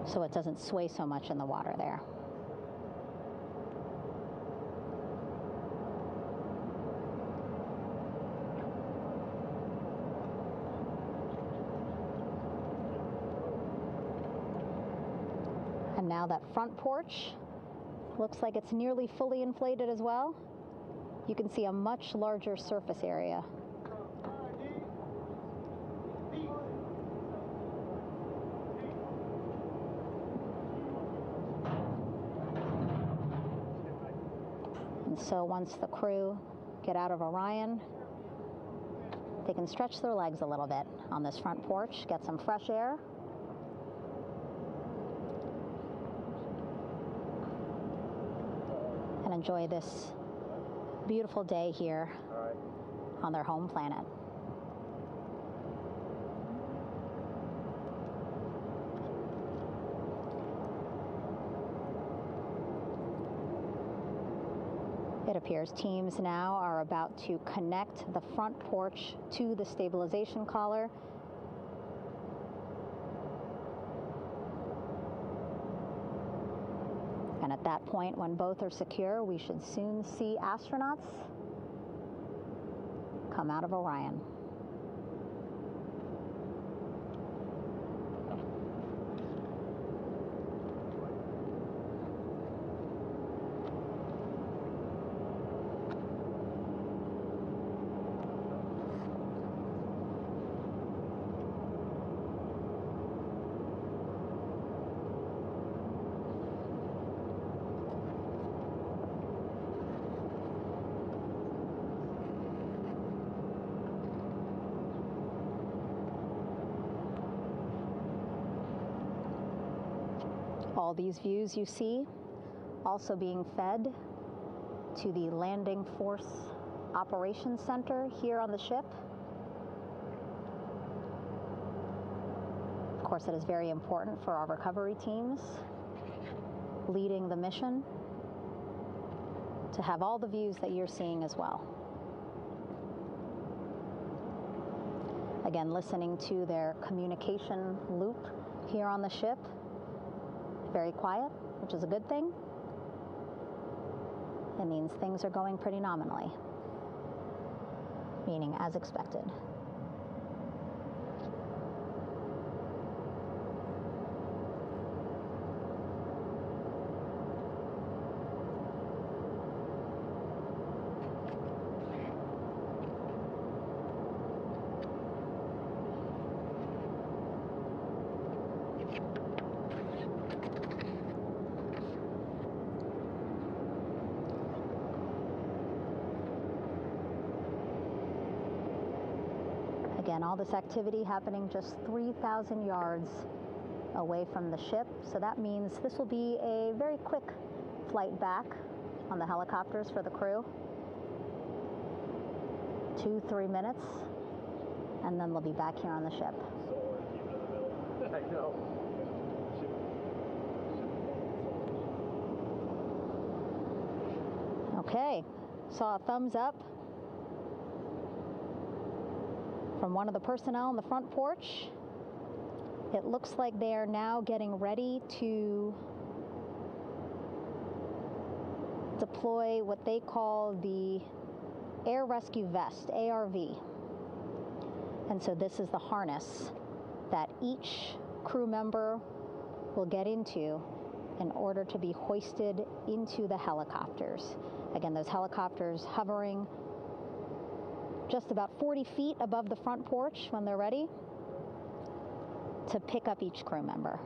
so it doesn't sway so much in the water there. And now that front porch looks like it's nearly fully inflated as well. You can see a much larger surface area. And so once the crew get out of Orion, they can stretch their legs a little bit on this front porch, get some fresh air. And enjoy this beautiful day here on their home planet. It appears teams now are about to connect the front porch to the stabilization collar. And at that point, when both are secure, we should soon see astronauts come out of Orion. All these views you see also being fed to the Landing Force Operations Center here on the ship. Of course, it is very important for our recovery teams leading the mission to have all the views that you're seeing as well. Again, listening to their communication loop here on the ship. Very quiet, which is a good thing. It means things are going pretty nominally, meaning as expected. Again, all this activity happening just 3,000 yards away from the ship. So that means this will be a very quick flight back on the helicopters for the crew. 2-3 minutes, and then they'll be back here on the ship. I know. Okay, saw a thumbs up from one of the personnel on the front porch. It looks like they are now getting ready to deploy what they call the Air Rescue Vest, ARV. And so this is the harness that each crew member will get into in order to be hoisted into the helicopters. Again, those helicopters hovering just about 40 feet above the front porch when they're ready to pick up each crew member.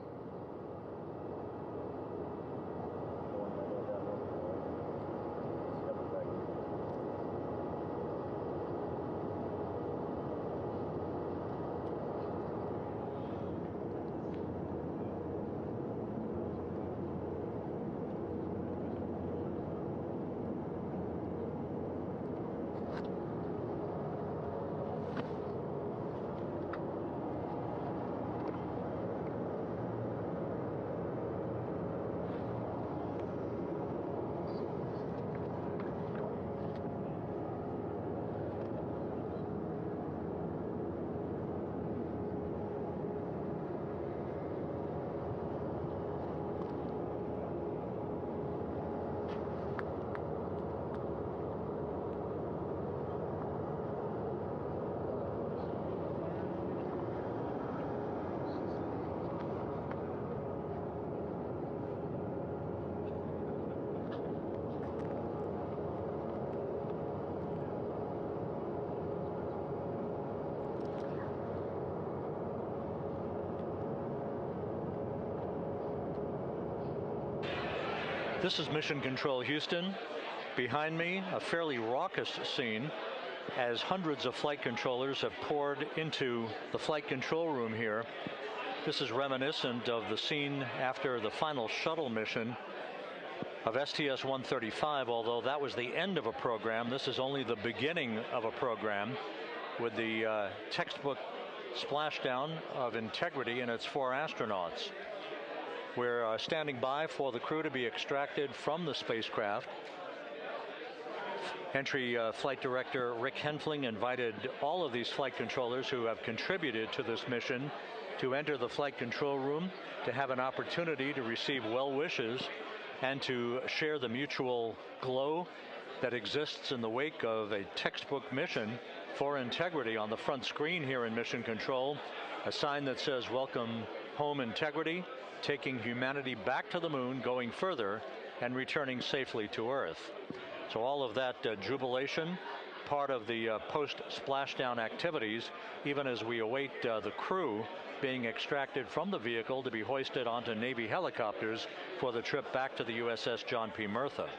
This is Mission Control Houston. Behind me, a fairly raucous scene as hundreds of flight controllers have poured into the flight control room here. This is reminiscent of the scene after the final shuttle mission of STS-135, although that was the end of a program. This is only the beginning of a program with the textbook splashdown of Integrity and its 4 astronauts. We're standing by for the crew to be extracted from the spacecraft. Entry Flight Director Rick Henfling invited all of these flight controllers who have contributed to this mission to enter the flight control room to have an opportunity to receive well wishes and to share the mutual glow that exists in the wake of a textbook mission for Integrity. On the front screen here in Mission Control, a sign that says "Welcome Home Integrity," taking humanity back to the moon, going further, and returning safely to Earth. So all of that jubilation, part of the post-splashdown activities, even as we await the crew being extracted from the vehicle to be hoisted onto Navy helicopters for the trip back to the USS John P. Murtha.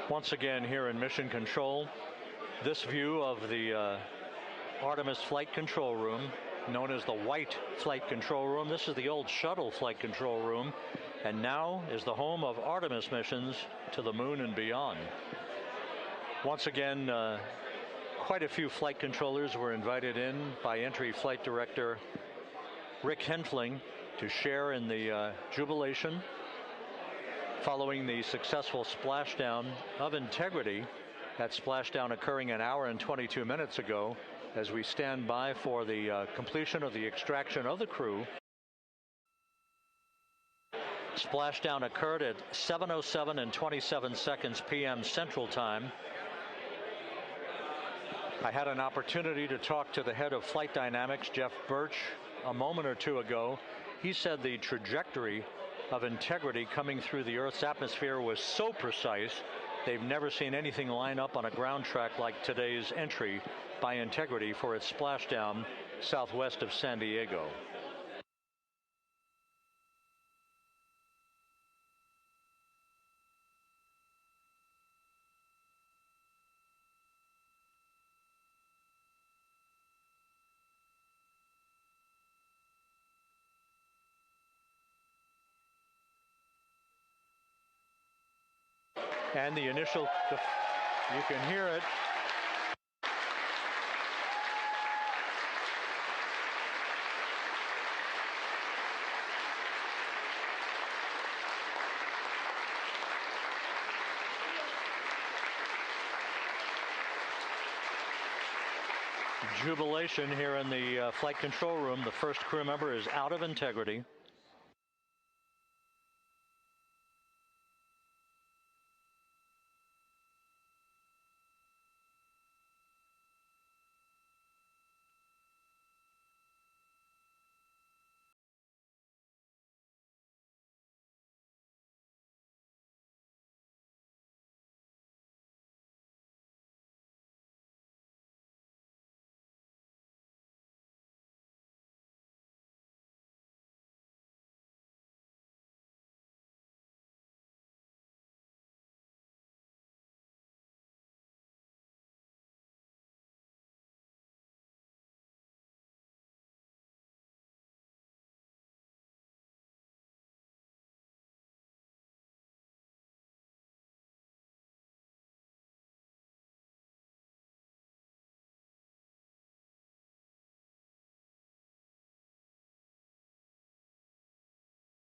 Once again here in Mission Control, this view of the Artemis flight control room, known as the White Flight Control Room. This is the old shuttle flight control room, and now is the home of Artemis missions to the moon and beyond. Once again, quite a few flight controllers were invited in by Entry Flight Director Rick Henfling to share in the jubilation following the successful splashdown of Integrity. That splashdown occurring an hour and 22 minutes ago, as we stand by for the completion of the extraction of the crew. Splashdown occurred at 7:07 and 27 seconds p.m. Central Time. I had an opportunity to talk to the head of Flight Dynamics, Jeff Birch, a moment or two ago. He said the trajectory of Integrity coming through the Earth's atmosphere was so precise, they've never seen anything line up on a ground track like today's entry by Integrity for its splashdown southwest of San Diego. And the initial, you can hear it. Jubilation here in the flight control room. The first crew member is out of integrity.